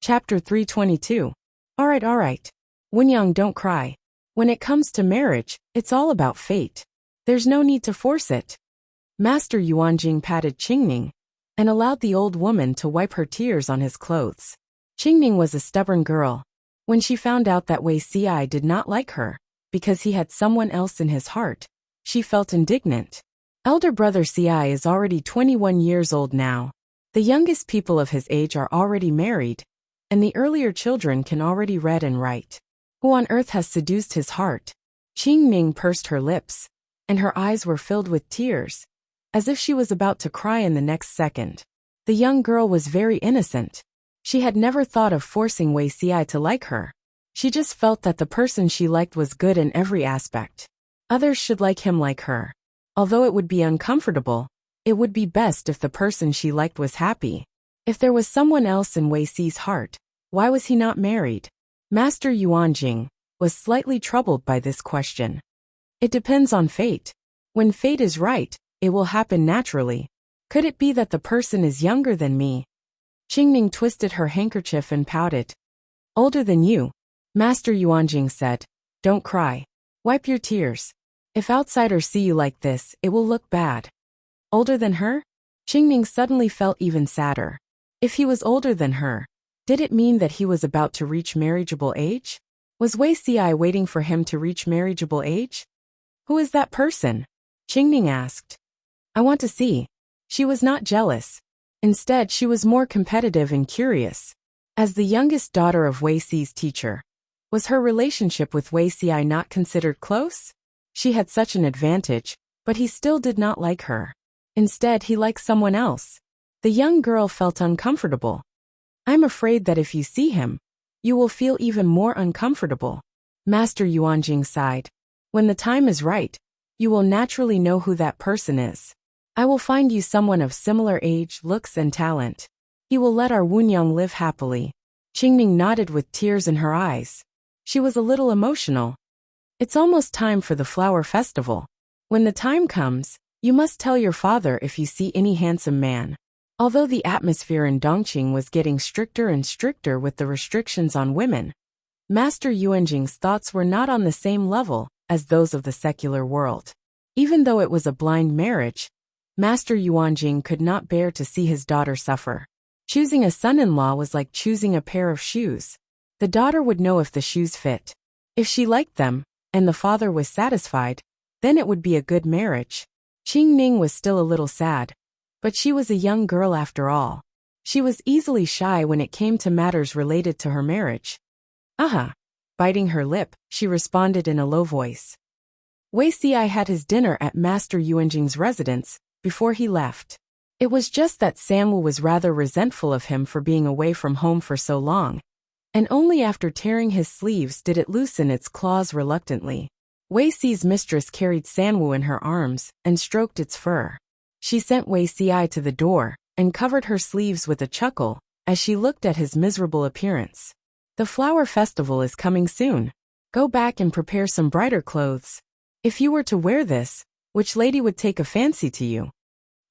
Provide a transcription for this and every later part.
Chapter 322. Alright. Wenyang, don't cry. When it comes to marriage, it's all about fate. There's no need to force it. Master Yuanjing patted Qingning and allowed the old woman to wipe her tears on his clothes. Qingning was a stubborn girl. When she found out that Wei Xi did not like her, because he had someone else in his heart, she felt indignant. Elder brother Xi is already 21 years old now. The youngest people of his age are already married, and the earlier children can already read and write. Who on earth has seduced his heart? Qingning pursed her lips, and her eyes were filled with tears, as if she was about to cry in the next second. The young girl was very innocent. She had never thought of forcing Wei Xi to like her. She just felt that the person she liked was good in every aspect. Others should like him like her. Although it would be uncomfortable, it would be best if the person she liked was happy. If there was someone else in Wei Xi's heart, why was he not married? Master Yuanjing was slightly troubled by this question. It depends on fate. When fate is right, it will happen naturally. Could it be that the person is younger than me? Qingning twisted her handkerchief and pouted. Older than you, Master Yuanjing said. Don't cry. Wipe your tears. If outsiders see you like this, it will look bad. Older than her? Qingning suddenly felt even sadder. If he was older than her, did it mean that he was about to reach marriageable age? Was Wei Xi waiting for him to reach marriageable age? Who is that person? Qingning asked. I want to see. She was not jealous. Instead, she was more competitive and curious. As the youngest daughter of Wei Xi's teacher, was her relationship with Wei Xi not considered close? She had such an advantage, but he still did not like her. Instead, he liked someone else. The young girl felt uncomfortable. I'm afraid that if you see him, you will feel even more uncomfortable. Master Yuanjing sighed. When the time is right, you will naturally know who that person is. I will find you someone of similar age, looks and talent. He will let our Wenyang live happily. Qingning nodded with tears in her eyes. She was a little emotional. It's almost time for the flower festival. When the time comes, you must tell your father if you see any handsome man. Although the atmosphere in Dongqing was getting stricter and stricter with the restrictions on women, Master Yuanjing's thoughts were not on the same level as those of the secular world. Even though it was a blind marriage, Master Yuanjing could not bear to see his daughter suffer. Choosing a son-in-law was like choosing a pair of shoes. The daughter would know if the shoes fit. If she liked them, and the father was satisfied, then it would be a good marriage. Qingning was still a little sad. But she was a young girl after all. She was easily shy when it came to matters related to her marriage. Biting her lip, she responded in a low voice. Wei Xi had his dinner at Master Yuanjing's residence before he left. It was just that Samwu was rather resentful of him for being away from home for so long, and only after tearing his sleeves did it loosen its claws reluctantly. Wei Xi's mistress carried Samwu in her arms and stroked its fur. She sent Wei Xi to the door and covered her sleeves with a chuckle as she looked at his miserable appearance. The flower festival is coming soon. Go back and prepare some brighter clothes. If you were to wear this, which lady would take a fancy to you?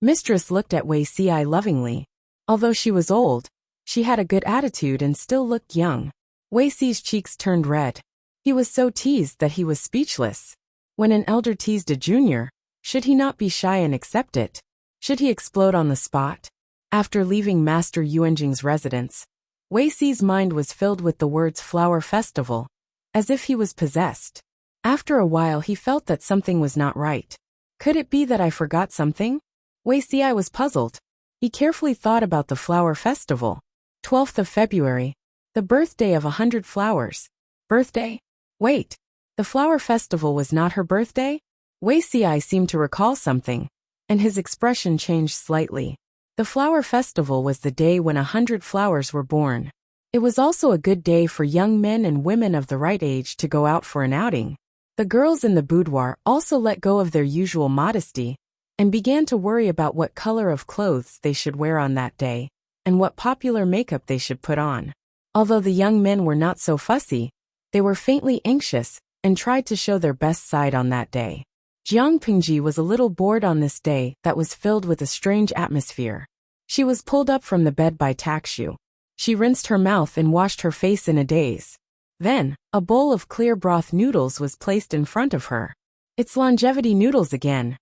Mistress looked at Wei Xi lovingly. Although she was old, she had a good attitude and still looked young. Wei Xi's cheeks turned red. He was so teased that he was speechless. When an elder teased a junior, should he not be shy and accept it? Should he explode on the spot? After leaving Master Yuanjing's residence, Wei Xi's mind was filled with the words flower festival, as if he was possessed. After a while he felt that something was not right. Could it be that I forgot something? Wei Xi was puzzled. He carefully thought about the flower festival. 12th of February. The birthday of 100 flowers. Birthday? Wait. The flower festival was not her birthday? Wei Xi seemed to recall something, and his expression changed slightly. The flower festival was the day when 100 flowers were born. It was also a good day for young men and women of the right age to go out for an outing. The girls in the boudoir also let go of their usual modesty and began to worry about what color of clothes they should wear on that day and what popular makeup they should put on. Although the young men were not so fussy, they were faintly anxious and tried to show their best side on that day. Jiang Pingji was a little bored on this day that was filled with a strange atmosphere. She was pulled up from the bed by Takshu. She rinsed her mouth and washed her face in a daze. Then, a bowl of clear broth noodles was placed in front of her. It's longevity noodles again.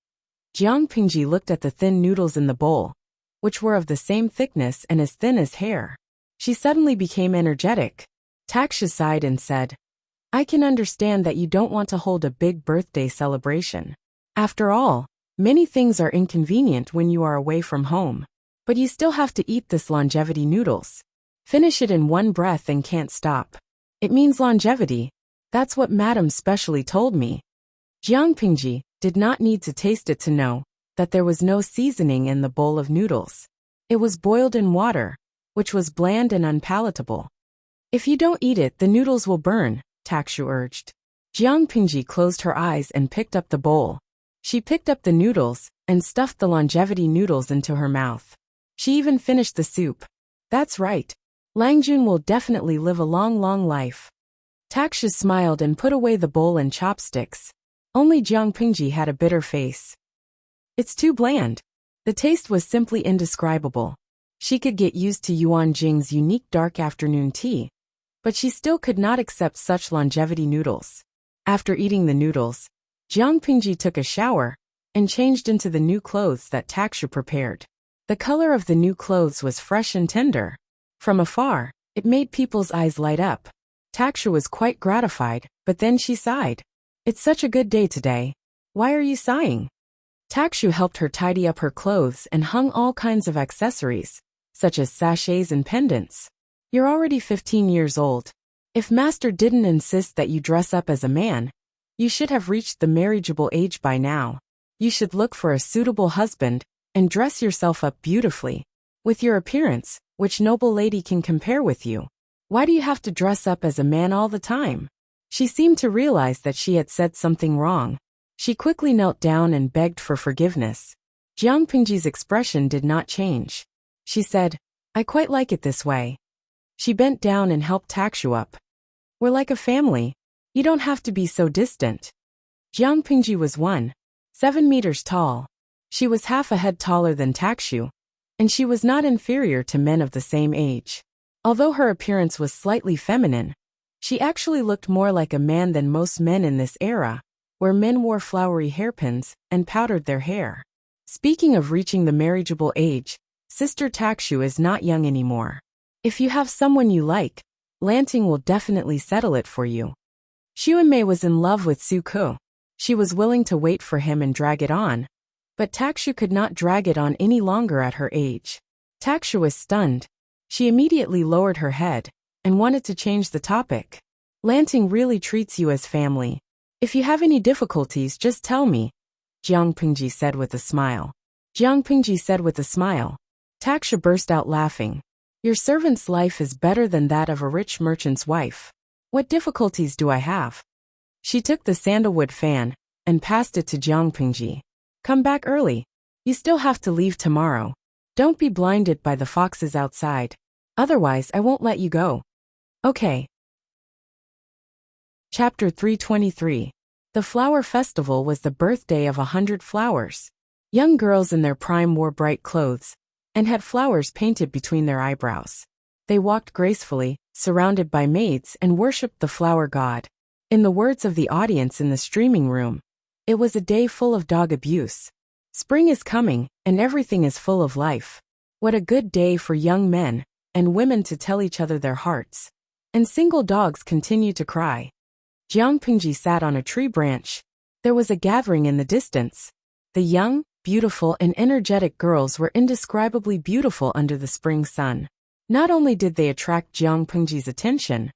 Jiang Pingji looked at the thin noodles in the bowl, which were of the same thickness and as thin as hair. She suddenly became energetic. Taksha sighed and said, I can understand that you don't want to hold a big birthday celebration. After all, many things are inconvenient when you are away from home. But you still have to eat this longevity noodles. Finish it in one breath and can't stop. It means longevity. That's what Madam specially told me. Jiang Pingji did not need to taste it to know that there was no seasoning in the bowl of noodles. It was boiled in water, which was bland and unpalatable. If you don't eat it, the noodles will burn, Takshu urged. Jiang Pingji closed her eyes and picked up the bowl. She picked up the noodles and stuffed the longevity noodles into her mouth. She even finished the soup. That's right. Langjun will definitely live a long, long life. Taksha smiled and put away the bowl and chopsticks. Only Jiang Pingji had a bitter face. It's too bland. The taste was simply indescribable. She could get used to Yuan Jing's unique dark afternoon tea, but she still could not accept such longevity noodles. After eating the noodles, Jiang Pingji took a shower and changed into the new clothes that Taksha prepared. The color of the new clothes was fresh and tender. From afar, it made people's eyes light up. Taksha was quite gratified, but then she sighed. It's such a good day today. Why are you sighing? Takshu helped her tidy up her clothes and hung all kinds of accessories, such as sachets and pendants. You're already 15 years old. If master didn't insist that you dress up as a man, you should have reached the marriageable age by now. You should look for a suitable husband and dress yourself up beautifully. With your appearance, which noble lady can compare with you? Why do you have to dress up as a man all the time? She seemed to realize that she had said something wrong. She quickly knelt down and begged for forgiveness. Jiang Pingji's expression did not change. She said, I quite like it this way. She bent down and helped Takshu up. We're like a family. You don't have to be so distant. Jiang Pingji was 1.7 meters tall. She was half a head taller than Takshu, and she was not inferior to men of the same age. Although her appearance was slightly feminine, she actually looked more like a man than most men in this era, where men wore flowery hairpins and powdered their hair. Speaking of reaching the marriageable age, Sister Takshu is not young anymore. If you have someone you like, Lanting will definitely settle it for you. Xuanmei was in love with Su Ku. She was willing to wait for him and drag it on, but Takshu could not drag it on any longer at her age. Takshu was stunned. She immediately lowered her head and wanted to change the topic. Lanting really treats you as family. If you have any difficulties, just tell me, Jiang Pingji said with a smile. Jiang Pingji said with a smile. Taksha burst out laughing. Your servant's life is better than that of a rich merchant's wife. What difficulties do I have? She took the sandalwood fan and passed it to Jiang Pingji. Come back early. You still have to leave tomorrow. Don't be blinded by the foxes outside. Otherwise, I won't let you go. Okay. Chapter 323. The flower festival was the birthday of 100 flowers. Young girls in their prime wore bright clothes and had flowers painted between their eyebrows. They walked gracefully, surrounded by maids, and worshipped the flower god. In the words of the audience in the streaming room, it was a day full of dog abuse. Spring is coming, and everything is full of life. What a good day for young men and women to tell each other their hearts. And single dogs continue to cry. Jiang Pingji sat on a tree branch. There was a gathering in the distance. The young, beautiful, and energetic girls were indescribably beautiful under the spring sun. Not only did they attract Jiang Pingji's attention,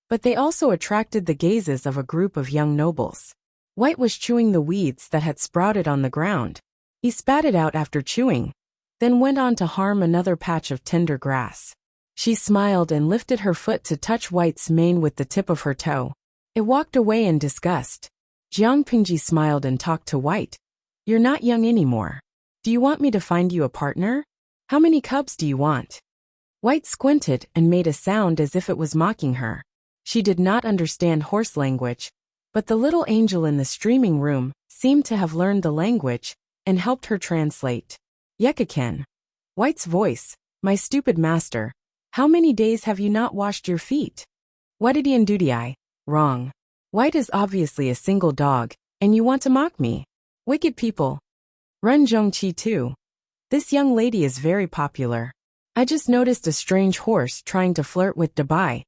but they also attracted the gazes of a group of young nobles. White was chewing the weeds that had sprouted on the ground. He spat it out after chewing, then went on to harm another patch of tender grass. She smiled and lifted her foot to touch White's mane with the tip of her toe. It walked away in disgust. Jiang Pingji smiled and talked to White. You're not young anymore. Do you want me to find you a partner? How many cubs do you want? White squinted and made a sound as if it was mocking her. She did not understand horse language, but the little angel in the streaming room seemed to have learned the language and helped her translate. Yekaken. White's voice, my stupid master, How many days have you not washed your feet? Whatity and duty I? Wrong. White is obviously a single dog, and you want to mock me. Wicked people. Run Zhongqi too. This young lady is very popular. I just noticed a strange horse trying to flirt with Dabai.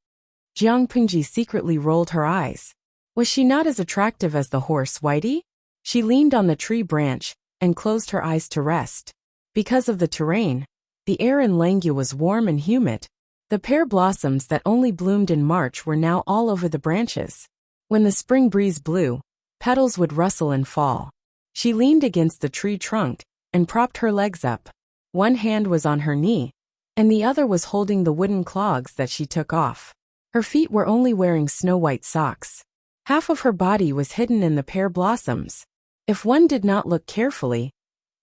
Jiang Pingji secretly rolled her eyes. Was she not as attractive as the horse, Whitey? She leaned on the tree branch and closed her eyes to rest. Because of the terrain, the air in Langya was warm and humid. The pear blossoms that only bloomed in March were now all over the branches. When the spring breeze blew, petals would rustle and fall. She leaned against the tree trunk and propped her legs up. One hand was on her knee, and the other was holding the wooden clogs that she took off. Her feet were only wearing snow-white socks. Half of her body was hidden in the pear blossoms. If one did not look carefully,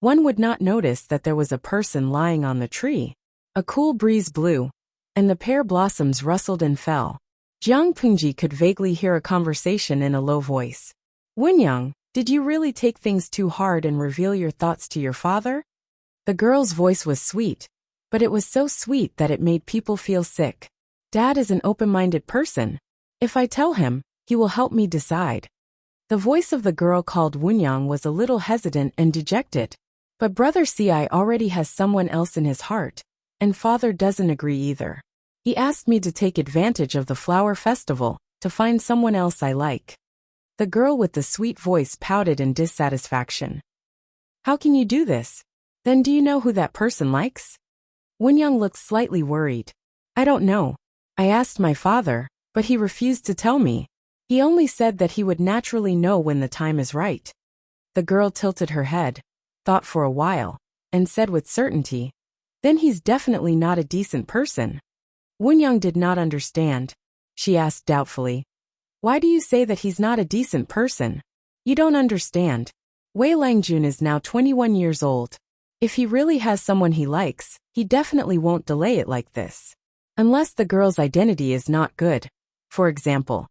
one would not notice that there was a person lying on the tree. A cool breeze blew, and the pear blossoms rustled and fell. Jiang Pingji could vaguely hear a conversation in a low voice. Wenyang, did you really take things too hard and reveal your thoughts to your father? The girl's voice was sweet, but it was so sweet that it made people feel sick. Dad is an open-minded person. If I tell him, he will help me decide. The voice of the girl called Wenyang was a little hesitant and dejected. But Brother Ci already has someone else in his heart, and father doesn't agree either. He asked me to take advantage of the flower festival to find someone else I like. The girl with the sweet voice pouted in dissatisfaction. How can you do this? Then do you know who that person likes? Wenyang looked slightly worried. I don't know. I asked my father, but he refused to tell me. He only said that he would naturally know when the time is right. The girl tilted her head, thought for a while, and said with certainty, then he's definitely not a decent person. Wenyang did not understand. She asked doubtfully, why do you say that he's not a decent person? You don't understand. Wei Langjun is now 21 years old. If he really has someone he likes, he definitely won't delay it like this. Unless the girl's identity is not good. For example,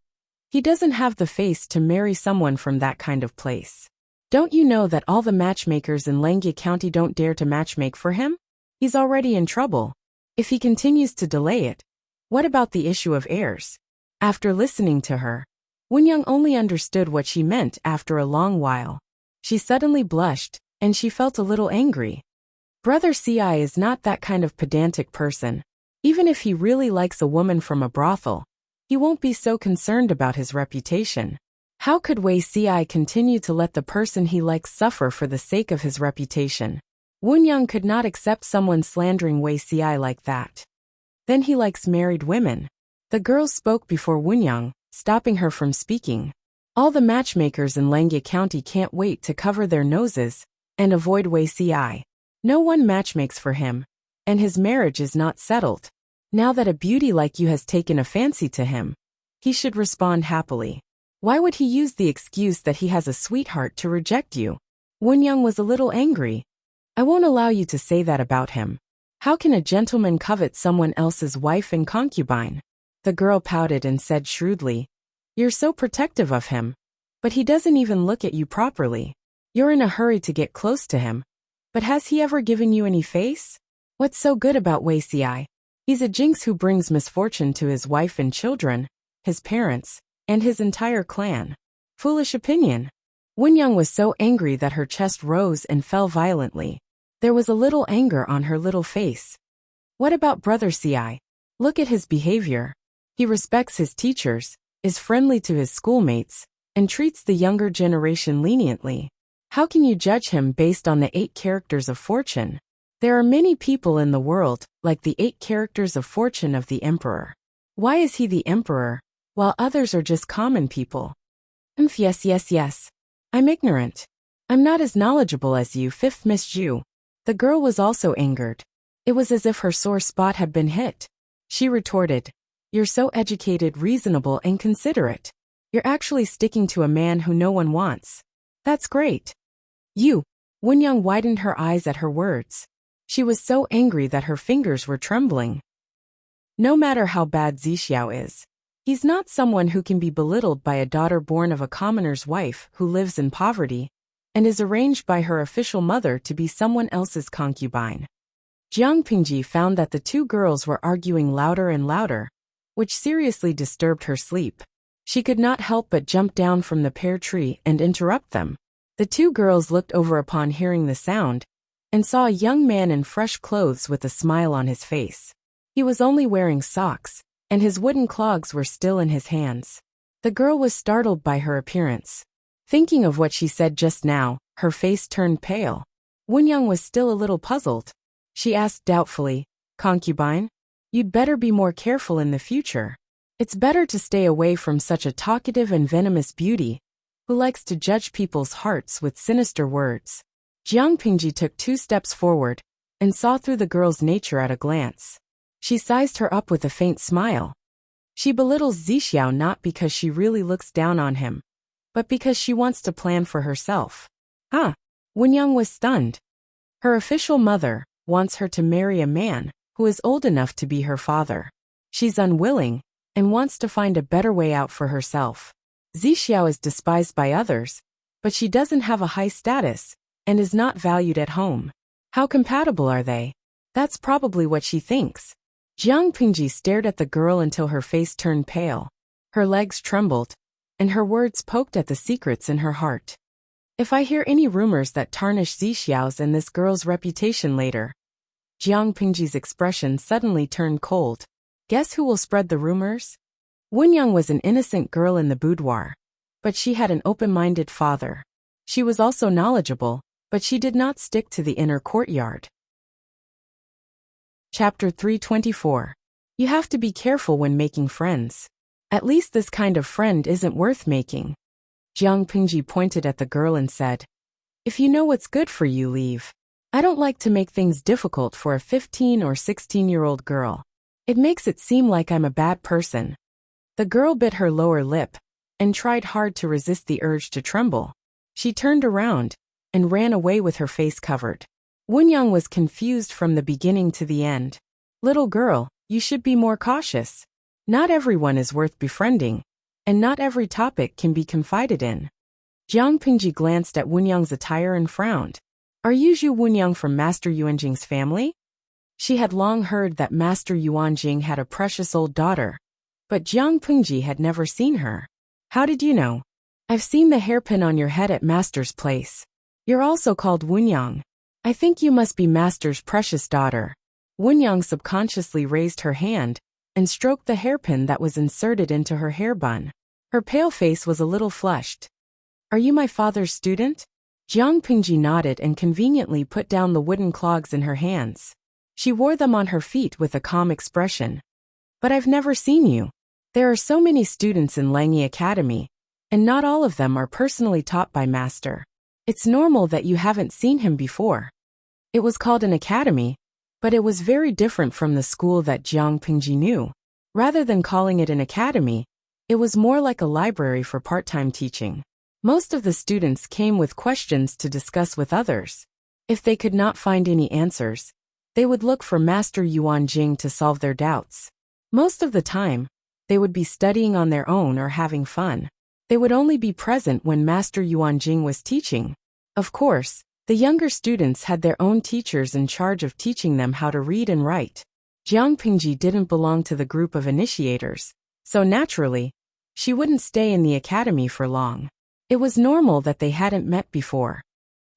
he doesn't have the face to marry someone from that kind of place. Don't you know that all the matchmakers in Langya County don't dare to matchmake for him? He's already in trouble. If he continues to delay it, what about the issue of heirs? After listening to her, Wenyang only understood what she meant after a long while. She suddenly blushed, and she felt a little angry. Brother Ci is not that kind of pedantic person. Even if he really likes a woman from a brothel, he won't be so concerned about his reputation. How could Wei Ci continue to let the person he likes suffer for the sake of his reputation? Wenyang could not accept someone slandering Wei Ci like that. Then he likes married women. The girl spoke before Wenyang, stopping her from speaking. All the matchmakers in Langya County can't wait to cover their noses and avoid Wei Ci. No one matchmakes for him, and his marriage is not settled. Now that a beauty like you has taken a fancy to him, he should respond happily. Why would he use the excuse that he has a sweetheart to reject you? Wenyang was a little angry. I won't allow you to say that about him. How can a gentleman covet someone else's wife and concubine? The girl pouted and said shrewdly, you're so protective of him. But he doesn't even look at you properly. You're in a hurry to get close to him. But has he ever given you any face? What's so good about Wei Ci? He's a jinx who brings misfortune to his wife and children, his parents, and his entire clan. Foolish opinion. Wenyang was so angry that her chest rose and fell violently. There was a little anger on her little face. What about Brother Ci? Look at his behavior. He respects his teachers, is friendly to his schoolmates, and treats the younger generation leniently. How can you judge him based on the 8 characters of fortune? There are many people in the world, like the 8 characters of fortune of the emperor. Why is he the emperor, while others are just common people? Yes. I'm ignorant. I'm not as knowledgeable as you, 5th Miss Ju. The girl was also angered. It was as if her sore spot had been hit. She retorted, you're so educated, reasonable, and considerate. You're actually sticking to a man who no one wants. That's great. You. Wenyang widened her eyes at her words. She was so angry that her fingers were trembling. No matter how bad Zixiao is, he's not someone who can be belittled by a daughter born of a commoner's wife who lives in poverty and is arranged by her official mother to be someone else's concubine. Jiang Pingji found that the two girls were arguing louder and louder, which seriously disturbed her sleep. She could not help but jump down from the pear tree and interrupt them. The two girls looked over upon hearing the sound, and saw a young man in fresh clothes with a smile on his face. He was only wearing socks, and his wooden clogs were still in his hands. The girl was startled by her appearance. Thinking of what she said just now, her face turned pale. Wunyang was still a little puzzled. She asked doubtfully, "Concubine? You'd better be more careful in the future. It's better to stay away from such a talkative and venomous beauty, who likes to judge people's hearts with sinister words." Jiang Pingji took 2 steps forward, and saw through the girl's nature at a glance. She sized her up with a faint smile. She belittles Zixiao not because she really looks down on him, but because she wants to plan for herself. Huh? Wunyang was stunned. Her official mother wants her to marry a man who is old enough to be her father. She's unwilling, and wants to find a better way out for herself. Zixiao is despised by others, but she doesn't have a high status, and is not valued at home. How compatible are they? That's probably what she thinks. Jiang Pingji stared at the girl until her face turned pale. Her legs trembled, and her words poked at the secrets in her heart. If I hear any rumors that tarnish Zixiao's and this girl's reputation later. Jiang Pingji's expression suddenly turned cold. Guess who will spread the rumors? Wunyang was an innocent girl in the boudoir, but she had an open-minded father. She was also knowledgeable, but she did not stick to the inner courtyard. Chapter 324. You have to be careful when making friends. At least this kind of friend isn't worth making. Jiang Pingji pointed at the girl and said, "If you know what's good for you, leave. I don't like to make things difficult for a 15 or 16-year-old girl. It makes it seem like I'm a bad person." The girl bit her lower lip, and tried hard to resist the urge to tremble. She turned around, and ran away with her face covered. Wunyang was confused from the beginning to the end. "Little girl, you should be more cautious. Not everyone is worth befriending, and not every topic can be confided in." Jiang Pingji glanced at Wunyang's attire and frowned. "Are you Zhu Wunyang from Master Yuanjing's family?" She had long heard that Master Yuanjing had a precious old daughter, but Jiang Pingji had never seen her. "How did you know?" "I've seen the hairpin on your head at Master's place. You're also called Wunyang. I think you must be Master's precious daughter." Wunyang subconsciously raised her hand, and stroked the hairpin that was inserted into her hair bun. Her pale face was a little flushed. "Are you my father's student?" Jiang Pingji nodded and conveniently put down the wooden clogs in her hands. She wore them on her feet with a calm expression. "But I've never seen you. There are so many students in Langyi Academy, and not all of them are personally taught by Master. It's normal that you haven't seen him before." It was called an academy, but it was very different from the school that Jiang Pingji knew. Rather than calling it an academy, it was more like a library for part-time teaching. Most of the students came with questions to discuss with others. If they could not find any answers, they would look for Master Yuanjing to solve their doubts. Most of the time, they would be studying on their own or having fun. They would only be present when Master Yuanjing was teaching. Of course, the younger students had their own teachers in charge of teaching them how to read and write. Jiang Pingji didn't belong to the group of initiators, so naturally, she wouldn't stay in the academy for long. It was normal that they hadn't met before.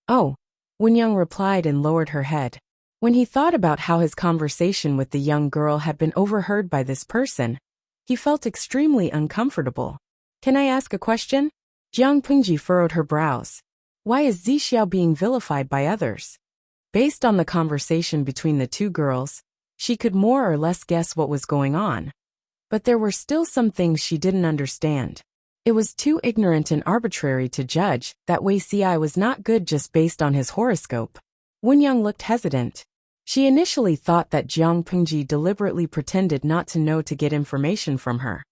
"Oh," Wunyang replied and lowered her head. When he thought about how his conversation with the young girl had been overheard by this person, he felt extremely uncomfortable. "Can I ask a question?" Jiang Pingji furrowed her brows. Why is Zixiao being vilified by others? Based on the conversation between the two girls, she could more or less guess what was going on. But there were still some things she didn't understand. It was too ignorant and arbitrary to judge that Wei Ci was not good just based on his horoscope. Wunyang looked hesitant. She initially thought that Jiang Pingji deliberately pretended not to know to get information from her.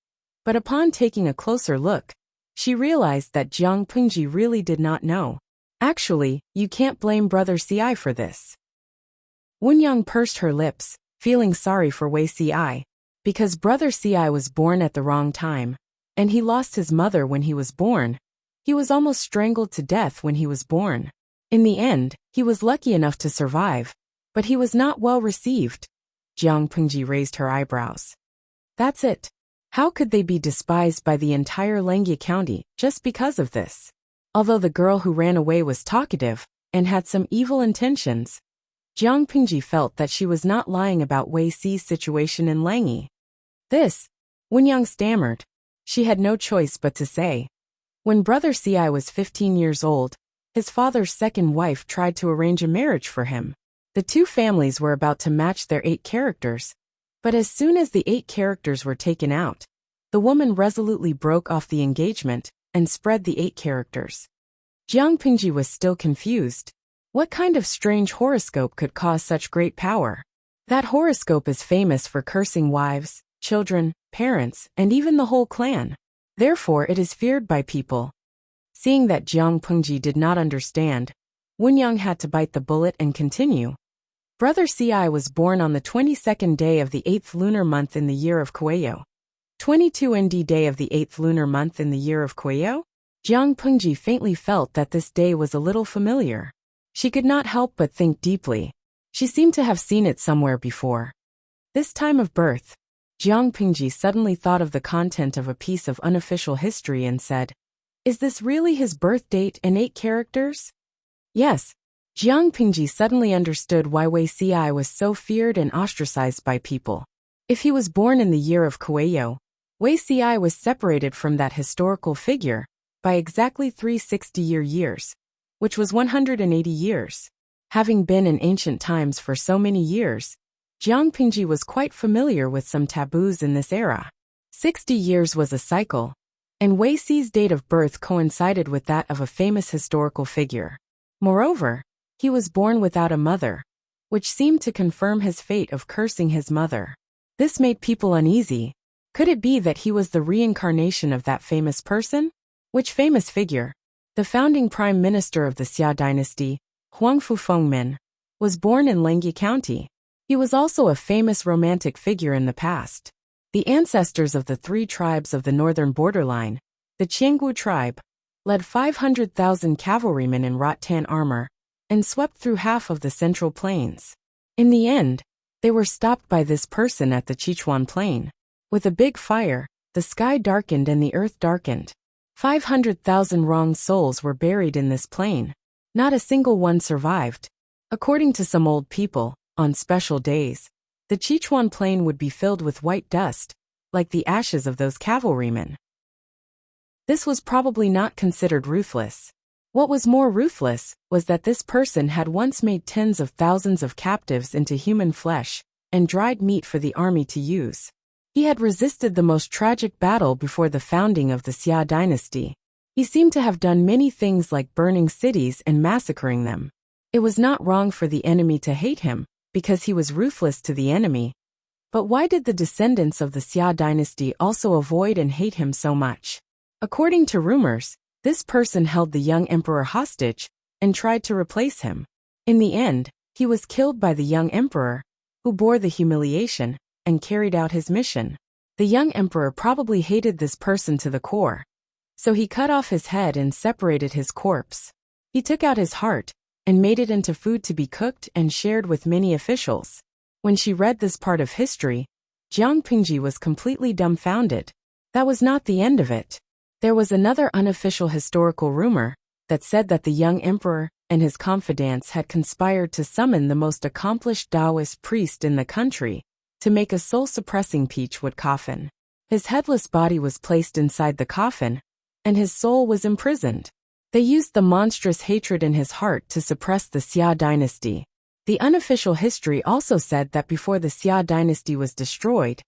But upon taking a closer look, she realized that Jiang Pingji really did not know. Actually, you can't blame Brother Ci for this. Wunyang pursed her lips, feeling sorry for Wei Ci, because Brother Ci was born at the wrong time, and he lost his mother when he was born. He was almost strangled to death when he was born. In the end, he was lucky enough to survive, But he was not well received. Jiang Pengji raised her eyebrows. That's it. How could they be despised by the entire Lengjie County just because of this? Although the girl who ran away was talkative and had some evil intentions, Jiang Pengji felt that she was not lying about Wei Si's situation in Lengjie. This, Wenyang stammered. She had no choice but to say. When Brother Si was 15 years old, his father's second wife tried to arrange a marriage for him. The two families were about to match their 8 characters, but as soon as the 8 characters were taken out, the woman resolutely broke off the engagement and spread the 8 characters. Jiang Pengji was still confused. What kind of strange horoscope could cause such great power? That horoscope is famous for cursing wives, children, parents, and even the whole clan. Therefore it is feared by people. Seeing that Jiang Pengji did not understand, Wenyang had to bite the bullet and continue. Brother Si was born on the 22nd day of the 8th lunar month in the year of Kueyo. 22 ND day of the 8th lunar month in the year of Kueyo? Jiang Pengji faintly felt that this day was a little familiar. She could not help but think deeply. She seemed to have seen it somewhere before. This time of birth, Jiang Pengji suddenly thought of the content of a piece of unofficial history and said, "Is this really his birth date and 8 characters?" Yes. Jiang Pengji suddenly understood why Wei Si was so feared and ostracized by people. If he was born in the year of Kueyo, Wei Si was separated from that historical figure by exactly 360 years, which was 180 years. Having been in ancient times for so many years, Jiang Pengji was quite familiar with some taboos in this era. 60 years was a cycle, and Wei Si's date of birth coincided with that of a famous historical figure. Moreover, he was born without a mother, which seemed to confirm his fate of cursing his mother. This made people uneasy. Could it be that he was the reincarnation of that famous person? Which famous figure? The founding prime minister of the Xia dynasty, Huangfu Fengmin, was born in Lengjie County. He was also a famous romantic figure in the past. The ancestors of the 3 tribes of the northern borderline, the Qianggu tribe, led 500,000 cavalrymen in rattan armor and swept through half of the central plains. In the end, they were stopped by this person at the Sichuan plain. With a big fire, the sky darkened and the earth darkened. 500,000 wrong souls were buried in this plain. Not a single one survived. According to some old people, on special days, the Sichuan plain would be filled with white dust, like the ashes of those cavalrymen. This was probably not considered ruthless. What was more ruthless was that this person had once made tens of thousands of captives into human flesh and dried meat for the army to use. He had resisted the most tragic battle before the founding of the Xia dynasty. He seemed to have done many things like burning cities and massacring them. It was not wrong for the enemy to hate him, because he was ruthless to the enemy. But why did the descendants of the Xia dynasty also avoid and hate him so much? According to rumors, this person held the young emperor hostage and tried to replace him. In the end, he was killed by the young emperor, who bore the humiliation and carried out his mission. The young emperor probably hated this person to the core, so he cut off his head and separated his corpse. He took out his heart and made it into food to be cooked and shared with many officials. When she read this part of history, Jiang Pengji was completely dumbfounded. That was not the end of it. There was another unofficial historical rumor that said that the young emperor and his confidants had conspired to summon the most accomplished Taoist priest in the country to make a soul-suppressing peachwood coffin. His headless body was placed inside the coffin, and his soul was imprisoned. They used the monstrous hatred in his heart to suppress the Xia dynasty. The unofficial history also said that before the Xia dynasty was destroyed,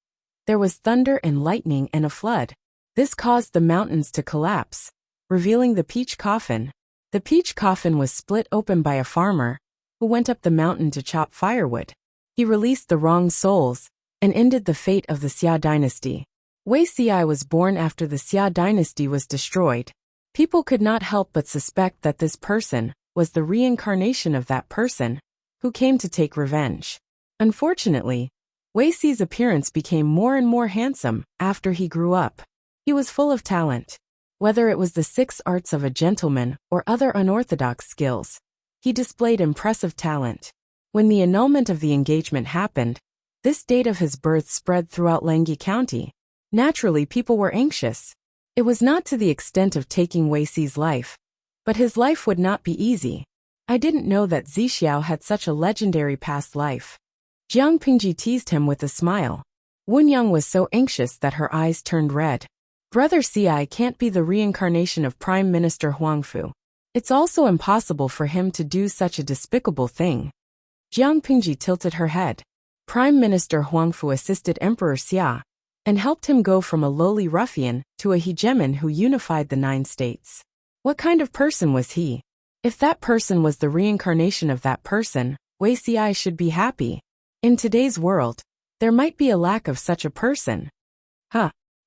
there was thunder and lightning and a flood. This caused the mountains to collapse, revealing the peach coffin. The peach coffin was split open by a farmer, who went up the mountain to chop firewood. He released the wrong souls, and ended the fate of the Xia dynasty. Wei Si was born after the Xia dynasty was destroyed. People could not help but suspect that this person was the reincarnation of that person, who came to take revenge. Unfortunately, Wei Si's appearance became more and more handsome after he grew up. He was full of talent. Whether it was the 6 arts of a gentleman or other unorthodox skills, he displayed impressive talent. When the annulment of the engagement happened, this date of his birth spread throughout Langyi County. Naturally, people were anxious. It was not to the extent of taking Wei Si's life, but his life would not be easy. I didn't know that Zixiao had such a legendary past life. Jiang Pingji teased him with a smile. Wunyang was so anxious that her eyes turned red. Brother Ci can't be the reincarnation of Prime Minister Huangfu. It's also impossible for him to do such a despicable thing. Jiang Pingji tilted her head. Prime Minister Huangfu assisted Emperor Xia and helped him go from a lowly ruffian to a hegemon who unified the 9 states. What kind of person was he? If that person was the reincarnation of that person, Wei Ci should be happy. In today's world, there might be a lack of such a person.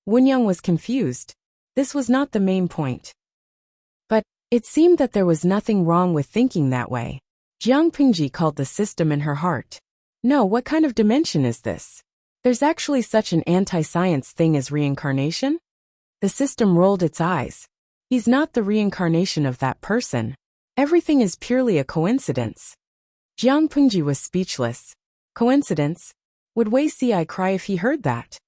Wunyang was confused. This was not the main point. But it seemed that there was nothing wrong with thinking that way. Jiang Pingji called the system in her heart. No, what kind of dimension is this? There's actually such an anti-science thing as reincarnation? The system rolled its eyes. He's not the reincarnation of that person. Everything is purely a coincidence. Jiang Pingji was speechless. Coincidence? Would Wei Ci cry if he heard that?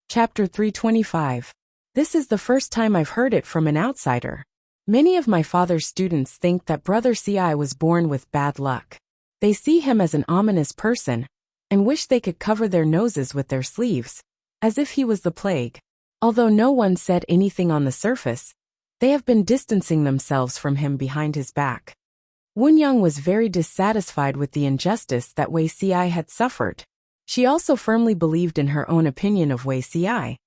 Chapter 325. This is the first time I've heard it from an outsider. Many of my father's students think that Brother Ci was born with bad luck. They see him as an ominous person and wish they could cover their noses with their sleeves, as if he was the plague. Although no one said anything on the surface, they have been distancing themselves from him behind his back. Wunyang was very dissatisfied with the injustice that Wei Ci had suffered. She also firmly believed in her own opinion of Wei Ci.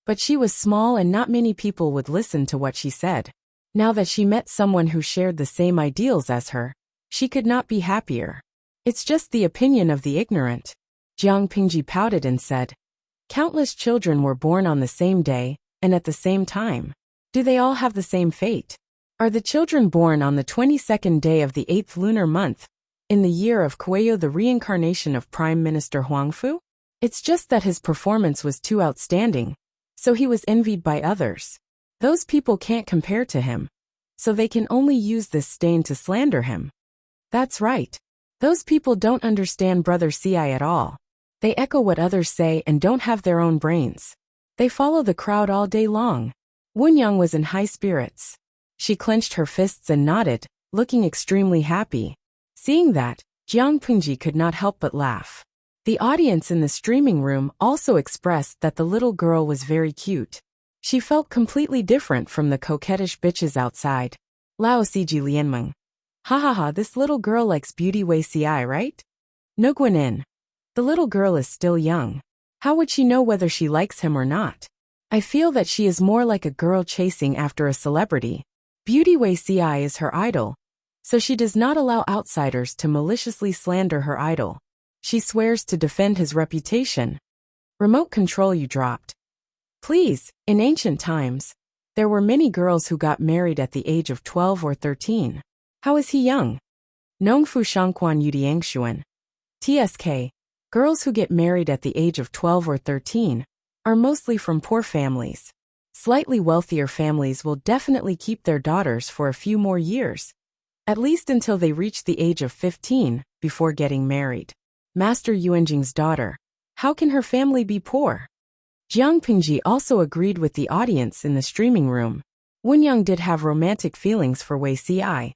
But she was small and not many people would listen to what she said. Now that she met someone who shared the same ideals as her, she could not be happier. It's just the opinion of the ignorant. Jiang Pingji pouted and said, countless children were born on the same day, and at the same time. Do they all have the same fate? Are the children born on the 22nd day of the 8th lunar month, in the year of Kueyo the reincarnation of Prime Minister Huangfu? It's just that his performance was too outstanding, so he was envied by others. Those people can't compare to him, so they can only use this stain to slander him. That's right. Those people don't understand Brother Ci at all. They echo what others say and don't have their own brains. They follow the crowd all day long. Wunyang was in high spirits. She clenched her fists and nodded, looking extremely happy. Seeing that, Jiang Pingji could not help but laugh. The audience in the streaming room also expressed that the little girl was very cute. She felt completely different from the coquettish bitches outside. Lao Siji Lianmeng. Ha ha ha, this little girl likes beauty Wei Ci, right? No Guanin. The little girl is still young. How would she know whether she likes him or not? I feel that she is more like a girl chasing after a celebrity. Beauty Wei Ci is her idol, so she does not allow outsiders to maliciously slander her idol. She swears to defend his reputation. Remote control you dropped. Please, in ancient times, there were many girls who got married at the age of 12 or 13. How is he young? Nongfu Shangquan Yudiangshuan. TSK. Girls who get married at the age of 12 or 13 are mostly from poor families. Slightly wealthier families will definitely keep their daughters for a few more years, at least until they reach the age of 15, before getting married. Master Yuanjing's daughter. How can her family be poor? Jiang Pingji also agreed with the audience in the streaming room. Wunyang did have romantic feelings for Wei Ci.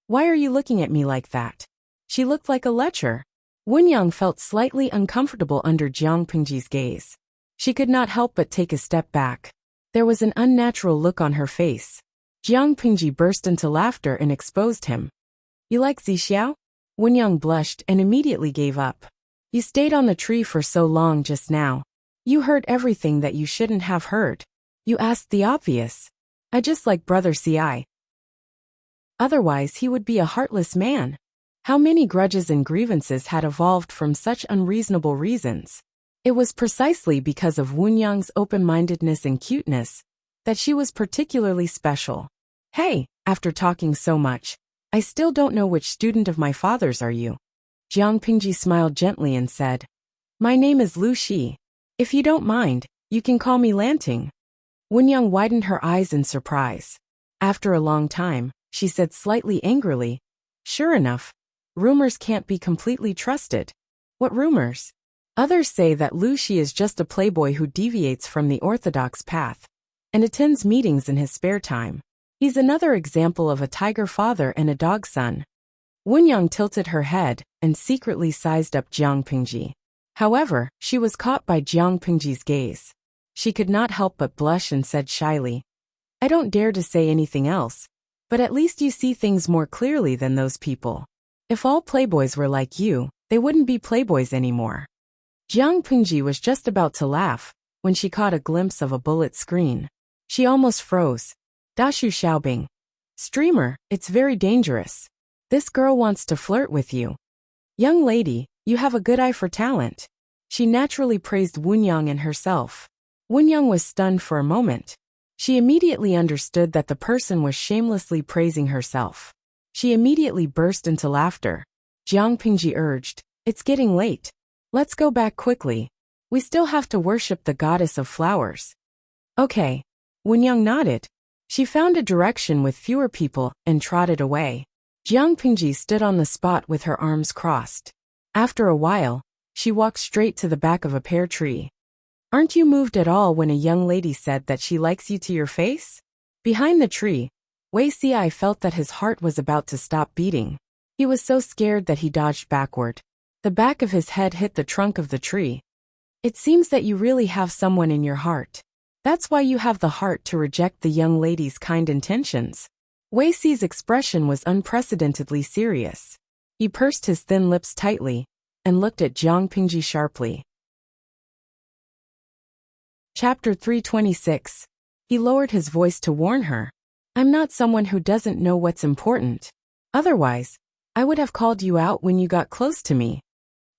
Why are you looking at me like that? She looked like a lecher. Wunyang felt slightly uncomfortable under Jiang Pingji's gaze. She could not help but take a step back. There was an unnatural look on her face. Jiang Pingji burst into laughter and exposed him. You like Zixiao? Wunyang blushed and immediately gave up. You stayed on the tree for so long just now. You heard everything that you shouldn't have heard. You asked the obvious. I just like Brother Ci. Otherwise he would be a heartless man. How many grudges and grievances had evolved from such unreasonable reasons? It was precisely because of Wunyang's open-mindedness and cuteness that she was particularly special. Hey, after talking so much, I still don't know which student of my father's are you. Jiang Pingji smiled gently and said, my name is Lu Shi. If you don't mind, you can call me Lanting. Wunyang widened her eyes in surprise. After a long time, she said slightly angrily, sure enough, Rumors can't be completely trusted. What rumors? Others say that Lu Shi is just a playboy who deviates from the orthodox path and attends meetings in his spare time. He's another example of a tiger father and a dog son. Wunyang tilted her head and secretly sized up Jiang Pingji. However, she was caught by Jiang Pingji's gaze. She could not help but blush and said shyly, "I don't dare to say anything else, but at least you see things more clearly than those people. If all playboys were like you, they wouldn't be playboys anymore." Jiang Pingji was just about to laugh when she caught a glimpse of a bullet screen. She almost froze. Dashu Xiaobing. Streamer, it's very dangerous. This girl wants to flirt with you. Young lady, you have a good eye for talent. She naturally praised Wunyang and herself. Wunyang was stunned for a moment. She immediately understood that the person was shamelessly praising herself. She immediately burst into laughter. Jiang Pingji urged, "It's getting late. Let's go back quickly. We still have to worship the goddess of flowers." Okay. Wunyang nodded. She found a direction with fewer people and trotted away. Jiang Pingji stood on the spot with her arms crossed. After a while, she walked straight to the back of a pear tree. "Aren't you moved at all when a young lady said that she likes you to your face?" Behind the tree, Wei Ci felt that his heart was about to stop beating. He was so scared that he dodged backward. The back of his head hit the trunk of the tree. "It seems that you really have someone in your heart. That's why you have the heart to reject the young lady's kind intentions." Wei Ci's expression was unprecedentedly serious. He pursed his thin lips tightly and looked at Jiang Pingji sharply. Chapter 326. He lowered his voice to warn her. "I'm not someone who doesn't know what's important. Otherwise, I would have called you out when you got close to me."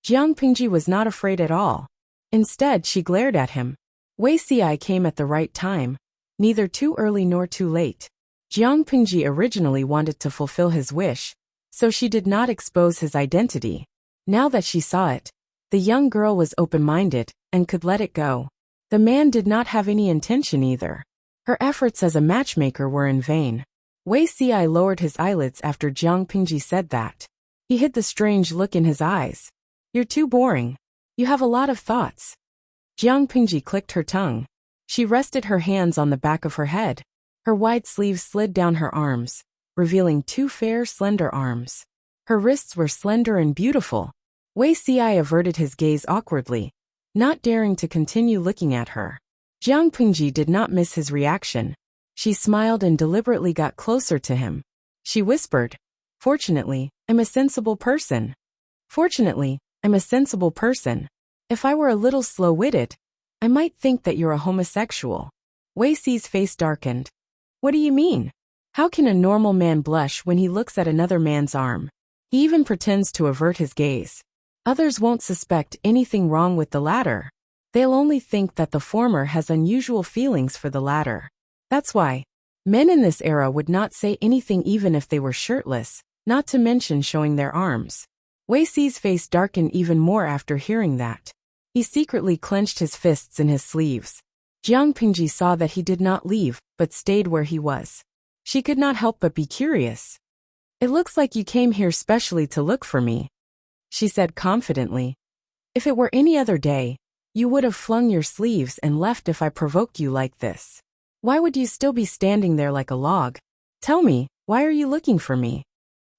Jiang Pingji was not afraid at all. Instead, she glared at him. Wei Ci came at the right time, neither too early nor too late. Jiang Pingji originally wanted to fulfill his wish, so she did not expose his identity. Now that she saw it, the young girl was open-minded and could let it go. The man did not have any intention either. Her efforts as a matchmaker were in vain. Wei Ci lowered his eyelids after Jiang Pingji said that. He hid the strange look in his eyes. "You're too boring. You have a lot of thoughts." Jiang Pingji clicked her tongue. She rested her hands on the back of her head. Her wide sleeves slid down her arms, revealing two fair, slender arms. Her wrists were slender and beautiful. Wei Ci averted his gaze awkwardly, not daring to continue looking at her. Jiang Pingji did not miss his reaction. She smiled and deliberately got closer to him. She whispered, "Fortunately, I'm a sensible person. Fortunately, I'm a sensible person. If I were a little slow-witted, I might think that you're a homosexual." Wei Ci's face darkened. "What do you mean? How can a normal man blush when he looks at another man's arm? He even pretends to avert his gaze. Others won't suspect anything wrong with the latter. They'll only think that the former has unusual feelings for the latter. That's why men in this era would not say anything even if they were shirtless, not to mention showing their arms." Wei Ci's face darkened even more after hearing that. He secretly clenched his fists in his sleeves. Jiang Pingji saw that he did not leave, but stayed where he was. She could not help but be curious. "It looks like you came here specially to look for me," she said confidently. "If it were any other day, you would have flung your sleeves and left if I provoked you like this. Why would you still be standing there like a log? Tell me, why are you looking for me?"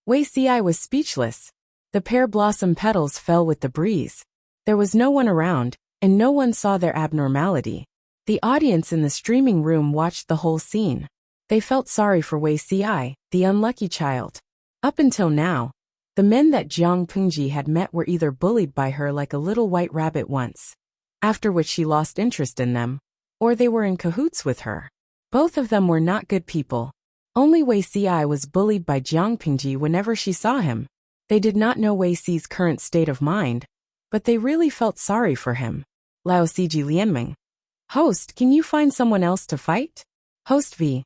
Wei Ci was speechless. The pear blossom petals fell with the breeze. There was no one around, and no one saw their abnormality. The audience in the streaming room watched the whole scene. They felt sorry for Wei Ci, the unlucky child. Up until now, the men that Jiang Pingji had met were either bullied by her like a little white rabbit once, after which she lost interest in them, or they were in cahoots with her. Both of them were not good people. Only Wei Ci was bullied by Jiang Pingji whenever she saw him. They did not know Wei Ci's current state of mind, but they really felt sorry for him. Lao Ciji Lianming. "Host, can you find someone else to fight?" Host V.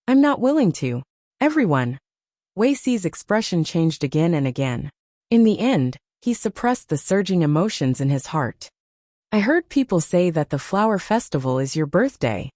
"I'm not willing to. Everyone." Wei Ci's expression changed again and again. In the end, he suppressed the surging emotions in his heart. "I heard people say that the flower festival is your birthday.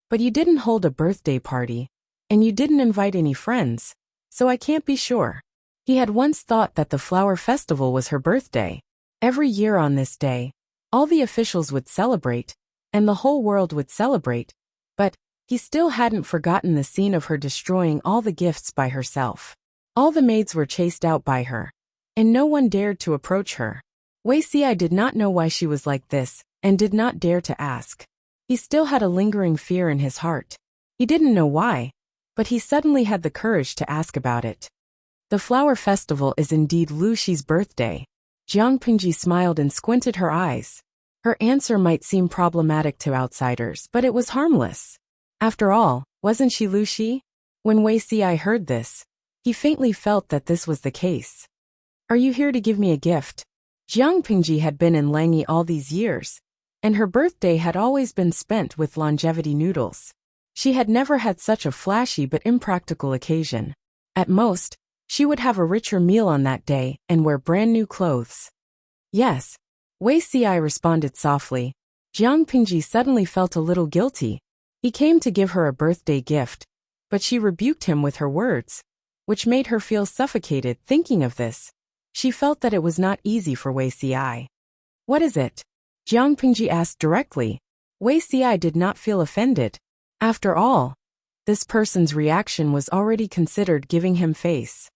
But you didn't hold a birthday party, and you didn't invite any friends, so I can't be sure." He had once thought that the flower festival was her birthday. Every year on this day, all the officials would celebrate, and the whole world would celebrate, but he still hadn't forgotten the scene of her destroying all the gifts by herself. All the maids were chased out by her, and no one dared to approach her. Wei Xi did not know why she was like this, and did not dare to ask. He still had a lingering fear in his heart. He didn't know why, but he suddenly had the courage to ask about it. The flower festival is indeed Lu Shi's birthday. Jiang Pingji smiled and squinted her eyes. Her answer might seem problematic to outsiders, but it was harmless. After all, wasn't she Lu Shi? When Wei Xi heard this, he faintly felt that this was the case. Are you here to give me a gift? Jiang Pingji had been in Langyi all these years, and her birthday had always been spent with longevity noodles. She had never had such a flashy but impractical occasion. At most, she would have a richer meal on that day and wear brand new clothes. Yes, Wei Xi responded softly. Jiang Pingji suddenly felt a little guilty. He came to give her a birthday gift, but she rebuked him with her words, which made her feel suffocated thinking of this. She felt that it was not easy for Wei Xi. What is it? Jiang Pingji asked directly. Wei Xi did not feel offended. After all, this person's reaction was already considered giving him face.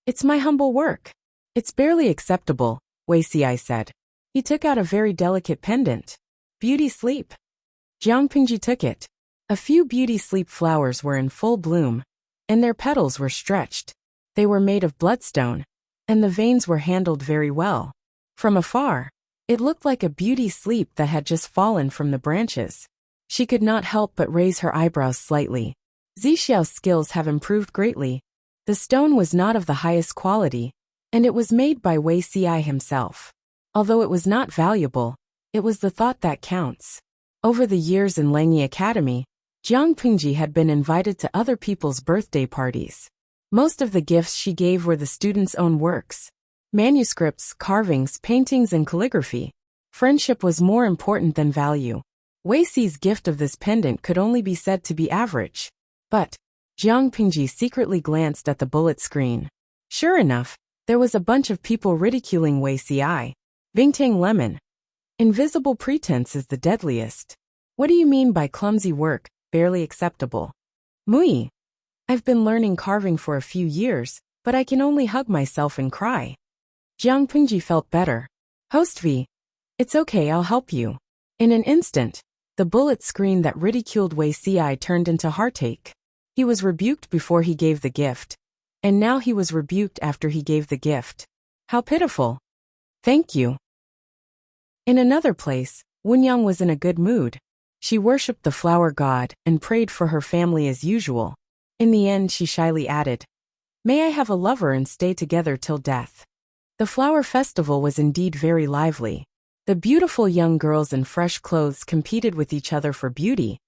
It's my humble work. It's barely acceptable, Wei Xi said. He took out a very delicate pendant. Beauty sleep. Jiang Pingji took it. A few beauty sleep flowers were in full bloom, and their petals were stretched. They were made of bloodstone, and the veins were handled very well. From afar, it looked like a beauty sleep that had just fallen from the branches. She could not help but raise her eyebrows slightly. Zixiao's skills have improved greatly. The stone was not of the highest quality, and it was made by Wei Xi himself. Although it was not valuable, it was the thought that counts. Over the years in Langyi Academy, Jiang Pingji had been invited to other people's birthday parties. Most of the gifts she gave were the students' own works. Manuscripts, carvings, paintings, and calligraphy. Friendship was more important than value. Wei Xi's gift of this pendant could only be said to be average. But Jiang Pingji secretly glanced at the bullet screen. Sure enough, there was a bunch of people ridiculing Wei Xi. Vingtang lemon. Invisible pretense is the deadliest. What do you mean by clumsy work, barely acceptable? Mui. I've been learning carving for a few years, but I can only hug myself and cry. Jiang Pingji felt better. Host V. It's okay, I'll help you. In an instant, the bullet screen that ridiculed Wei Xi turned into heartache. He was rebuked before he gave the gift, and now he was rebuked after he gave the gift. How pitiful. Thank you. In another place, Wunyang was in a good mood. She worshipped the flower god and prayed for her family as usual. In the end, she shyly added, "May I have a lover and stay together till death." The flower festival was indeed very lively. The beautiful young girls in fresh clothes competed with each other for beauty,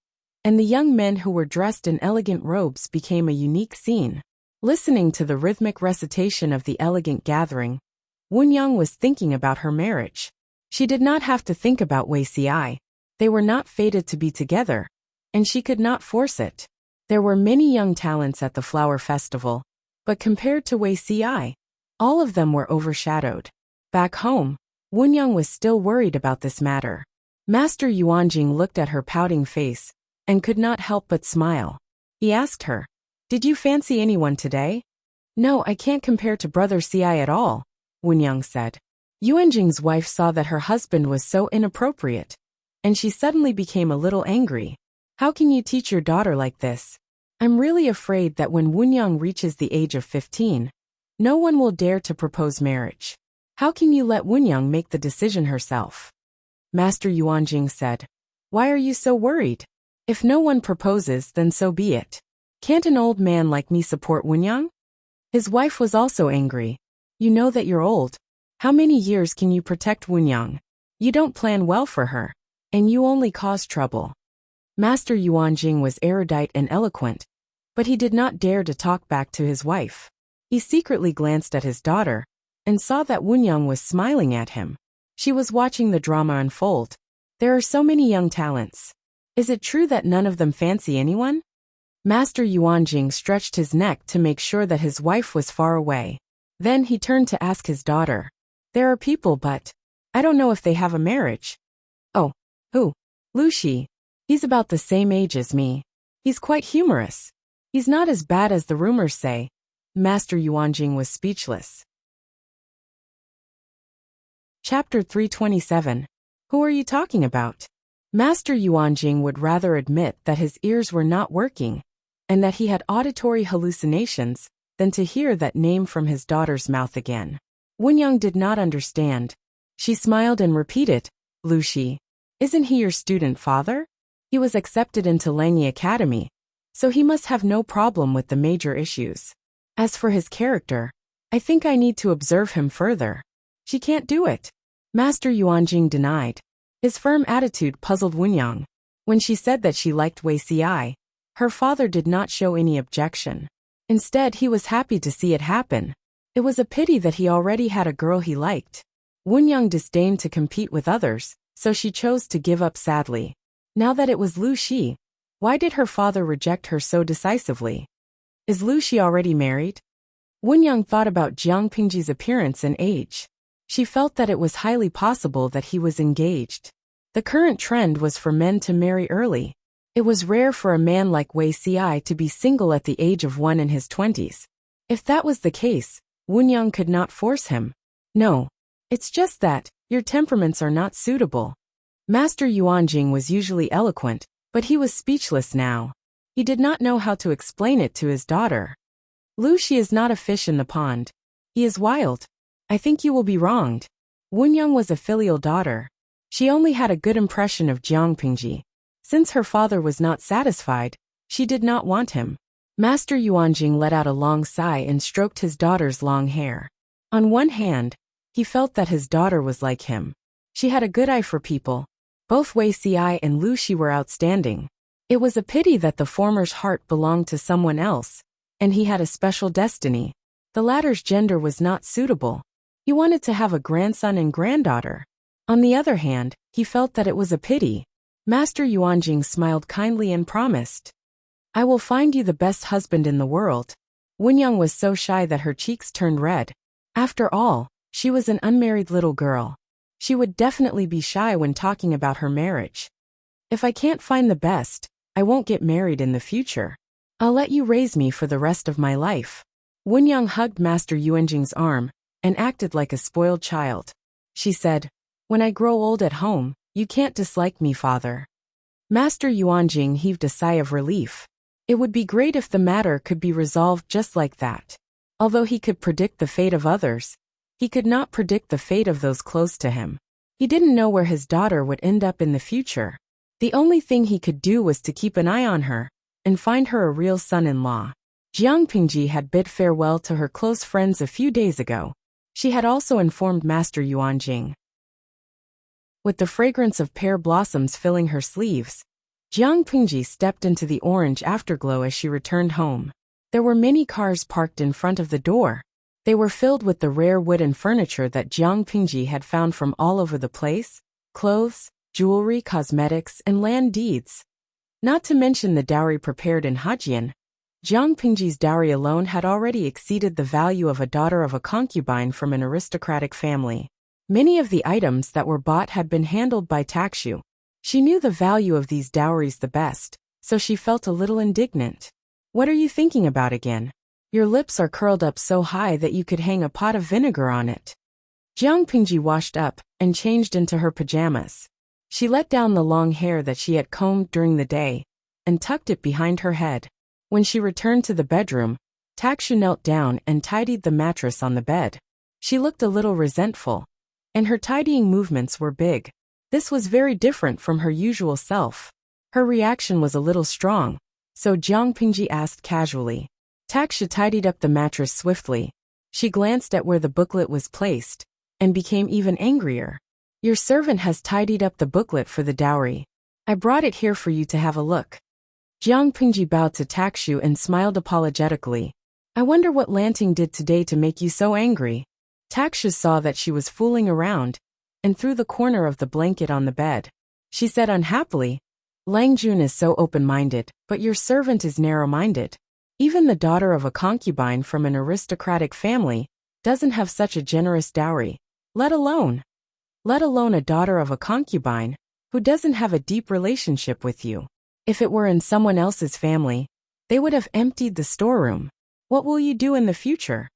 and the young men who were dressed in elegant robes became a unique scene. Listening to the rhythmic recitation of the elegant gathering, Wunyang was thinking about her marriage. She did not have to think about Wei Xi. They were not fated to be together, and she could not force it. There were many young talents at the flower festival, but compared to Wei Xi, all of them were overshadowed. Back home, Wunyang was still worried about this matter. Master Yuanjing looked at her pouting face and could not help but smile. He asked her, "Did you fancy anyone today?" "No, I can't compare to Brother Ci at all," Wunyang said. Yuanjing's wife saw that her husband was so inappropriate, and she suddenly became a little angry. "How can you teach your daughter like this? I'm really afraid that when Wunyang reaches the age of 15, no one will dare to propose marriage. How can you let Wunyang make the decision herself?" Master Yuanjing said, "Why are you so worried? If no one proposes, then so be it. Can't an old man like me support Wunyang?" His wife was also angry. "You know that you're old. How many years can you protect Wunyang? You don't plan well for her, and you only cause trouble." Master Yuanjing was erudite and eloquent, but he did not dare to talk back to his wife. He secretly glanced at his daughter and saw that Wunyang was smiling at him. She was watching the drama unfold. There are so many young talents. Is it true that none of them fancy anyone? Master Yuanjing stretched his neck to make sure that his wife was far away. Then he turned to ask his daughter. There are people, but I don't know if they have a marriage. Oh, who? Lucy. He's about the same age as me. He's quite humorous. He's not as bad as the rumors say. Master Yuanjing was speechless. Chapter 327. Who are you talking about? Master Yuanjing would rather admit that his ears were not working, and that he had auditory hallucinations, than to hear that name from his daughter's mouth again. Wenyang did not understand. She smiled and repeated, Lucy. Isn't he your student father? He was accepted into Langyi Academy, so he must have no problem with the major issues. As for his character, I think I need to observe him further. She can't do it. Master Yuanjing denied. His firm attitude puzzled Wenyang. When she said that she liked Wei Ci, her father did not show any objection. Instead, he was happy to see it happen. It was a pity that he already had a girl he liked. Wenyang disdained to compete with others, so she chose to give up sadly. Now that it was Lu Shi, why did her father reject her so decisively? Is Lu Shi already married? Wenyang thought about Jiang Pingji's appearance and age. She felt that it was highly possible that he was engaged. The current trend was for men to marry early. It was rare for a man like Wei Ci to be single at the age of 1 in his 20s. If that was the case, Wenyang could not force him. No. It's just that your temperaments are not suitable. Master Yuanjing was usually eloquent, but he was speechless now. He did not know how to explain it to his daughter. Lu Shi is not a fish in the pond. He is wild. I think you will be wronged. Wenyang was a filial daughter. She only had a good impression of Jiang Pingji. Since her father was not satisfied, she did not want him. Master Yuanjing let out a long sigh and stroked his daughter's long hair. On one hand, he felt that his daughter was like him. She had a good eye for people. Both Wei Ci and Lu Shi were outstanding. It was a pity that the former's heart belonged to someone else, and he had a special destiny. The latter's gender was not suitable. He wanted to have a grandson and granddaughter. On the other hand, he felt that it was a pity. Master Yuanjing smiled kindly and promised, I will find you the best husband in the world. Wenyang was so shy that her cheeks turned red. After all, she was an unmarried little girl. She would definitely be shy when talking about her marriage. If I can't find the best, I won't get married in the future. I'll let you raise me for the rest of my life. Wenyang hugged Master Yuanjing's arm and acted like a spoiled child. She said, When I grow old at home, you can't dislike me, father. Master Yuanjing heaved a sigh of relief. It would be great if the matter could be resolved just like that. Although he could predict the fate of others, he could not predict the fate of those close to him. He didn't know where his daughter would end up in the future. The only thing he could do was to keep an eye on her and find her a real son-in-law. Jiang Pingji had bid farewell to her close friends a few days ago. She had also informed Master Yuanjing. With the fragrance of pear blossoms filling her sleeves, Jiang Pingji stepped into the orange afterglow as she returned home. There were many cars parked in front of the door. They were filled with the rare wood and furniture that Jiang Pingji had found from all over the place: clothes, jewelry, cosmetics, and land deeds. Not to mention the dowry prepared in Hajian. Jiang Pingji's dowry alone had already exceeded the value of a daughter of a concubine from an aristocratic family. Many of the items that were bought had been handled by Takshu. She knew the value of these dowries the best, so she felt a little indignant. What are you thinking about again? Your lips are curled up so high that you could hang a pot of vinegar on it. Jiang Pingji washed up and changed into her pajamas. She let down the long hair that she had combed during the day and tucked it behind her head. When she returned to the bedroom, Takshu knelt down and tidied the mattress on the bed. She looked a little resentful, and her tidying movements were big. This was very different from her usual self. Her reaction was a little strong, so Jiang Pingji asked casually. Takshu tidied up the mattress swiftly. She glanced at where the booklet was placed and became even angrier. Your servant has tidied up the booklet for the dowry. I brought it here for you to have a look. Jiang Pingji bowed to Takshu and smiled apologetically. I wonder what Lanting did today to make you so angry. Takshu saw that she was fooling around and threw the corner of the blanket on the bed. She said unhappily, Langjun is so open-minded, but your servant is narrow-minded. Even the daughter of a concubine from an aristocratic family doesn't have such a generous dowry, let alone a daughter of a concubine who doesn't have a deep relationship with you. If it were in someone else's family, they would have emptied the storeroom. What will you do in the future?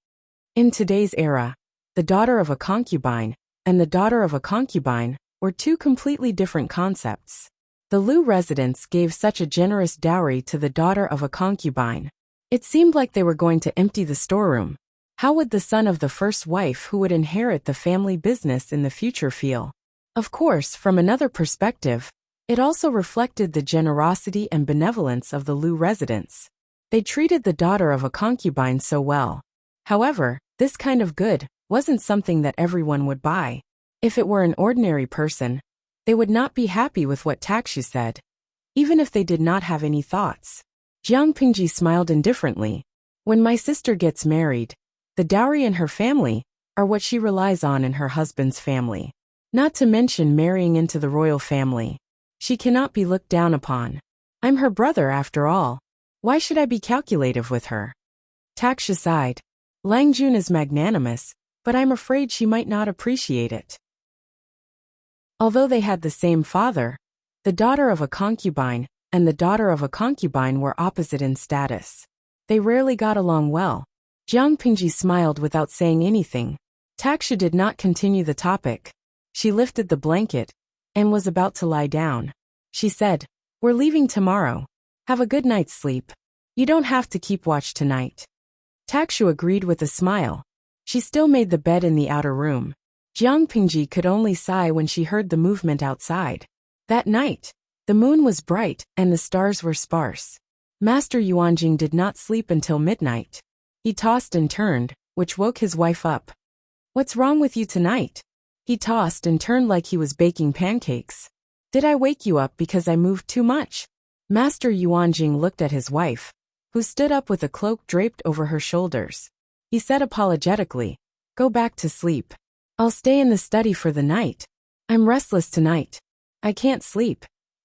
In today's era, the daughter of a concubine and the daughter of a concubine were two completely different concepts. The Lu residents gave such a generous dowry to the daughter of a concubine. It seemed like they were going to empty the storeroom. How would the son of the first wife who would inherit the family business in the future feel? Of course, from another perspective, it also reflected the generosity and benevolence of the Lu residents. They treated the daughter of a concubine so well. However, this kind of good wasn't something that everyone would buy. If it were an ordinary person, they would not be happy with what Takshu said, even if they did not have any thoughts. Jiang Pingji smiled indifferently. When my sister gets married, the dowry and her family are what she relies on in her husband's family. Not to mention marrying into the royal family. She cannot be looked down upon. I'm her brother after all. Why should I be calculative with her? Takshu sighed. Lang Jun is magnanimous, but I'm afraid she might not appreciate it. Although they had the same father, the daughter of a concubine and the daughter of a concubine were opposite in status. They rarely got along well. Jiang Pingji smiled without saying anything. Takshu did not continue the topic. She lifted the blanket and was about to lie down. She said, "We're leaving tomorrow. Have a good night's sleep. You don't have to keep watch tonight." Takshu agreed with a smile. She still made the bed in the outer room. Jiang Pingji could only sigh when she heard the movement outside. That night, the moon was bright and the stars were sparse. Master Yuanjing did not sleep until midnight. He tossed and turned, which woke his wife up. "What's wrong with you tonight?" He tossed and turned like he was baking pancakes. "Did I wake you up because I moved too much?" Master Yuanjing looked at his wife, who stood up with a cloak draped over her shoulders. He said apologetically, "Go back to sleep. I'll stay in the study for the night. I'm restless tonight. I can't sleep.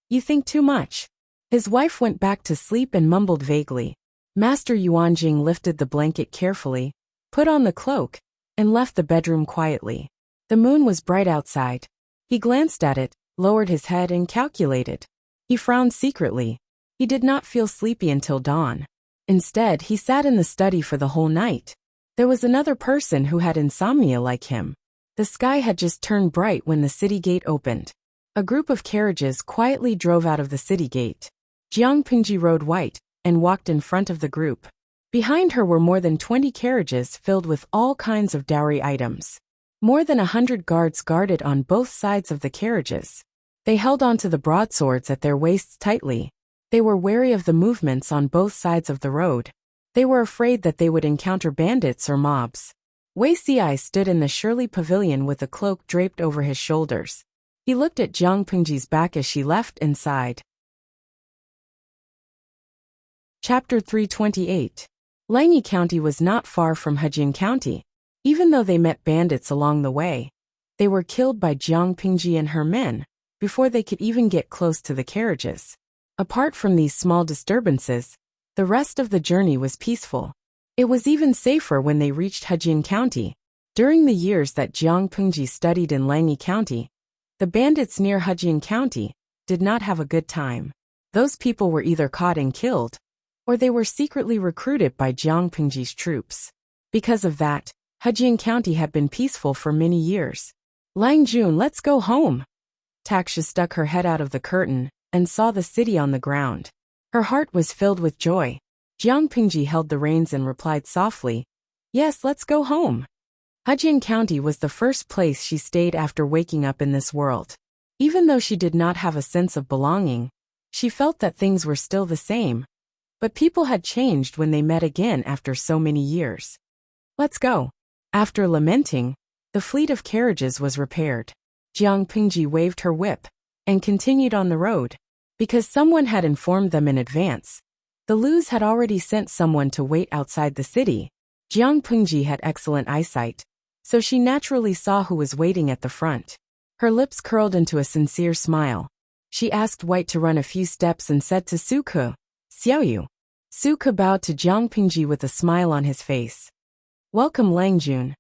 You think too much." His wife went back to sleep and mumbled vaguely. Master Yuanjing lifted the blanket carefully, put on the cloak, and left the bedroom quietly. The moon was bright outside. He glanced at it, lowered his head and calculated. He frowned secretly. He did not feel sleepy until dawn. Instead, he sat in the study for the whole night. There was another person who had insomnia like him. The sky had just turned bright when the city gate opened. A group of carriages quietly drove out of the city gate. Jiang Pingji rode white and walked in front of the group. Behind her were more than 20 carriages filled with all kinds of dowry items. More than 100 guards guarded on both sides of the carriages. They held onto the broadswords at their waists tightly. They were wary of the movements on both sides of the road. They were afraid that they would encounter bandits or mobs. Wei Xiai stood in the Shirley pavilion with a cloak draped over his shoulders. He looked at Jiang Pingji's back as she left and sighed. Chapter 328. Langyi County was not far from Hejin County. Even though they met bandits along the way, they were killed by Jiang Pingji and her men before they could even get close to the carriages. Apart from these small disturbances, the rest of the journey was peaceful. It was even safer when they reached Hejin County. During the years that Jiang Pingji studied in Langyi County, the bandits near Hejin County did not have a good time. Those people were either caught and killed, or they were secretly recruited by Jiang Pingji's troops. Because of that, Hejin County had been peaceful for many years. "Lang Jun, let's go home." Taksha stuck her head out of the curtain and saw the city on the ground. Her heart was filled with joy. Jiang Pingji held the reins and replied softly, "Yes, let's go home." Hejin County was the first place she stayed after waking up in this world. Even though she did not have a sense of belonging, she felt that things were still the same. But people had changed when they met again after so many years. "Let's go." After lamenting, the fleet of carriages was repaired. Jiang Pingji waved her whip and continued on the road. Because someone had informed them in advance, the Lus had already sent someone to wait outside the city. Jiang Pingji had excellent eyesight, so she naturally saw who was waiting at the front. Her lips curled into a sincere smile. She asked White to run a few steps and said to Suke, "Xiaoyu." Suke bowed to Jiang Pingji with a smile on his face. "Welcome Lang Jun.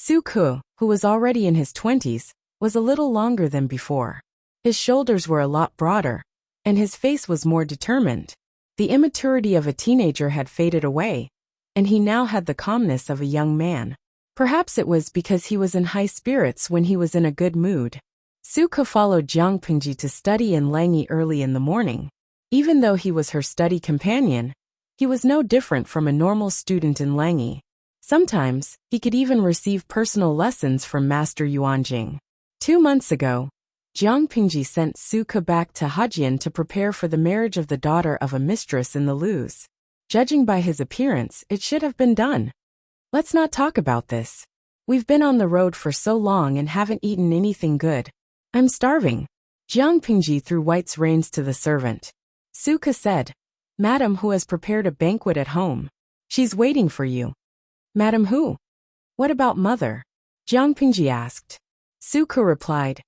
Su-ku, who was already in his 20s, was a little longer than before. His shoulders were a lot broader, and his face was more determined. The immaturity of a teenager had faded away, and he now had the calmness of a young man. Perhaps it was because he was in high spirits when he was in a good mood. Su-ku followed Jiang Pingji to study in Langyi early in the morning. Even though he was her study companion, he was no different from a normal student in Langyi. Sometimes, he could even receive personal lessons from Master Yuanjing. 2 months ago, Jiang Pingji sent Su-ku back to Hejian to prepare for the marriage of the daughter of a mistress in the Lus. Judging by his appearance, it should have been done. Let's not talk about this. We've been on the road for so long and haven't eaten anything good. I'm starving. Jiang Pingji threw White's reins to the servant. Su-ku said, Madam who has prepared a banquet at home. She's waiting for you. Madam who? What about mother? Jiang Pingji asked. Su-ku replied,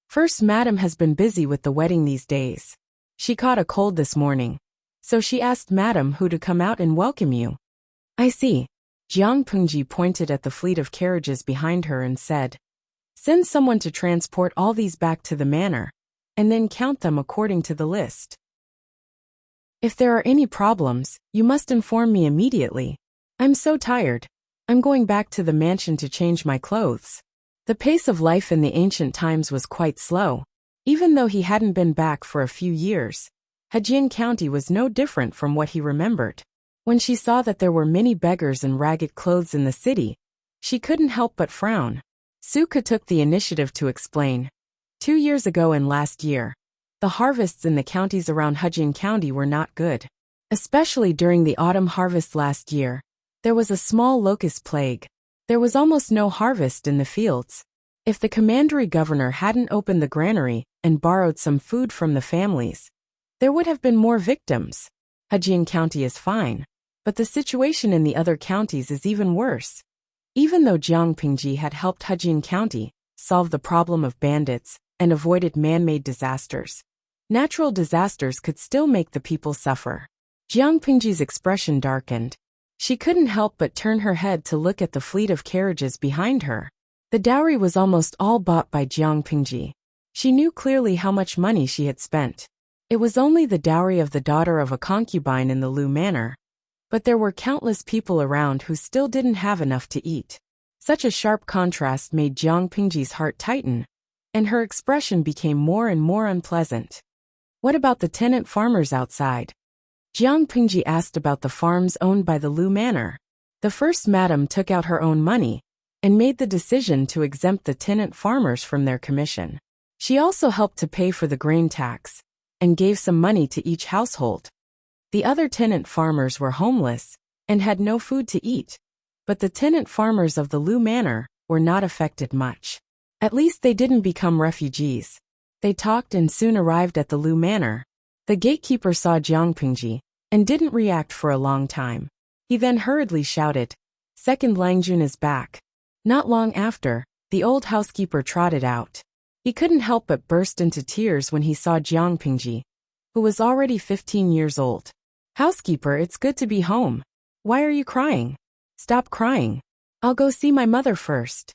First, Madam has been busy with the wedding these days. She caught a cold this morning, so she asked Madam who to come out and welcome you. I see. Jiang Pingji pointed at the fleet of carriages behind her and said, Send someone to transport all these back to the manor, and then count them according to the list. If there are any problems, you must inform me immediately. I'm so tired. I'm going back to the mansion to change my clothes. The pace of life in the ancient times was quite slow. Even though he hadn't been back for a few years, Hejian County was no different from what he remembered. When she saw that there were many beggars in ragged clothes in the city, she couldn't help but frown. Su-ku took the initiative to explain. 2 years ago and last year, the harvests in the counties around Hejian County were not good. Especially during the autumn harvest last year, there was a small locust plague. There was almost no harvest in the fields. If the commandery governor hadn't opened the granary and borrowed some food from the families, there would have been more victims. Hejian County is fine, but the situation in the other counties is even worse. Even though Jiang Pingji had helped Hejian County solve the problem of bandits and avoided man-made disasters, natural disasters could still make the people suffer. Jiang Pingji's expression darkened. She couldn't help but turn her head to look at the fleet of carriages behind her. The dowry was almost all bought by Jiang Pingji. She knew clearly how much money she had spent. It was only the dowry of the daughter of a concubine in the Lu Manor, but there were countless people around who still didn't have enough to eat. Such a sharp contrast made Jiang Pingji's heart tighten, and her expression became more and more unpleasant. What about the tenant farmers outside? Jiang Pingji asked about the farms owned by the Lu Manor. The first madam took out her own money and made the decision to exempt the tenant farmers from their commission. She also helped to pay for the grain tax and gave some money to each household. The other tenant farmers were homeless and had no food to eat, but the tenant farmers of the Lu Manor were not affected much. At least they didn't become refugees. They talked and soon arrived at the Lu Manor. The gatekeeper saw Jiang Pingji and didn't react for a long time. He then hurriedly shouted, Second Langjun is back. Not long after, the old housekeeper trotted out. He couldn't help but burst into tears when he saw Jiang Pingji, who was already 15 years old. Housekeeper, it's good to be home. Why are you crying? Stop crying. I'll go see my mother first.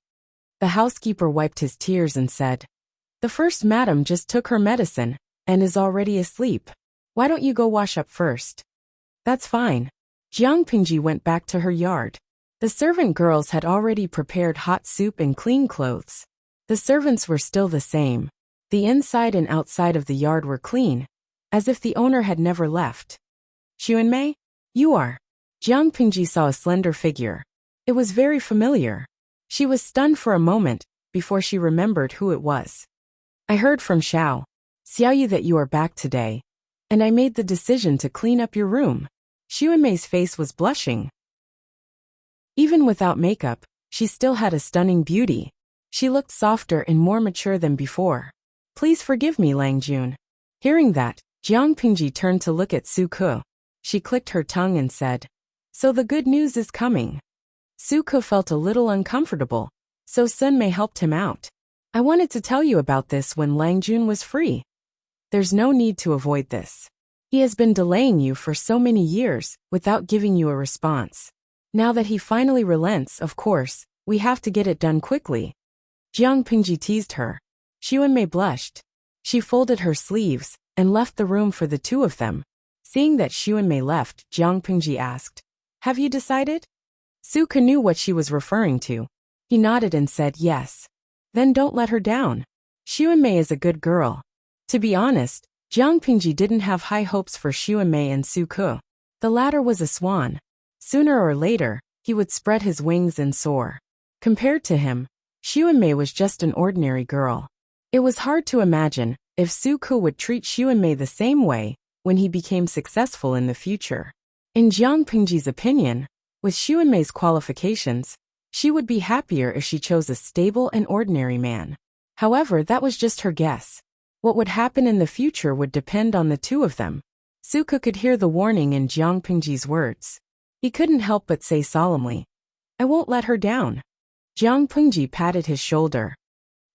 The housekeeper wiped his tears and said, The first madam just took her medicine and is already asleep. Why don't you go wash up first? That's fine. Jiang Pingji went back to her yard. The servant girls had already prepared hot soup and clean clothes. The servants were still the same. The inside and outside of the yard were clean, as if the owner had never left. Xuanmei, you are. Jiang Pingji saw a slender figure. It was very familiar. She was stunned for a moment before she remembered who it was. I heard from Xiaoyu that you are back today, and I made the decision to clean up your room. Xuanmei's face was blushing. Even without makeup, she still had a stunning beauty. She looked softer and more mature than before. Please forgive me, Langjun. Hearing that, Jiang Pingji turned to look at Su-ku. She clicked her tongue and said, So the good news is coming. Su-ku felt a little uncomfortable, so Sunmei helped him out. I wanted to tell you about this when Langjun was free. There's no need to avoid this. He has been delaying you for so many years without giving you a response. Now that he finally relents, of course, We have to get it done quickly. Jiang Pingji teased her. Xu Wenmei blushed. She folded her sleeves and left the room for the two of them. Seeing that Xu Wenmei left, Jiang Pingji asked, "Have you decided?" Su Ke knew what she was referring to. He nodded and said yes. "Then don't let her down. Xu Wenmei is a good girl." To be honest, Jiang Pingji didn't have high hopes for Xu Wenmei and Su Ke. The latter was a swan. Sooner or later, he would spread his wings and soar. Compared to him, Xu Wenmei was just an ordinary girl. It was hard to imagine if Su Ke would treat Xu Wenmei the same way when he became successful in the future. In Jiang Pingji's opinion, with Xu Wenmei's qualifications, she would be happier if she chose a stable and ordinary man. However, that was just her guess. What would happen in the future would depend on the two of them. Su Ke could hear the warning in Jiang Pingji's words. He couldn't help but say solemnly, "I won't let her down." Jiang Pingji patted his shoulder.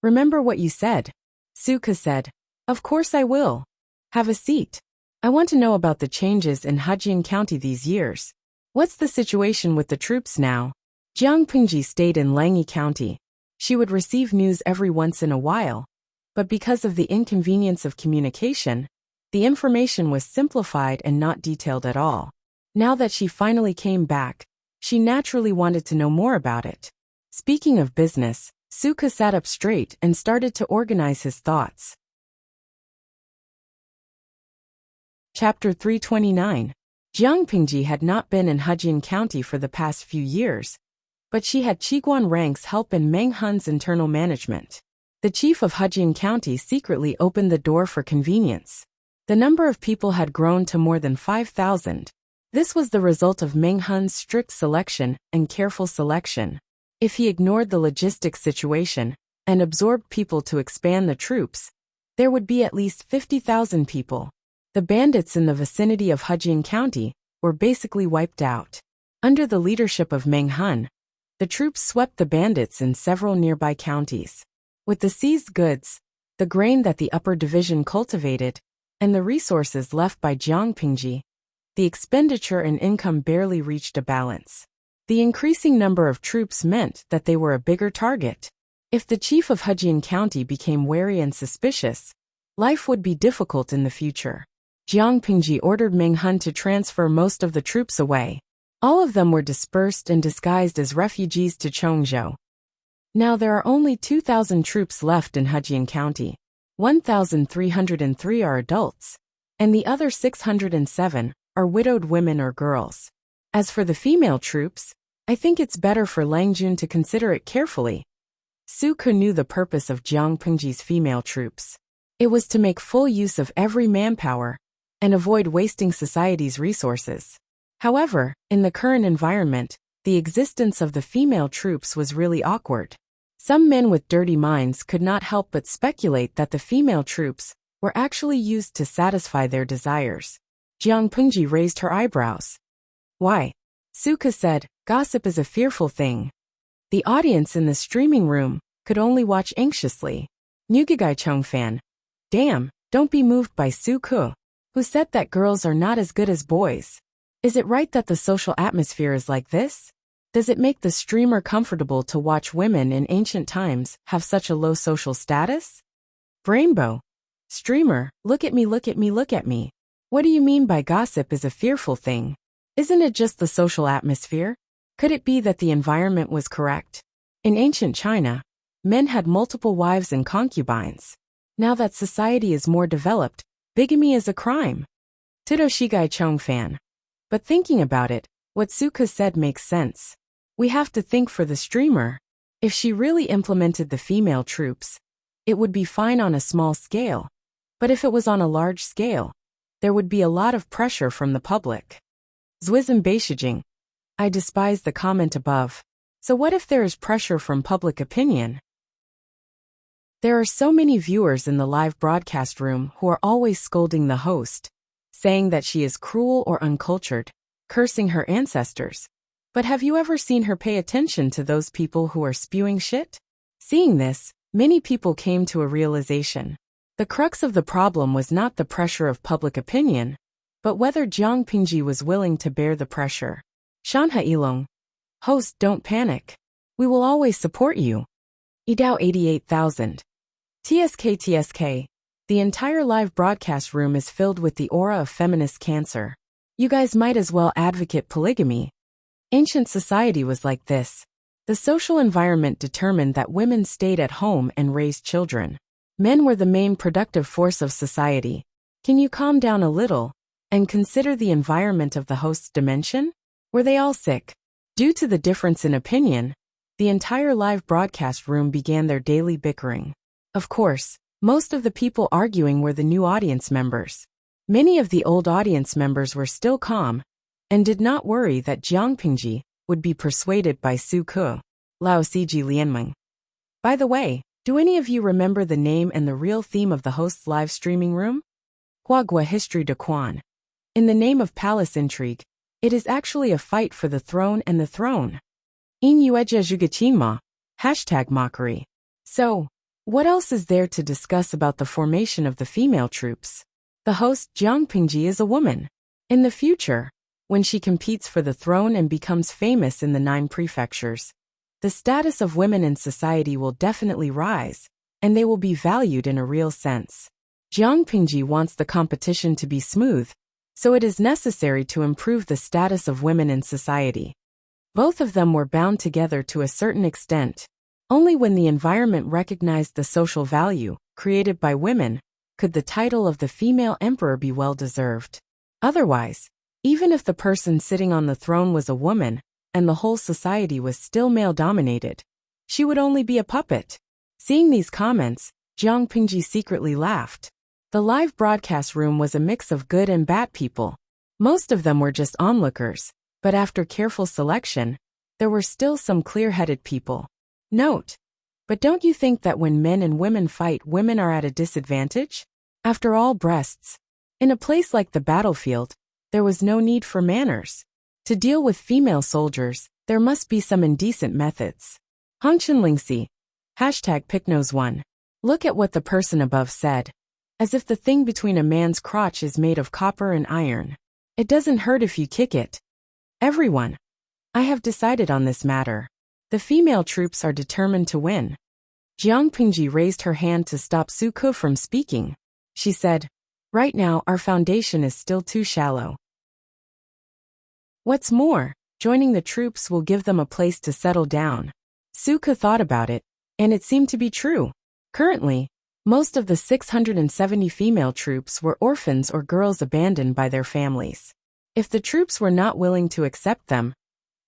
"Remember what you said." Su Ke said, "Of course I will. Have a seat. I want to know about the changes in Hejian County these years. What's the situation with the troops now?" Jiang Pingji stayed in Langyi County. She would receive news every once in a while, but because of the inconvenience of communication, the information was simplified and not detailed at all. Now that she finally came back, she naturally wanted to know more about it. Speaking of business, Su Ke sat up straight and started to organize his thoughts. Chapter 329. Jiang Pingji had not been in Hejian County for the past few years, but she had Qiguan ranks help in Meng Hun's internal management. The chief of Hejian County secretly opened the door for convenience. The number of people had grown to more than 5,000. This was the result of Meng Hun's strict selection and careful selection. If he ignored the logistics situation and absorbed people to expand the troops, there would be at least 50,000 people. The bandits in the vicinity of Hejian County were basically wiped out. Under the leadership of Meng Hun, the troops swept the bandits in several nearby counties. With the seized goods, the grain that the upper division cultivated, and the resources left by Jiang Pingji, the expenditure and income barely reached a balance. The increasing number of troops meant that they were a bigger target. If the chief of Hejian County became wary and suspicious, life would be difficult in the future. Jiang Pingji ordered Meng Hun to transfer most of the troops away. All of them were dispersed and disguised as refugees to Chongzhou. Now there are only 2,000 troops left in Hejian County. 1,303 are adults, and the other 607 are widowed women or girls. As for the female troops, I think it's better for Langjun to consider it carefully. Su Ke knew the purpose of Jiang Pingji's female troops. It was to make full use of every manpower and avoid wasting society's resources. However, in the current environment, the existence of the female troops was really awkward. Some men with dirty minds could not help but speculate that the female troops were actually used to satisfy their desires. Jiang Pingji raised her eyebrows. "Why?" Su Ke said, "Gossip is a fearful thing." The audience in the streaming room could only watch anxiously. Nugigai Chongfan. "Damn, don't be moved by Su Ke, who said that girls are not as good as boys. Is it right that the social atmosphere is like this? Does it make the streamer comfortable to watch women in ancient times have such a low social status?" Brainbow. "Streamer, look at me, look at me, look at me. What do you mean by gossip is a fearful thing? Isn't it just the social atmosphere? Could it be that the environment was correct? In ancient China, men had multiple wives and concubines. Now that society is more developed, bigamy is a crime." Tudoshigai Chongfan. But thinking about it, what Su Ke said makes sense. We have to think for the streamer. If she really implemented the female troops, it would be fine on a small scale. But if it was on a large scale, there would be a lot of pressure from the public. Zwism Beishijing. I despise the comment above. So what if there is pressure from public opinion? There are so many viewers in the live broadcast room who are always scolding the host, saying that she is cruel or uncultured, cursing her ancestors. But have you ever seen her pay attention to those people who are spewing shit? Seeing this, many people came to a realization. The crux of the problem was not the pressure of public opinion, but whether Jiang Pingji was willing to bear the pressure. Shanha Ilong. Host, don't panic. We will always support you. Idao 88,000. TSK. The entire live broadcast room is filled with the aura of feminist cancer. You guys might as well advocate polygamy. Ancient society was like this. The social environment determined that women stayed at home and raised children. Men were the main productive force of society. Can you calm down a little and consider the environment of the host's dimension? Were they all sick? Due to the difference in opinion, the entire live broadcast room began their daily bickering. Of course, most of the people arguing were the new audience members. Many of the old audience members were still calm and did not worry that Jiang Pingji would be persuaded by Su Ke, Lao Siji Lianmeng. By the way, do any of you remember the name and the real theme of the host's live streaming room? Huagua History de Quan. In the name of palace intrigue, it is actually a fight for the throne and the throne. Inueja Jugachinma. #mockery. So, what else is there to discuss about the formation of the female troops? The host Jiang Pingji is a woman. In the future, when she competes for the throne and becomes famous in the 9 prefectures, the status of women in society will definitely rise, and they will be valued in a real sense. Jiang Pingji wants the competition to be smooth, so it is necessary to improve the status of women in society. Both of them were bound together to a certain extent. Only when the environment recognized the social value created by women could the title of the female emperor be well deserved. Otherwise, even if the person sitting on the throne was a woman and the whole society was still male-dominated, she would only be a puppet. Seeing these comments, Jiang Pingji secretly laughed. The live broadcast room was a mix of good and bad people. Most of them were just onlookers, but after careful selection, there were still some clear-headed people. Note: but don't you think that when men and women fight, women are at a disadvantage? After all, breasts. In a place like the battlefield, there was no need for manners. To deal with female soldiers, there must be some indecent methods. Hongchenlingxi. #Picnose1. Look at what the person above said. As if the thing between a man's crotch is made of copper and iron. It doesn't hurt if you kick it. Everyone. I have decided on this matter. The female troops are determined to win. Jiang Pingji raised her hand to stop Su Ke from speaking. She said, "Right now our foundation is still too shallow. What's more, joining the troops will give them a place to settle down." Su Ke thought about it, and it seemed to be true. Currently, most of the 670 female troops were orphans or girls abandoned by their families. If the troops were not willing to accept them,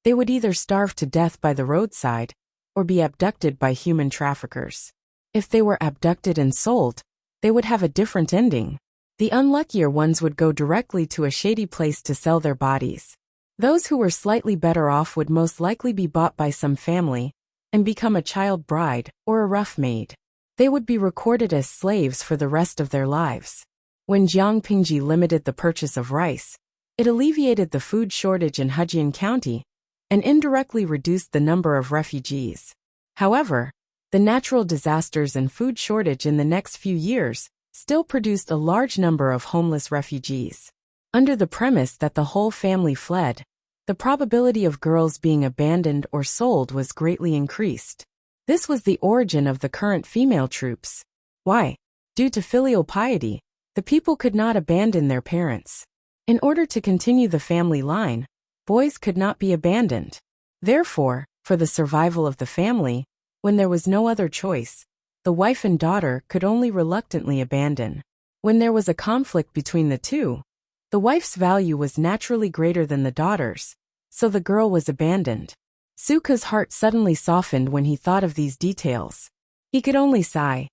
they would either starve to death by the roadside or be abducted by human traffickers. If they were abducted and sold, they would have a different ending. The unluckier ones would go directly to a shady place to sell their bodies. Those who were slightly better off would most likely be bought by some family and become a child bride or a rough maid. They would be recorded as slaves for the rest of their lives. When Jiang Pingji limited the purchase of rice, it alleviated the food shortage in Hejian County and indirectly reduced the number of refugees. However, the natural disasters and food shortage in the next few years still produced a large number of homeless refugees. Under the premise that the whole family fled, the probability of girls being abandoned or sold was greatly increased. This was the origin of the current female troops. Why? Due to filial piety, the people could not abandon their parents. In order to continue the family line, boys could not be abandoned. Therefore, for the survival of the family, when there was no other choice, the wife and daughter could only reluctantly abandon. When there was a conflict between the two, the wife's value was naturally greater than the daughter's, so the girl was abandoned. Su Ke's heart suddenly softened when he thought of these details. He could only sigh.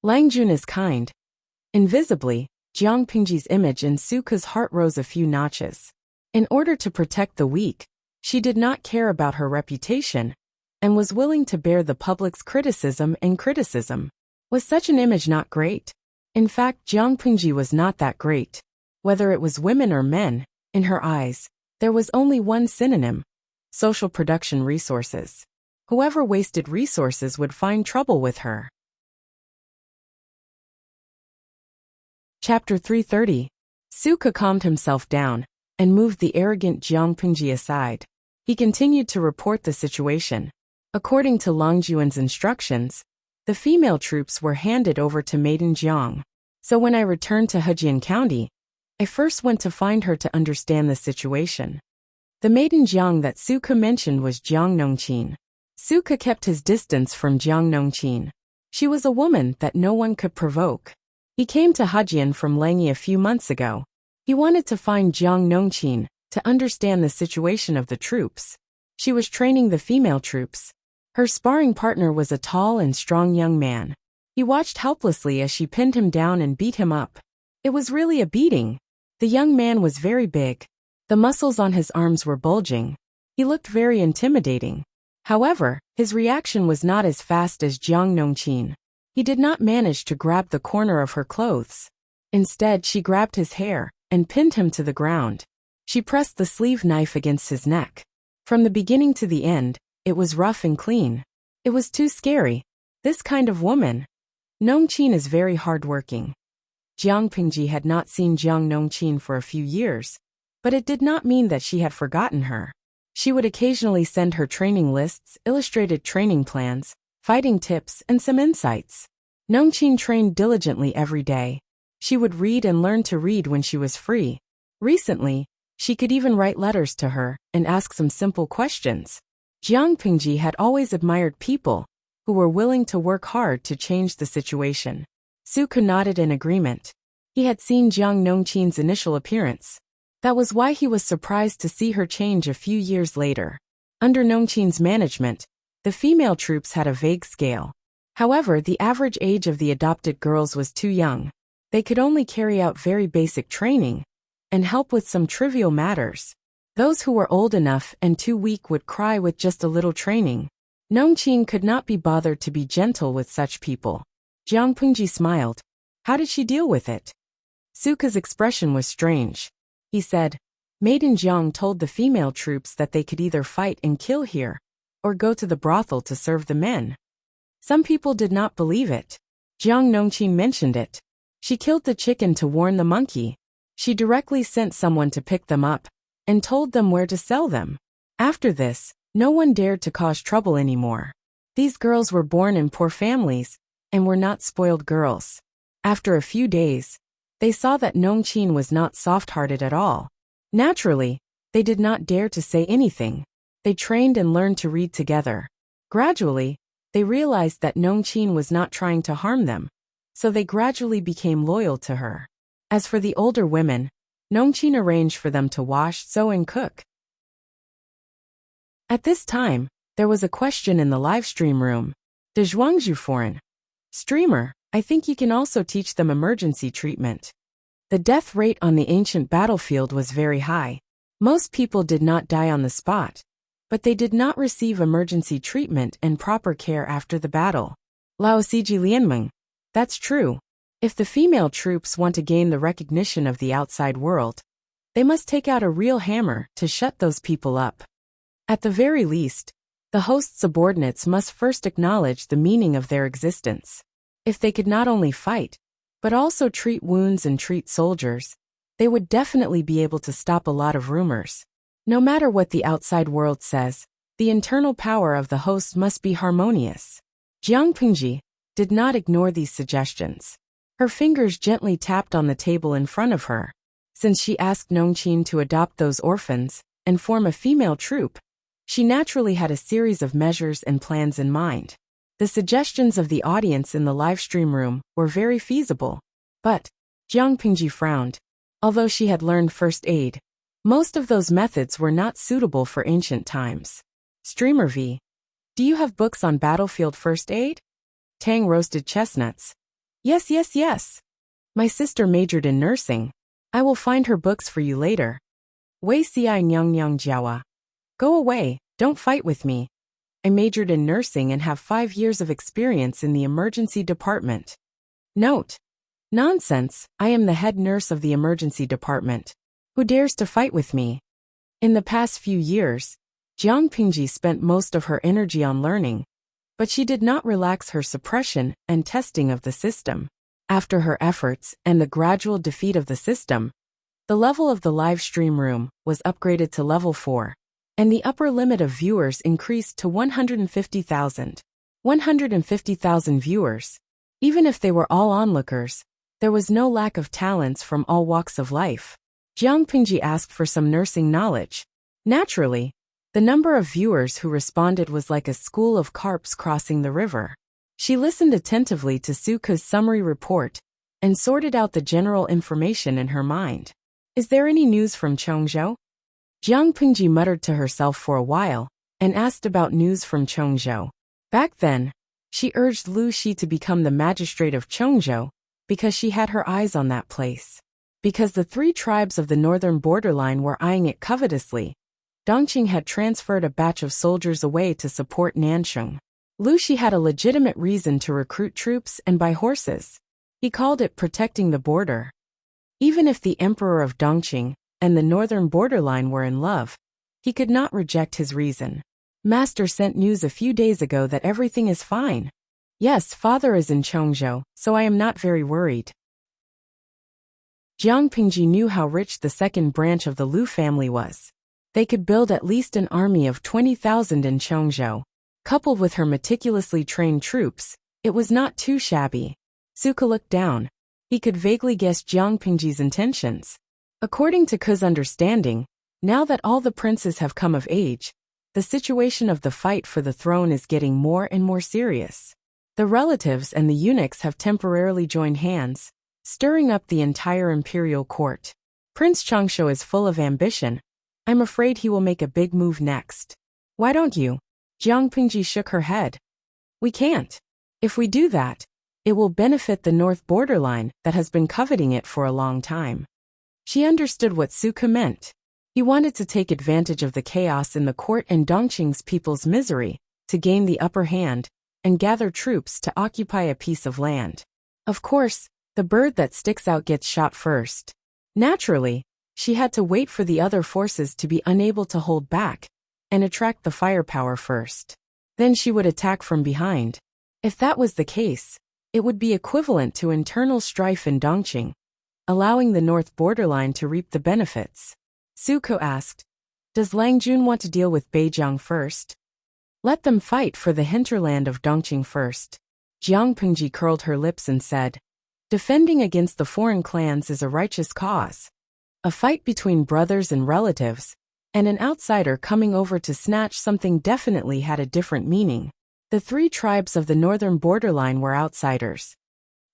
Lang Jun is kind. Invisibly, Jiang Pingji's image in Su Ke's heart rose a few notches. In order to protect the weak, she did not care about her reputation and was willing to bear the public's criticism and criticism. Was such an image not great? In fact, Jiang Pingji was not that great. Whether it was women or men, in her eyes, there was only one synonym: social production resources. Whoever wasted resources would find trouble with her. Chapter 330. Su Ke calmed himself down and moved the arrogant Jiang Pingji aside. He continued to report the situation. According to Long Juan's instructions, the female troops were handed over to Maiden Jiang. So when I returned to Hejian County, I first went to find her to understand the situation. The Maiden Jiang that Suke mentioned was Jiang Nongqin. Suke kept his distance from Jiang Nongqin. She was a woman that no one could provoke. He came to Hejian from Langyi a few months ago. He wanted to find Jiang Nongqin to understand the situation of the troops. She was training the female troops. Her sparring partner was a tall and strong young man. He watched helplessly as she pinned him down and beat him up. It was really a beating. The young man was very big. The muscles on his arms were bulging. He looked very intimidating. However, his reaction was not as fast as Jiang Nongqin. He did not manage to grab the corner of her clothes. Instead, she grabbed his hair and pinned him to the ground. She pressed the sleeve knife against his neck. From the beginning to the end, it was rough and clean. It was too scary. This kind of woman. Nongqin is very hardworking. Jiang Pingji had not seen Jiang Nongqin for a few years, but it did not mean that she had forgotten her. She would occasionally send her training lists, illustrated training plans, fighting tips, and some insights. Nongqin trained diligently every day. She would read and learn to read when she was free. Recently, she could even write letters to her and ask some simple questions. Jiang Pingji had always admired people who were willing to work hard to change the situation. Suke nodded in agreement. He had seen Jiang Nongqin's initial appearance. That was why he was surprised to see her change a few years later. Under Nongqin's management, the female troops had a vague scale. However, the average age of the adopted girls was too young. They could only carry out very basic training and help with some trivial matters. Those who were old enough and too weak would cry with just a little training. Nongqin could not be bothered to be gentle with such people. Jiang Pingji smiled. How did she deal with it? Suke's expression was strange. He said, Maiden Jiang told the female troops that they could either fight and kill here, or go to the brothel to serve the men. Some people did not believe it. Jiang Nongqin mentioned it. She killed the chicken to warn the monkey. She directly sent someone to pick them up and told them where to sell them. After this, no one dared to cause trouble anymore. These girls were born in poor families and were not spoiled girls. After a few days, they saw that Nongqin was not soft-hearted at all. Naturally, they did not dare to say anything. They trained and learned to read together. Gradually, they realized that Nongqin was not trying to harm them, so they gradually became loyal to her. As for the older women, Nongqin arranged for them to wash, sew, and cook. At this time, there was a question in the live stream room. De Zhuangzhu foreign streamer, I think you can also teach them emergency treatment. The death rate on the ancient battlefield was very high. Most people did not die on the spot, but they did not receive emergency treatment and proper care after the battle. Lao Siji Lianmeng. That's true. If the female troops want to gain the recognition of the outside world, they must take out a real hammer to shut those people up. At the very least, the host's subordinates must first acknowledge the meaning of their existence. If they could not only fight, but also treat wounds and treat soldiers, they would definitely be able to stop a lot of rumors. No matter what the outside world says, the internal power of the host must be harmonious. Jiang Pingji did not ignore these suggestions. Her fingers gently tapped on the table in front of her. Since she asked Nongqin to adopt those orphans and form a female troop, she naturally had a series of measures and plans in mind. The suggestions of the audience in the live stream room were very feasible. But Jiang Pingji frowned. Although she had learned first aid, most of those methods were not suitable for ancient times. Streamer V. Do you have books on battlefield first aid? Tang roasted chestnuts. Yes, yes, yes. My sister majored in nursing. I will find her books for you later. Wei Xiai Nyang Nyang Jiawa. Go away, don't fight with me. I majored in nursing and have 5 years of experience in the emergency department. Note. Nonsense, I am the head nurse of the emergency department. Who dares to fight with me? In the past few years, Jiang Pingji spent most of her energy on learning, but she did not relax her suppression and testing of the system. After her efforts and the gradual defeat of the system, the level of the live stream room was upgraded to level 4. and the upper limit of viewers increased to 150,000. 150,000 viewers. Even if they were all onlookers, there was no lack of talents from all walks of life. Jiang Pingji asked for some nursing knowledge. Naturally, the number of viewers who responded was like a school of carps crossing the river. She listened attentively to Suka's summary report and sorted out the general information in her mind. Is there any news from Chongzhou? Jiang Pingji muttered to herself for a while and asked about news from Chongzhou. Back then, she urged Lu Shi to become the magistrate of Chongzhou because she had her eyes on that place. Because the 3 tribes of the northern borderline were eyeing it covetously, Dongqing had transferred a batch of soldiers away to support Nansheng. Lu Shi had a legitimate reason to recruit troops and buy horses. He called it protecting the border. Even if the emperor of Dongqing and the northern borderline were in love, he could not reject his reason. Master sent news a few days ago that everything is fine. Yes, father is in Chongzhou, so I am not very worried. Jiang Pingji knew how rich the second branch of the Lu family was. They could build at least an army of 20,000 in Chongzhou. Coupled with her meticulously trained troops, it was not too shabby. Suka looked down. He could vaguely guess Jiang Pingji's intentions. According to Ke's understanding, now that all the princes have come of age, the situation of the fight for the throne is getting more and more serious. The relatives and the eunuchs have temporarily joined hands, stirring up the entire imperial court. Prince Chongshou is full of ambition. I'm afraid he will make a big move next. Why don't you? Jiang Pingji shook her head. We can't. If we do that, it will benefit the north borderline that has been coveting it for a long time. She understood what Suka meant. He wanted to take advantage of the chaos in the court and Dongqing's people's misery to gain the upper hand and gather troops to occupy a piece of land. Of course, the bird that sticks out gets shot first. Naturally, she had to wait for the other forces to be unable to hold back and attract the firepower first. Then she would attack from behind. If that was the case, it would be equivalent to internal strife in Dongqing, allowing the north borderline to reap the benefits. Suko asked, does Lang Jun want to deal with Beijiang first? Let them fight for the hinterland of Dongqing first. Jiang Pingji curled her lips and said, defending against the foreign clans is a righteous cause. A fight between brothers and relatives, and an outsider coming over to snatch something definitely had a different meaning. The 3 tribes of the northern borderline were outsiders.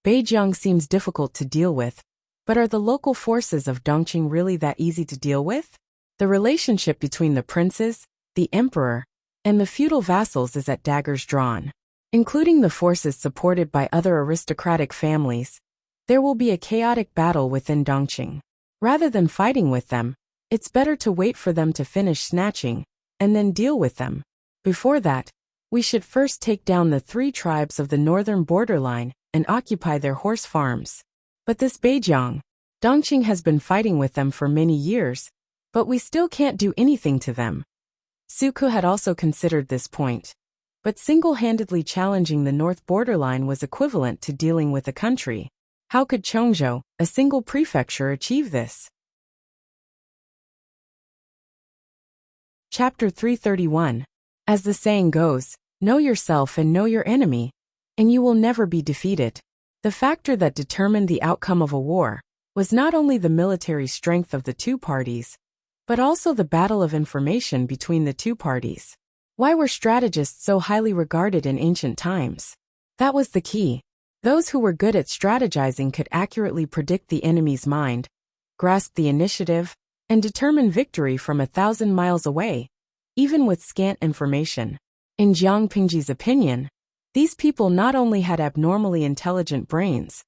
Beijiang seems difficult to deal with, but are the local forces of Dongqing really that easy to deal with? The relationship between the princes, the emperor, and the feudal vassals is at daggers drawn. Including the forces supported by other aristocratic families, there will be a chaotic battle within Dongqing. Rather than fighting with them, it's better to wait for them to finish snatching, and then deal with them. Before that, we should first take down the 3 tribes of the northern borderline and occupy their horse farms. But this Beijiang, Dongqing has been fighting with them for many years, but we still can't do anything to them. Suko had also considered this point. But single-handedly challenging the north borderline was equivalent to dealing with a country. How could Chongzhou, a single prefecture, achieve this? Chapter 331. As the saying goes, know yourself and know your enemy, and you will never be defeated. The factor that determined the outcome of a war was not only the military strength of the 2 parties, but also the battle of information between the 2 parties. Why were strategists so highly regarded in ancient times? That was the key. Those who were good at strategizing could accurately predict the enemy's mind, grasp the initiative, and determine victory from 1,000 miles away, even with scant information. In Jiang Pingji's opinion, these people not only had abnormally intelligent brains,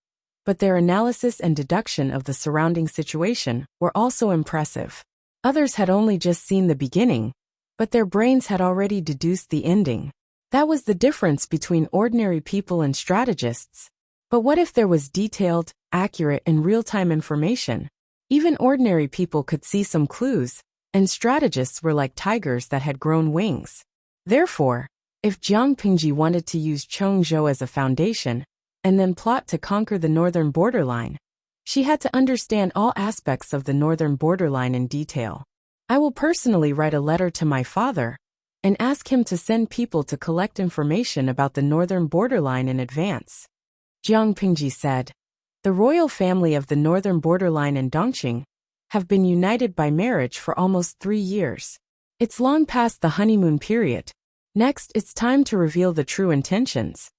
but their analysis and deduction of the surrounding situation were also impressive. Others had only just seen the beginning, but their brains had already deduced the ending. That was the difference between ordinary people and strategists. But what if there was detailed, accurate, and real-time information? Even ordinary people could see some clues, and strategists were like tigers that had grown wings. Therefore, if Jiang Pingji wanted to use Chongzhou as a foundation, and then plot to conquer the northern borderline, she had to understand all aspects of the northern borderline in detail. I will personally write a letter to my father and ask him to send people to collect information about the northern borderline in advance. Jiang Pingji said. The royal family of the northern borderline in Dongqing have been united by marriage for almost 3 years. It's long past the honeymoon period. Next, it's time to reveal the true intentions.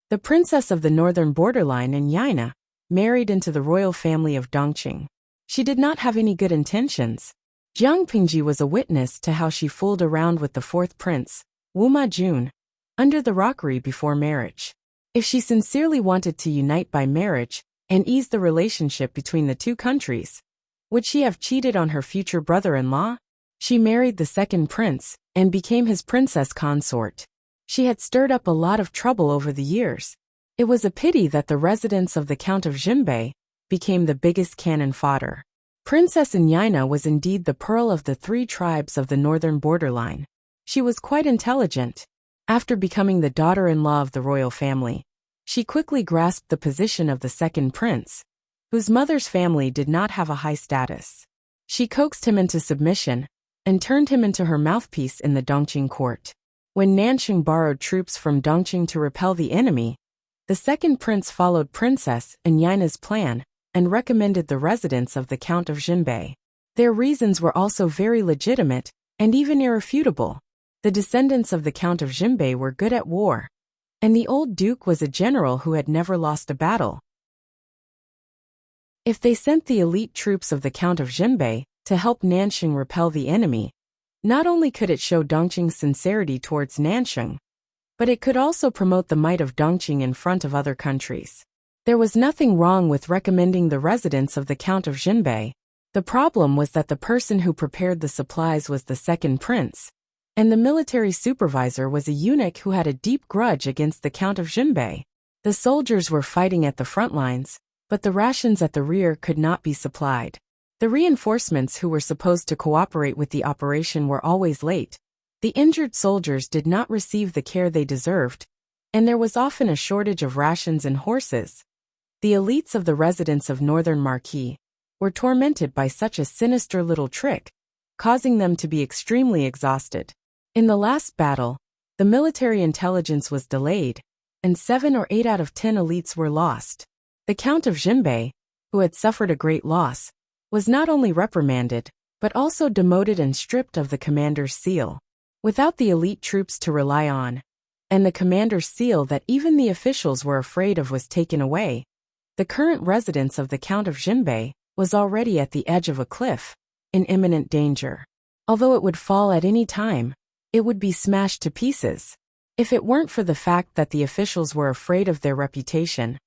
The princess of the northern borderline in Yaina married into the royal family of Dongqing. She did not have any good intentions. Jiang Pingji was a witness to how she fooled around with the fourth prince, Wu Majun, under the rockery before marriage. If she sincerely wanted to unite by marriage and ease the relationship between the two countries, would she have cheated on her future brother-in-law? She married the second prince and became his princess consort. She had stirred up a lot of trouble over the years. It was a pity that the residence of the Count of Jinbei became the biggest cannon fodder. Princess Yaina was indeed the pearl of the 3 tribes of the northern borderline. She was quite intelligent. After becoming the daughter-in-law of the royal family, she quickly grasped the position of the second prince, whose mother's family did not have a high status. She coaxed him into submission and turned him into her mouthpiece in the Dongqing court. When Nanqing borrowed troops from Dongqing to repel the enemy, the second prince followed Princess Yaina's plan and recommended the residence of the Count of Jinbei. Their reasons were also very legitimate and even irrefutable. The descendants of the Count of Jinbei were good at war, and the old duke was a general who had never lost a battle. If they sent the elite troops of the Count of Jinbei to help Nanqing repel the enemy, not only could it show Dongqing's sincerity towards Nanqing, but it could also promote the might of Dongqing in front of other countries. There was nothing wrong with recommending the residence of the Count of Jinbei. The problem was that the person who prepared the supplies was the second prince, and the military supervisor was a eunuch who had a deep grudge against the Count of Jinbei. The soldiers were fighting at the front lines, but the rations at the rear could not be supplied. The reinforcements who were supposed to cooperate with the operation were always late. The injured soldiers did not receive the care they deserved, and there was often a shortage of rations and horses. The elites of the residents of Northern Marquis were tormented by such a sinister little trick, causing them to be extremely exhausted. In the last battle, the military intelligence was delayed, and 7 or 8 out of 10 elites were lost. The Count of Jinbei, who had suffered a great loss, was not only reprimanded, but also demoted and stripped of the commander's seal. Without the elite troops to rely on, and the commander's seal that even the officials were afraid of was taken away, the current residence of the Count of Jinbei was already at the edge of a cliff, in imminent danger. Although it would fall at any time, it would be smashed to pieces. If it weren't for the fact that the officials were afraid of their reputation,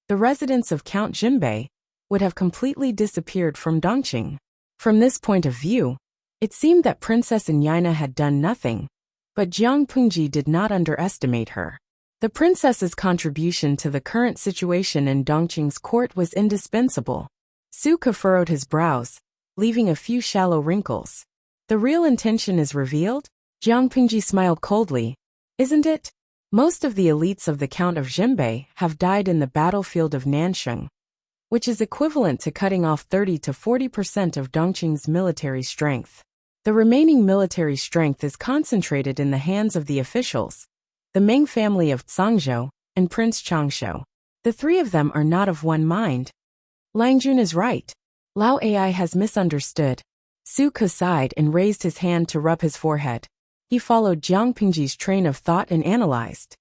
the residence of Count Jinbei would have completely disappeared from Dongqing. From this point of view, it seemed that Princess Yaina had done nothing, but Jiang Pingji did not underestimate her. The princess's contribution to the current situation in Dongqing's court was indispensable. Suke furrowed his brows, leaving a few shallow wrinkles. The real intention is revealed? Jiang Pingji smiled coldly. Isn't it? Most of the elites of the Count of Jinbei have died in the battlefield of Nanqing, which is equivalent to cutting off 30 to 40% of Dongqing's military strength. The remaining military strength is concentrated in the hands of the officials, the Ming family of Zhangzhou and Prince Changshu. The 3 of them are not of one mind. Langjun is right. Lao Ai has misunderstood. Suke sighed and raised his hand to rub his forehead. He followed Jiang Pingji's train of thought and analyzed.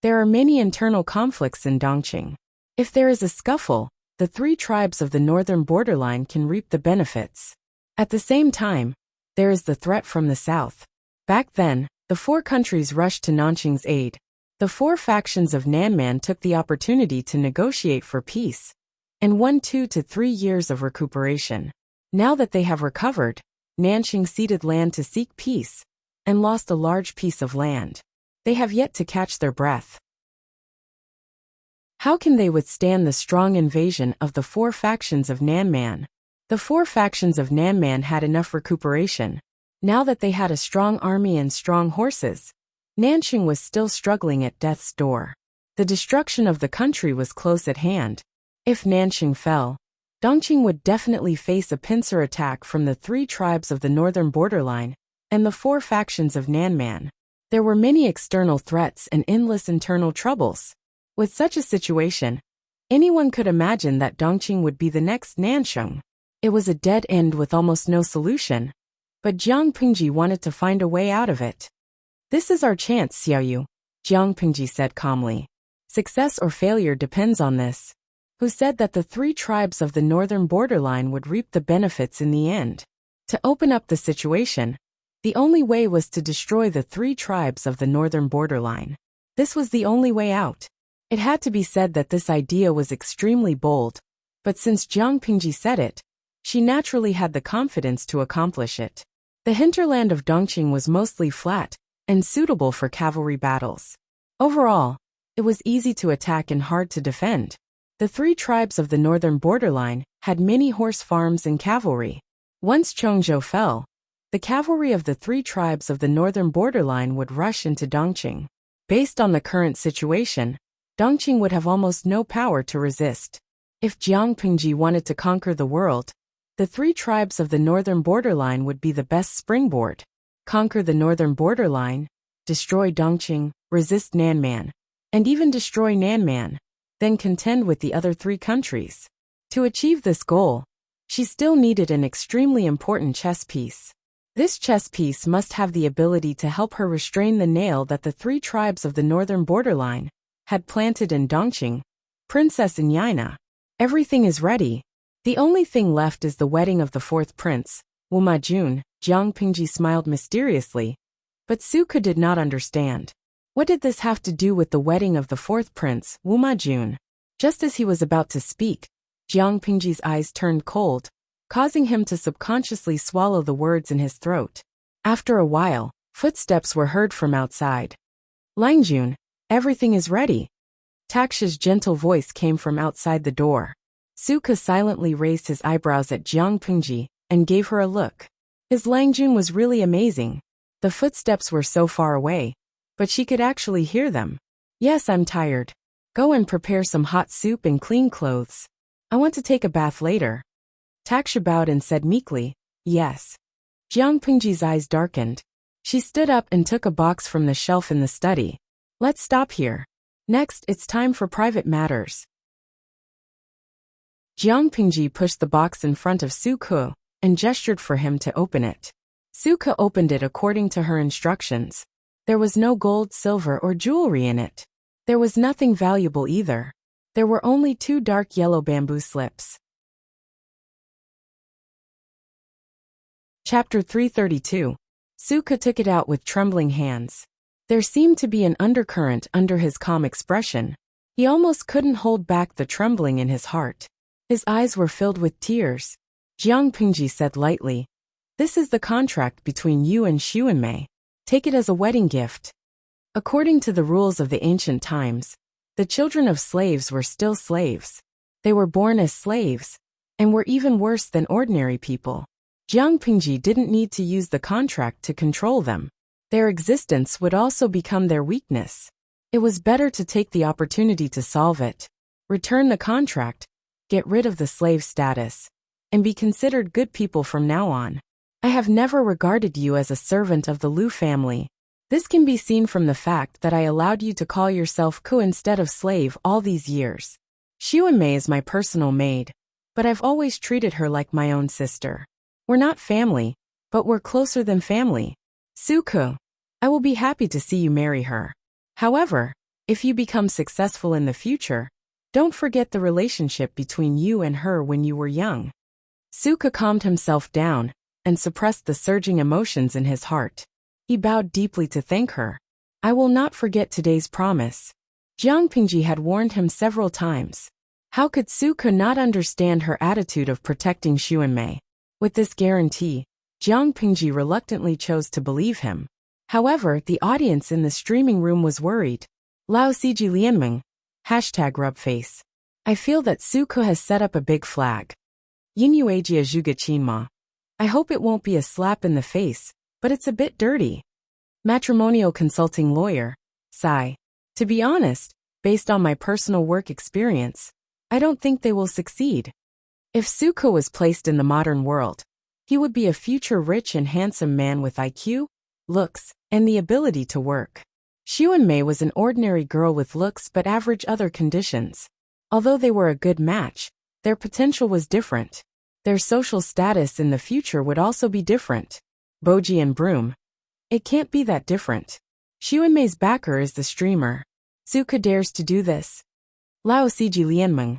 There are many internal conflicts in Dongqing. If there is a scuffle, the 3 tribes of the northern borderline can reap the benefits. At the same time, there is the threat from the south. Back then, the 4 countries rushed to Nanqing's aid. The 4 factions of Nanman took the opportunity to negotiate for peace, and won 2 to 3 years of recuperation. Now that they have recovered, Nanqing ceded land to seek peace, and lost a large piece of land. They have yet to catch their breath. How can they withstand the strong invasion of the 4 factions of Nanman? The 4 factions of Nanman had enough recuperation. Now that they had a strong army and strong horses, Nanqing was still struggling at death's door. The destruction of the country was close at hand. If Nanqing fell, Dongqing would definitely face a pincer attack from the 3 tribes of the northern borderline and the 4 factions of Nanman. There were many external threats and endless internal troubles. With such a situation, anyone could imagine that Dongqing would be the next Nansheng. It was a dead end with almost no solution, but Jiang Pingji wanted to find a way out of it. This is our chance, Xiaoyu, Jiang Pingji said calmly. Success or failure depends on this. Who said that the 3 tribes of the northern borderline would reap the benefits in the end? To open up the situation, the only way was to destroy the 3 tribes of the northern borderline. This was the only way out. It had to be said that this idea was extremely bold, but since Jiang Pingji said it, she naturally had the confidence to accomplish it. The hinterland of Dongqing was mostly flat and suitable for cavalry battles. Overall, it was easy to attack and hard to defend. The 3 tribes of the northern borderline had many horse farms and cavalry. Once Chongzhou fell, the cavalry of the 3 tribes of the northern borderline would rush into Dongqing. Based on the current situation, Dongqing would have almost no power to resist. If Jiang Pingji wanted to conquer the world, the 3 tribes of the northern borderline would be the best springboard. Conquer the northern borderline, destroy Dongqing, resist Nanman, and even destroy Nanman, then contend with the other 3 countries. To achieve this goal, she still needed an extremely important chess piece. This chess piece must have the ability to help her restrain the nail that the 3 tribes of the northern borderline had planted in Dongqing, Princess Nyina. Everything is ready. The only thing left is the wedding of the 4th prince, Wu Majun. Jiang Pingji smiled mysteriously, but Suke did not understand. What did this have to do with the wedding of the 4th prince, Wu Majun? Just as he was about to speak, Jiang Pingji's eyes turned cold, causing him to subconsciously swallow the words in his throat. After a while, footsteps were heard from outside. Langjun, everything is ready. Taksha's gentle voice came from outside the door. Suke silently raised his eyebrows at Jiang Pingji and gave her a look. His Langjun was really amazing. The footsteps were so far away, but she could actually hear them. Yes, I'm tired. Go and prepare some hot soup and clean clothes. I want to take a bath later. Taksha bowed and said meekly, yes. Jiang Pingji's eyes darkened. She stood up and took a box from the shelf in the study. Let's stop here. Next, it's time for private matters. Jiang Pingji pushed the box in front of Suke and gestured for him to open it. Suke opened it according to her instructions. There was no gold, silver, or jewelry in it. There was nothing valuable either. There were only 2 dark yellow bamboo slips. Chapter 332. Suke took it out with trembling hands. There seemed to be an undercurrent under his calm expression. He almost couldn't hold back the trembling in his heart. His eyes were filled with tears. Jiang Pingji said lightly, this is the contract between you and Xuanmei. Take it as a wedding gift. According to the rules of the ancient times, the children of slaves were still slaves. They were born as slaves, and were even worse than ordinary people. Jiang Pingji didn't need to use the contract to control them. Their existence would also become their weakness. It was better to take the opportunity to solve it. Return the contract, get rid of the slave status, and be considered good people from now on. I have never regarded you as a servant of the Liu family. This can be seen from the fact that I allowed you to call yourself Ku instead of slave all these years. Xuanmei is my personal maid, but I've always treated her like my own sister. We're not family, but we're closer than family. Suke, I will be happy to see you marry her. However, if you become successful in the future, don't forget the relationship between you and her when you were young. Suke calmed himself down and suppressed the surging emotions in his heart. He bowed deeply to thank her. I will not forget today's promise. Jiang Pingji had warned him several times. How could Suke not understand her attitude of protecting Xuanmei? With this guarantee, Jiang Pingji reluctantly chose to believe him. However, the audience in the streaming room was worried. Lao Siji Lianmeng, #rubface. I feel that Suke has set up a big flag. Yinyuagia Zhugachinma. I hope it won't be a slap in the face, but it's a bit dirty. Matrimonial consulting lawyer, Sai. To be honest, based on my personal work experience, I don't think they will succeed. If Suko was placed in the modern world, he would be a future rich and handsome man with IQ, looks, and the ability to work. Xuanmei was an ordinary girl with looks but average other conditions. Although they were a good match, their potential was different. Their social status in the future would also be different. Boji and Broom. It can't be that different. Xuanmei's backer is the streamer. Suka dares to do this. Lao Siji Lianmeng.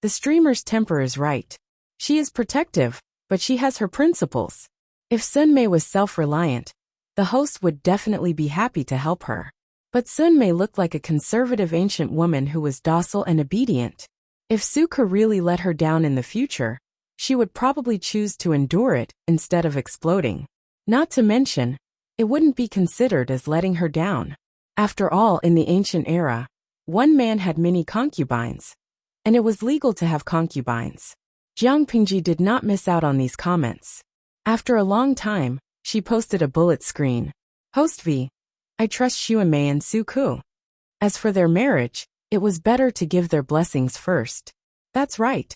The streamer's temper is right. She is protective, but she has her principles. If Sunmei was self-reliant, the host would definitely be happy to help her. But Sunmei looked like a conservative ancient woman who was docile and obedient. If Suka really let her down in the future, she would probably choose to endure it instead of exploding. Not to mention, it wouldn't be considered as letting her down. After all, in the ancient era, one man had many concubines, and it was legal to have concubines. Jiang Pingji did not miss out on these comments. After a long time, she posted a bullet screen. Host V. I trust Xuanmei and Suku. As for their marriage, it was better to give their blessings first. That's right.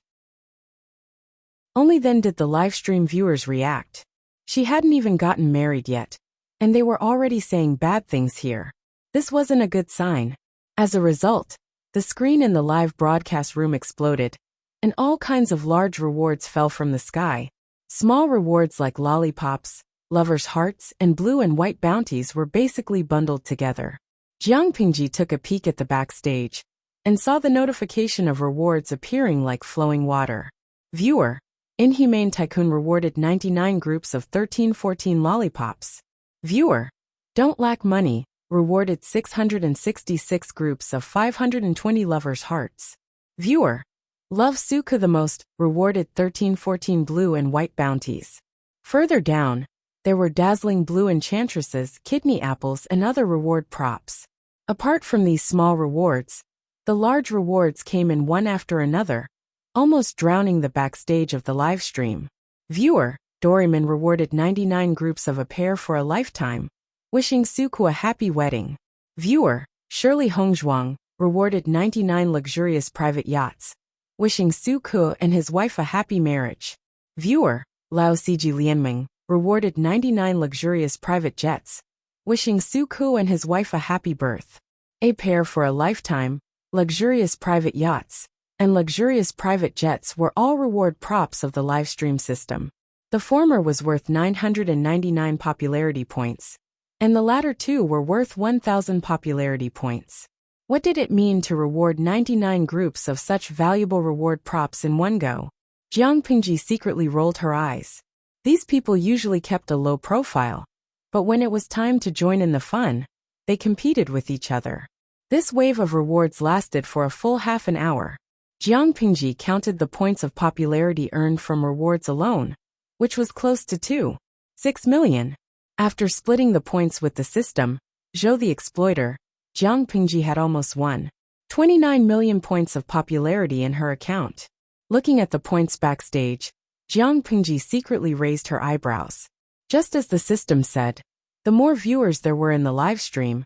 Only then did the livestream viewers react. She hadn't even gotten married yet, and they were already saying bad things here. This wasn't a good sign. As a result, the screen in the live broadcast room exploded, and all kinds of large rewards fell from the sky. Small rewards like lollipops, lovers' hearts, and blue and white bounties were basically bundled together. Jiang Pingji took a peek at the backstage and saw the notification of rewards appearing like flowing water. Viewer, Inhumane Tycoon rewarded 99 groups of 1314 lollipops. Viewer, Don't Lack Money rewarded 666 groups of 520 lovers' hearts. Viewer, Love Suka the Most rewarded 1314 blue and white bounties. Further down, there were dazzling blue enchantresses, kidney apples, and other reward props. Apart from these small rewards, the large rewards came in one after another, almost drowning the backstage of the livestream. Viewer, Doryman rewarded 99 groups of a pair for a lifetime, wishing Suku a happy wedding. Viewer, Shirley Hongzhuang rewarded 99 luxurious private yachts, wishing Suku and his wife a happy marriage. Viewer, Lao Siji Lianmeng rewarded 99 luxurious private jets, wishing Suku and his wife a happy birth. A pair for a lifetime, luxurious private yachts, and luxurious private jets were all reward props of the livestream system. The former was worth 999 popularity points, and the latter two were worth 1,000 popularity points. What did it mean to reward 99 groups of such valuable reward props in one go? Jiang Pingji secretly rolled her eyes. These people usually kept a low profile, but when it was time to join in the fun, they competed with each other. This wave of rewards lasted for a full half an hour. Jiang Pingji counted the points of popularity earned from rewards alone, which was close to 2.6 million. After splitting the points with the system, Zhou the exploiter, Jiang Pingji had almost won 29 million points of popularity in her account. Looking at the points backstage, Jiang Pingji secretly raised her eyebrows. Just as the system said, the more viewers there were in the live stream,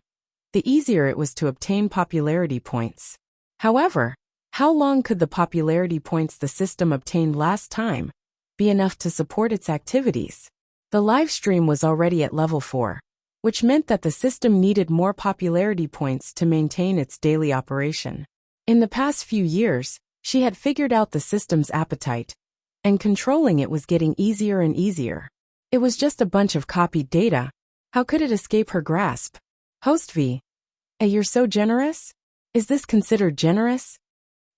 the easier it was to obtain popularity points. However, how long could the popularity points the system obtained last time be enough to support its activities? The live stream was already at level 4, which meant that the system needed more popularity points to maintain its daily operation. In the past few years, she had figured out the system's appetite, and controlling it was getting easier and easier. It was just a bunch of copied data. How could it escape her grasp? Host V. You're so generous? Is this considered generous?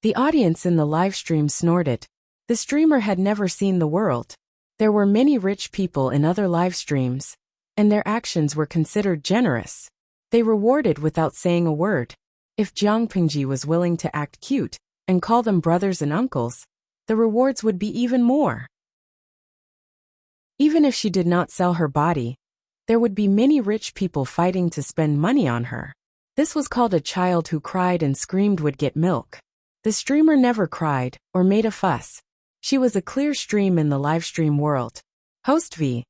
The audience in the live stream snorted. The streamer had never seen the world. There were many rich people in other live streams, and their actions were considered generous. They rewarded without saying a word. If Jiang Pingji was willing to act cute and call them brothers and uncles, the rewards would be even more. Even if she did not sell her body, there would be many rich people fighting to spend money on her. This was called a child who cried and screamed would get milk. The streamer never cried or made a fuss. She was a clear stream in the livestream world. Host V.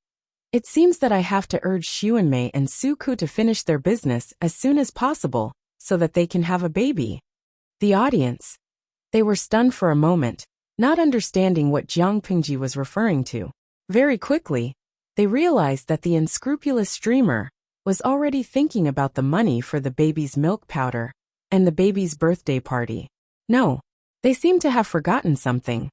It seems that I have to urge Xuanmei and Suku to finish their business as soon as possible so that they can have a baby. The audience. They were stunned for a moment, not understanding what Jiang Pingji was referring to. Very quickly, they realized that the unscrupulous streamer was already thinking about the money for the baby's milk powder and the baby's birthday party. No, they seemed to have forgotten something.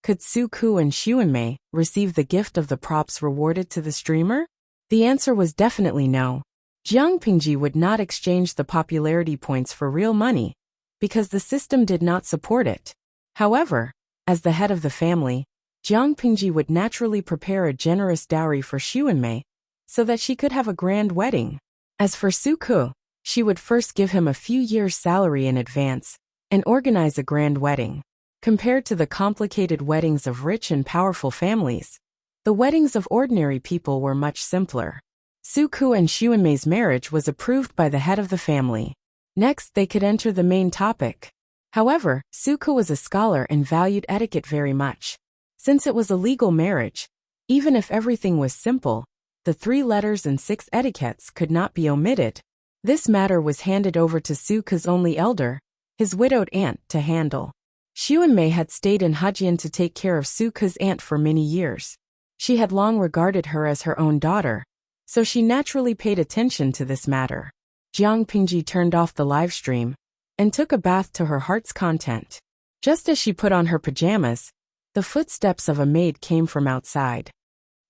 Could Su Ku and Xuanmei receive the gift of the props rewarded to the streamer? The answer was definitely no. Jiang Pingji would not exchange the popularity points for real money, because the system did not support it. However, as the head of the family, Jiang Pingji would naturally prepare a generous dowry for Xuanmei, so that she could have a grand wedding. As for Su Ku, she would first give him a few years' salary in advance, and organize a grand wedding. Compared to the complicated weddings of rich and powerful families, the weddings of ordinary people were much simpler. Su Ku and Xuanmei's marriage was approved by the head of the family. Next, they could enter the main topic. However, Su Ku was a scholar and valued etiquette very much. Since it was a legal marriage, even if everything was simple, the 3 letters and 6 etiquettes could not be omitted. This matter was handed over to Su Ku's only elder, his widowed aunt, to handle. Xuanmei had stayed in Hejian to take care of Su Ku's aunt for many years. She had long regarded her as her own daughter, so she naturally paid attention to this matter. Jiang Pingji turned off the live stream and took a bath to her heart's content. Just as she put on her pajamas, the footsteps of a maid came from outside.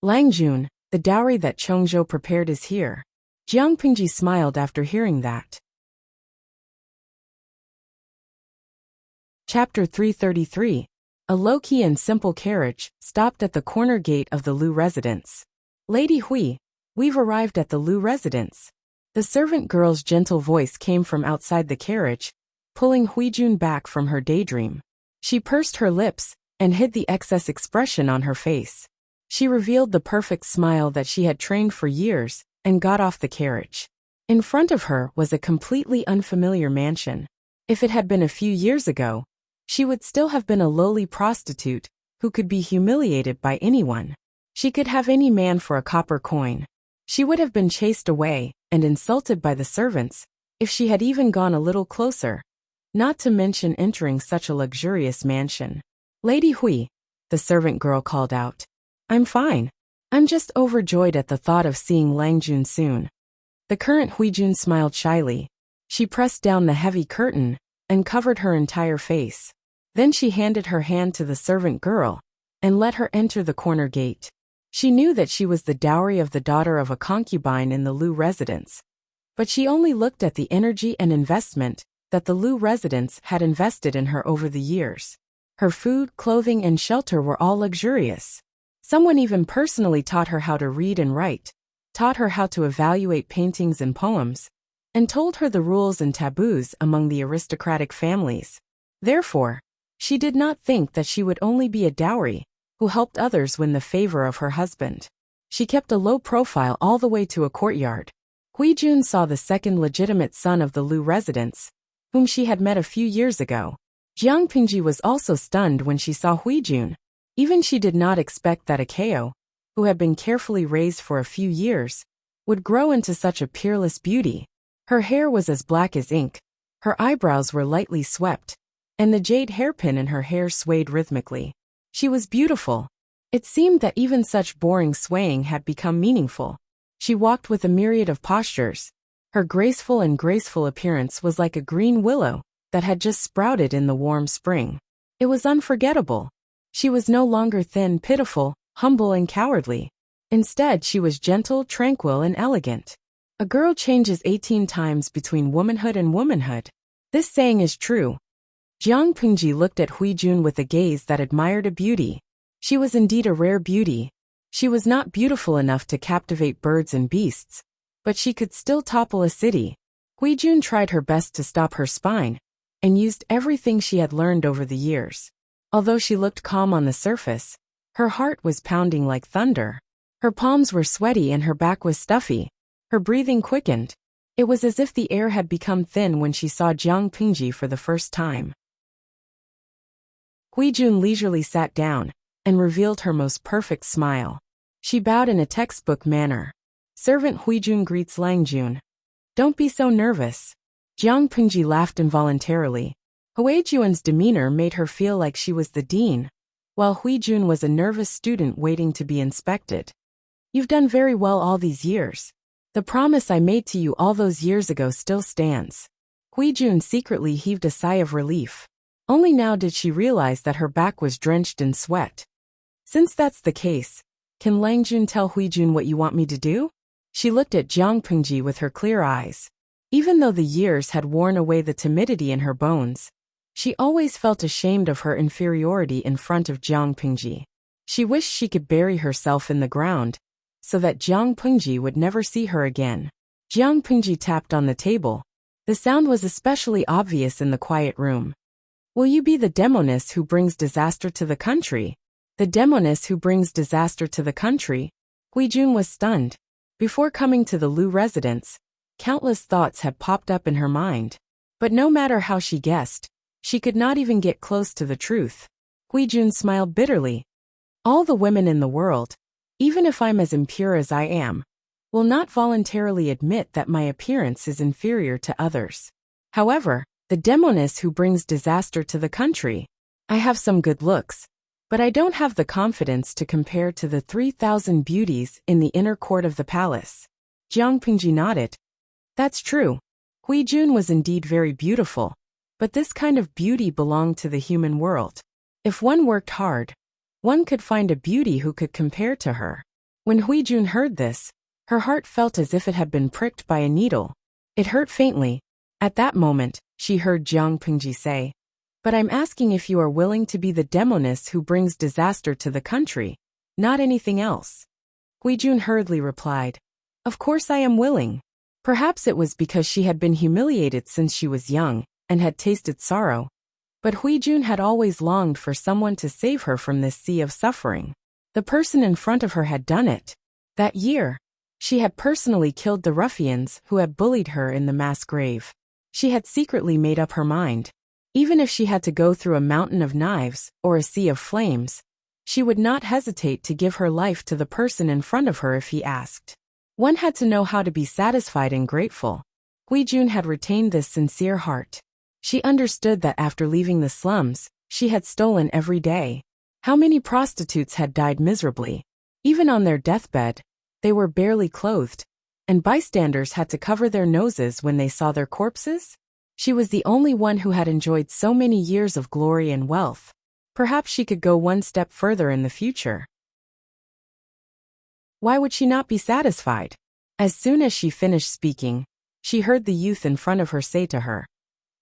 Lang Jun, the dowry that Chongzhou prepared is here. Jiang Pingji smiled after hearing that. Chapter 333. A low-key and simple carriage stopped at the corner gate of the Lu residence. Lady Hui, we've arrived at the Lu residence. The servant girl's gentle voice came from outside the carriage, pulling Huijun back from her daydream. She pursed her lips and hid the excess expression on her face. She revealed the perfect smile that she had trained for years and got off the carriage. In front of her was a completely unfamiliar mansion. If it had been a few years ago, she would still have been a lowly prostitute who could be humiliated by anyone. She could have any man for a copper coin. She would have been chased away and insulted by the servants if she had even gone a little closer, not to mention entering such a luxurious mansion. Lady Hui, the servant girl called out. I'm fine. I'm just overjoyed at the thought of seeing Lang Jun soon. The current Huijun smiled shyly. She pressed down the heavy curtain and covered her entire face. Then she handed her hand to the servant girl and let her enter the corner gate. She knew that she was the dowry of the daughter of a concubine in the Lu residence, but she only looked at the energy and investment that the Lu residence had invested in her over the years. Her food, clothing, and shelter were all luxurious. Someone even personally taught her how to read and write, taught her how to evaluate paintings and poems, and told her the rules and taboos among the aristocratic families. Therefore, she did not think that she would only be a dowry who helped others win the favor of her husband. She kept a low profile all the way to a courtyard. Huijun saw the second legitimate son of the Lu residence, whom she had met a few years ago. Jiang Pingji was also stunned when she saw Huijun. Even she did not expect that a Kao, who had been carefully raised for a few years, would grow into such a peerless beauty. Her hair was as black as ink, her eyebrows were lightly swept, and the jade hairpin in her hair swayed rhythmically. She was beautiful. It seemed that even such boring swaying had become meaningful. She walked with a myriad of postures. Her graceful and graceful appearance was like a green willow that had just sprouted in the warm spring. It was unforgettable. She was no longer thin, pitiful, humble, and cowardly. Instead, she was gentle, tranquil, and elegant. A girl changes 18 times between womanhood and womanhood. This saying is true. Jiang Pingji looked at Huijun with a gaze that admired a beauty. She was indeed a rare beauty. She was not beautiful enough to captivate birds and beasts, but she could still topple a city. Huijun tried her best to stop her spine, and used everything she had learned over the years. Although she looked calm on the surface, her heart was pounding like thunder. Her palms were sweaty and her back was stuffy. Her breathing quickened. It was as if the air had become thin when she saw Jiang Pingji for the first time. Huijun leisurely sat down and revealed her most perfect smile. She bowed in a textbook manner. Servant Huijun greets Lang Jun. Don't be so nervous. Jiang Pingji laughed involuntarily. Huijun's demeanor made her feel like she was the dean while Huijun was a nervous student waiting to be inspected. You've done very well all these years. The promise I made to you all those years ago still stands. Huijun secretly heaved a sigh of relief. Only now did she realize that her back was drenched in sweat. Since that's the case, can Langjun tell Huijun what you want me to do? She looked at Jiang Pengji with her clear eyes. Even though the years had worn away the timidity in her bones, she always felt ashamed of her inferiority in front of Jiang Pengji. She wished she could bury herself in the ground, so that Jiang Pengji would never see her again. Jiang Pengji tapped on the table. The sound was especially obvious in the quiet room. Will you be the demoness who brings disaster to the country? The demoness who brings disaster to the country? Huijun was stunned. Before coming to the Lu residence, countless thoughts had popped up in her mind. But no matter how she guessed, she could not even get close to the truth. Huijun smiled bitterly. All the women in the world, even if I'm as impure as I am, will not voluntarily admit that my appearance is inferior to others. However, the demoness who brings disaster to the country. I have some good looks, but I don't have the confidence to compare to the 3,000 beauties in the inner court of the palace. Jiang Pengji nodded. That's true. Huijun was indeed very beautiful, but this kind of beauty belonged to the human world. If one worked hard, one could find a beauty who could compare to her. When Huijun heard this, her heart felt as if it had been pricked by a needle. It hurt faintly. At that moment, she heard Jiang Pengji say, "But I'm asking if you are willing to be the demoness who brings disaster to the country, not anything else." Huijun hurriedly replied, "Of course I am willing." Perhaps it was because she had been humiliated since she was young, and had tasted sorrow. But Huijun had always longed for someone to save her from this sea of suffering. The person in front of her had done it. That year, she had personally killed the ruffians who had bullied her in the mass grave. She had secretly made up her mind. Even if she had to go through a mountain of knives or a sea of flames, she would not hesitate to give her life to the person in front of her if he asked. One had to know how to be satisfied and grateful. Huijun had retained this sincere heart. She understood that after leaving the slums, she had stolen every day. How many prostitutes had died miserably? Even on their deathbed, they were barely clothed, and bystanders had to cover their noses when they saw their corpses? She was the only one who had enjoyed so many years of glory and wealth. Perhaps she could go one step further in the future. Why would she not be satisfied? As soon as she finished speaking, she heard the youth in front of her say to her,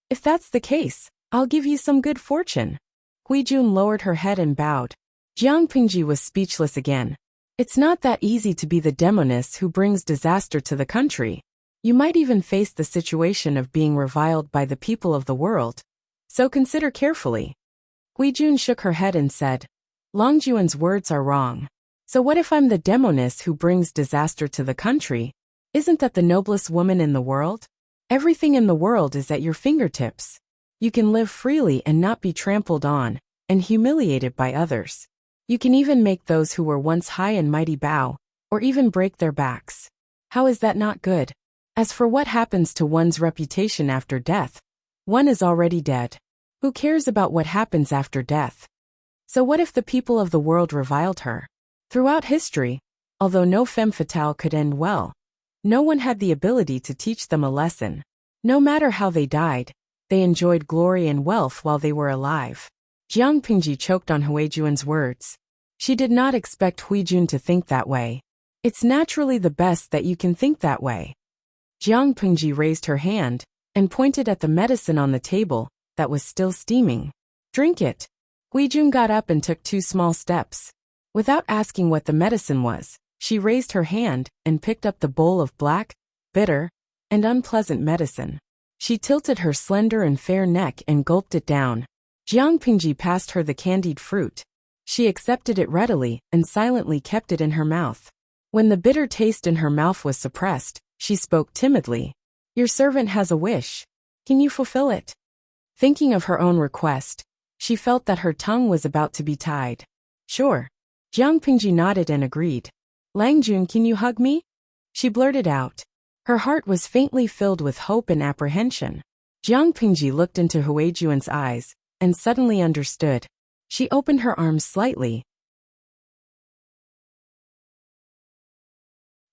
"If that's the case, I'll give you some good fortune." Huijun lowered her head and bowed. Jiang Pengji was speechless again. It's not that easy to be the demoness who brings disaster to the country. You might even face the situation of being reviled by the people of the world. So consider carefully. Huijun shook her head and said, "Longjuan's words are wrong. So what if I'm the demoness who brings disaster to the country? Isn't that the noblest woman in the world? Everything in the world is at your fingertips. You can live freely and not be trampled on and humiliated by others. You can even make those who were once high and mighty bow, or even break their backs. How is that not good? As for what happens to one's reputation after death, one is already dead. Who cares about what happens after death? So what if the people of the world reviled her?" Throughout history, although no femme fatale could end well, no one had the ability to teach them a lesson. No matter how they died, they enjoyed glory and wealth while they were alive. Jiang Pengji choked on Huijun's words. She did not expect Huijun to think that way. It's naturally the best that you can think that way. Jiang Pengji raised her hand and pointed at the medicine on the table that was still steaming. "Drink it." Huijun got up and took 2 small steps. Without asking what the medicine was, she raised her hand and picked up the bowl of black, bitter, and unpleasant medicine. She tilted her slender and fair neck and gulped it down. Jiang Pengji passed her the candied fruit. She accepted it readily and silently kept it in her mouth. When the bitter taste in her mouth was suppressed, she spoke timidly. "Your servant has a wish. Can you fulfill it?" Thinking of her own request, she felt that her tongue was about to be tied. "Sure." Jiang Pengji nodded and agreed. "Langjun, can you hug me?" She blurted out. Her heart was faintly filled with hope and apprehension. Jiang Pengji looked into Huijun's eyes and suddenly understood. She opened her arms slightly.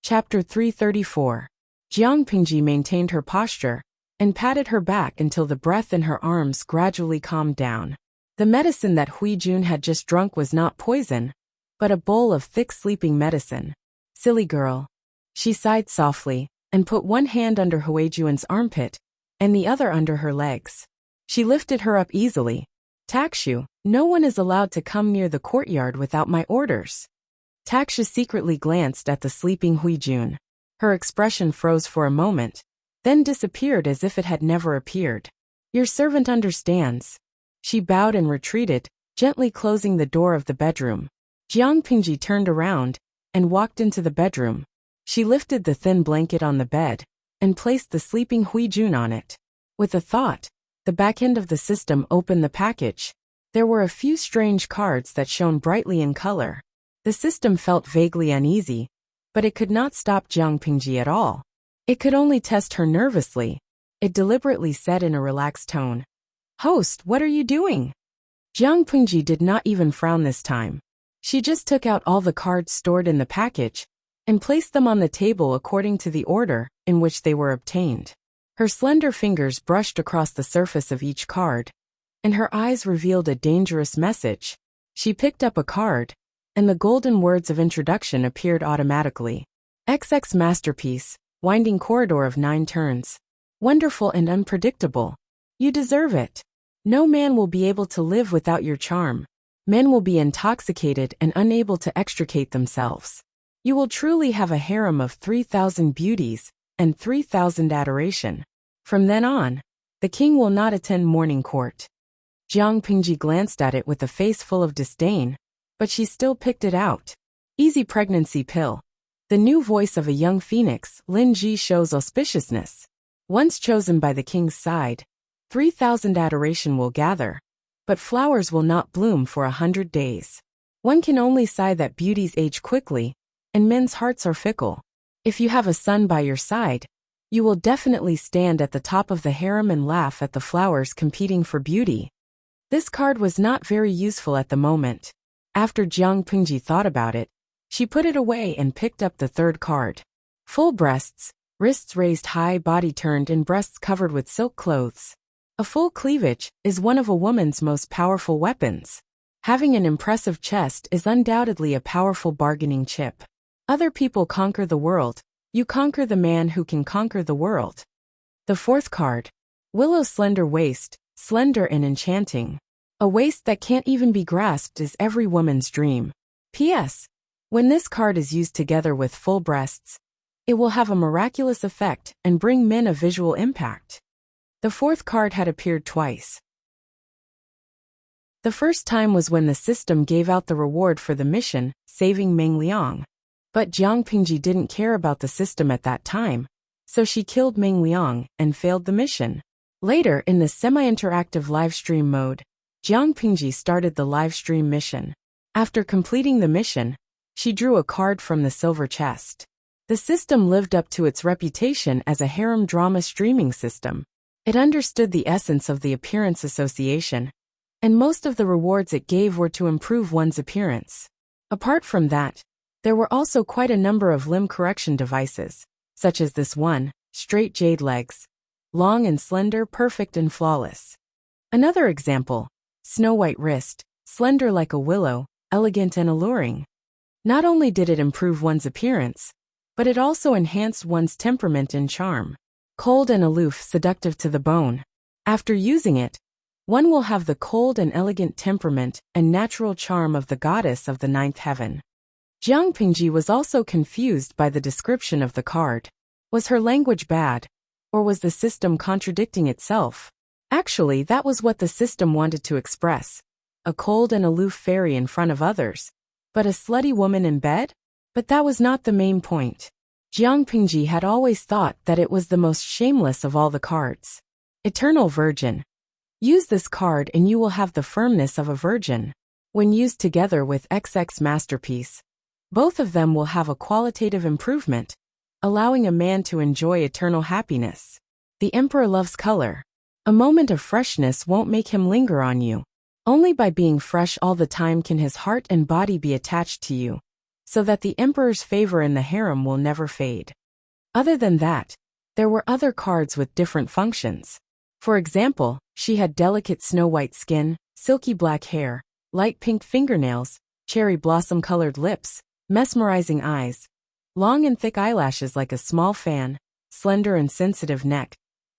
Chapter 334. Jiang Pingji maintained her posture and patted her back until the breath in her arms gradually calmed down. The medicine that Hui Jun had just drunk was not poison, but a bowl of thick sleeping medicine. Silly girl. She sighed softly and put one hand under Hui Jun's armpit and the other under her legs. She lifted her up easily. Takshu, no one is allowed to come near the courtyard without my orders. Takshu secretly glanced at the sleeping Hui Jun. Her expression froze for a moment, then disappeared as if it had never appeared. Your servant understands. She bowed and retreated, gently closing the door of the bedroom. Jiang Pingji turned around and walked into the bedroom. She lifted the thin blanket on the bed and placed the sleeping Hui Jun on it. With a thought, the back end of the system opened the package. There were a few strange cards that shone brightly in color. The system felt vaguely uneasy, but it could not stop Jiang Pingji at all. It could only test her nervously. It deliberately said in a relaxed tone, "Host, what are you doing?" Jiang Pingji did not even frown this time. She just took out all the cards stored in the package and placed them on the table according to the order in which they were obtained. Her slender fingers brushed across the surface of each card, and her eyes revealed a dangerous message. She picked up a card, and the golden words of introduction appeared automatically. XX masterpiece, winding corridor of 9 turns. Wonderful and unpredictable. You deserve it. No man will be able to live without your charm. Men will be intoxicated and unable to extricate themselves. You will truly have a harem of 3,000 beauties and 3,000 adoration. From then on, the king will not attend morning court. Jiang Pingji glanced at it with a face full of disdain, but she still picked it out. Easy pregnancy pill. The new voice of a young phoenix, Lin Ji, shows auspiciousness. Once chosen by the king's side, 3,000 adoration will gather, but flowers will not bloom for 100 days. One can only sigh that beauties age quickly, and men's hearts are fickle. If you have a son by your side, you will definitely stand at the top of the harem and laugh at the flowers competing for beauty. This card was not very useful at the moment. After Jiang Pingji thought about it, she put it away and picked up the third card. Full breasts, wrists raised high, body turned, and breasts covered with silk clothes. A full cleavage is one of a woman's most powerful weapons. Having an impressive chest is undoubtedly a powerful bargaining chip. Other people conquer the world. You conquer the man who can conquer the world. The fourth card. Willow slender waist, slender and enchanting. A waist that can't even be grasped is every woman's dream. P.S. When this card is used together with full breasts, it will have a miraculous effect and bring men a visual impact. The fourth card had appeared twice. The first time was when the system gave out the reward for the mission, saving Meng Liang. But Jiang Pingji didn't care about the system at that time, so she killed Meng Liang and failed the mission. Later, in the semi-interactive livestream mode, Jiang Pingji started the livestream mission. After completing the mission, she drew a card from the silver chest. The system lived up to its reputation as a harem drama streaming system. It understood the essence of the appearance association, and most of the rewards it gave were to improve one's appearance. Apart from that, there were also quite a number of limb correction devices, such as this one, straight jade legs. Long and slender, perfect and flawless. Another example, snow white wrist, slender like a willow, elegant and alluring. Not only did it improve one's appearance, but it also enhanced one's temperament and charm. Cold and aloof, seductive to the bone. After using it, one will have the cold and elegant temperament and natural charm of the goddess of the ninth heaven. Jiang Pingji was also confused by the description of the card. Was her language bad? Or was the system contradicting itself? Actually, that was what the system wanted to express. A cold and aloof fairy in front of others. But a slutty woman in bed? But that was not the main point. Jiang Pingji had always thought that it was the most shameless of all the cards. Eternal Virgin. Use this card and you will have the firmness of a virgin. When used together with XX Masterpiece, both of them will have a qualitative improvement, allowing a man to enjoy eternal happiness. The Emperor loves color. A moment of freshness won't make him linger on you. Only by being fresh all the time can his heart and body be attached to you, so that the emperor's favor in the harem will never fade. Other than that, there were other cards with different functions. For example, she had delicate snow-white skin, silky black hair, light pink fingernails, cherry blossom-colored lips, mesmerizing eyes, long and thick eyelashes like a small fan, slender and sensitive neck.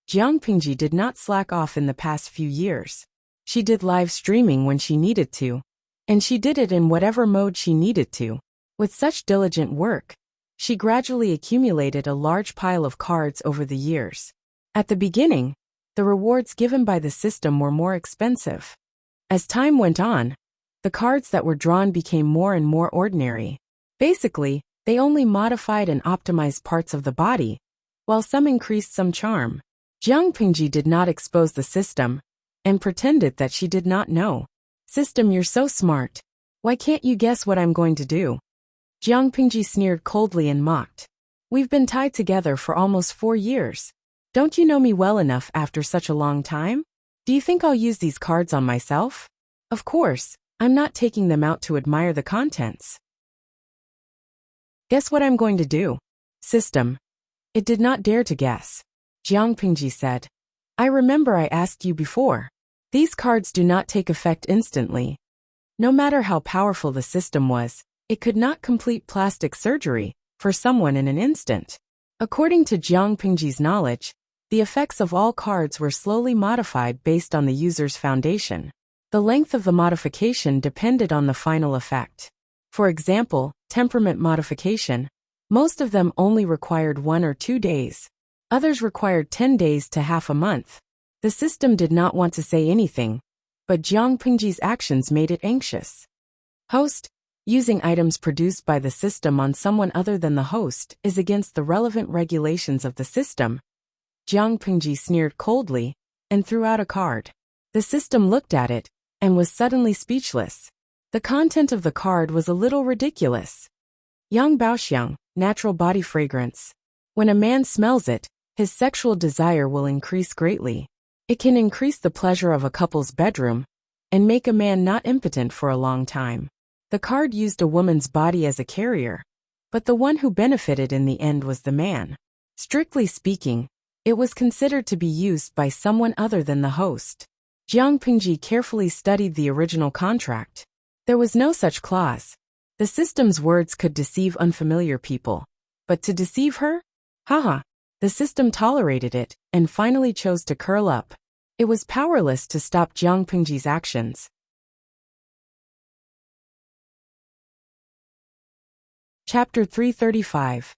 Jiang Pingji did not slack off in the past few years. She did live streaming when she needed to, and she did it in whatever mode she needed to. With such diligent work, she gradually accumulated a large pile of cards over the years. At the beginning, the rewards given by the system were more expensive. As time went on, the cards that were drawn became more and more ordinary. Basically, they only modified and optimized parts of the body, while some increased some charm. Jiang Pingji did not expose the system, and pretended that she did not know. System, you're so smart. Why can't you guess what I'm going to do? Jiang Pingji sneered coldly and mocked. We've been tied together for almost 4 years. Don't you know me well enough after such a long time? Do you think I'll use these cards on myself? Of course, I'm not taking them out to admire the contents. Guess what I'm going to do? System. It did not dare to guess. Jiang Pingji said. I remember I asked you before. These cards do not take effect instantly. No matter how powerful the system was, it could not complete plastic surgery for someone in an instant. According to Jiang Pingji's knowledge, the effects of all cards were slowly modified based on the user's foundation. The length of the modification depended on the final effect. For example, temperament modification, most of them only required 1 or 2 days. Others required 10 days to half a month. The system did not want to say anything, but Jiang Pingji's actions made it anxious. Host, using items produced by the system on someone other than the host is against the relevant regulations of the system. Jiang Pingji sneered coldly and threw out a card. The system looked at it and was suddenly speechless. The content of the card was a little ridiculous. Yang Baoxiang, natural body fragrance. When a man smells it, his sexual desire will increase greatly. It can increase the pleasure of a couple's bedroom and make a man not impotent for a long time. The card used a woman's body as a carrier, but the one who benefited in the end was the man. Strictly speaking, it was considered to be used by someone other than the host. Jiang Pingji carefully studied the original contract. There was no such clause. The system's words could deceive unfamiliar people, but to deceive her? Haha. The system tolerated it and finally chose to curl up. It was powerless to stop Jiang Pingji's actions. Chapter 335.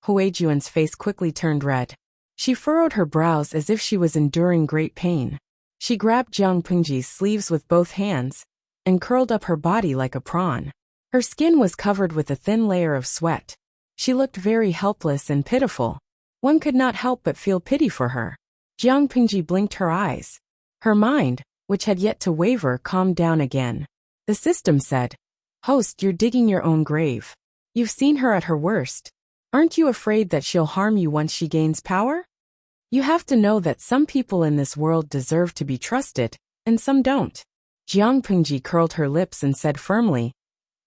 Huijuan's face quickly turned red. She furrowed her brows as if she was enduring great pain. She grabbed Jiang Pingji's sleeves with both hands and curled up her body like a prawn. Her skin was covered with a thin layer of sweat. She looked very helpless and pitiful. One could not help but feel pity for her. Jiang Pingji blinked her eyes. Her mind, which had yet to waver, calmed down again. The system said, Host, you're digging your own grave. You've seen her at her worst. Aren't you afraid that she'll harm you once she gains power? You have to know that some people in this world deserve to be trusted, and some don't. Jiang Pingji curled her lips and said firmly,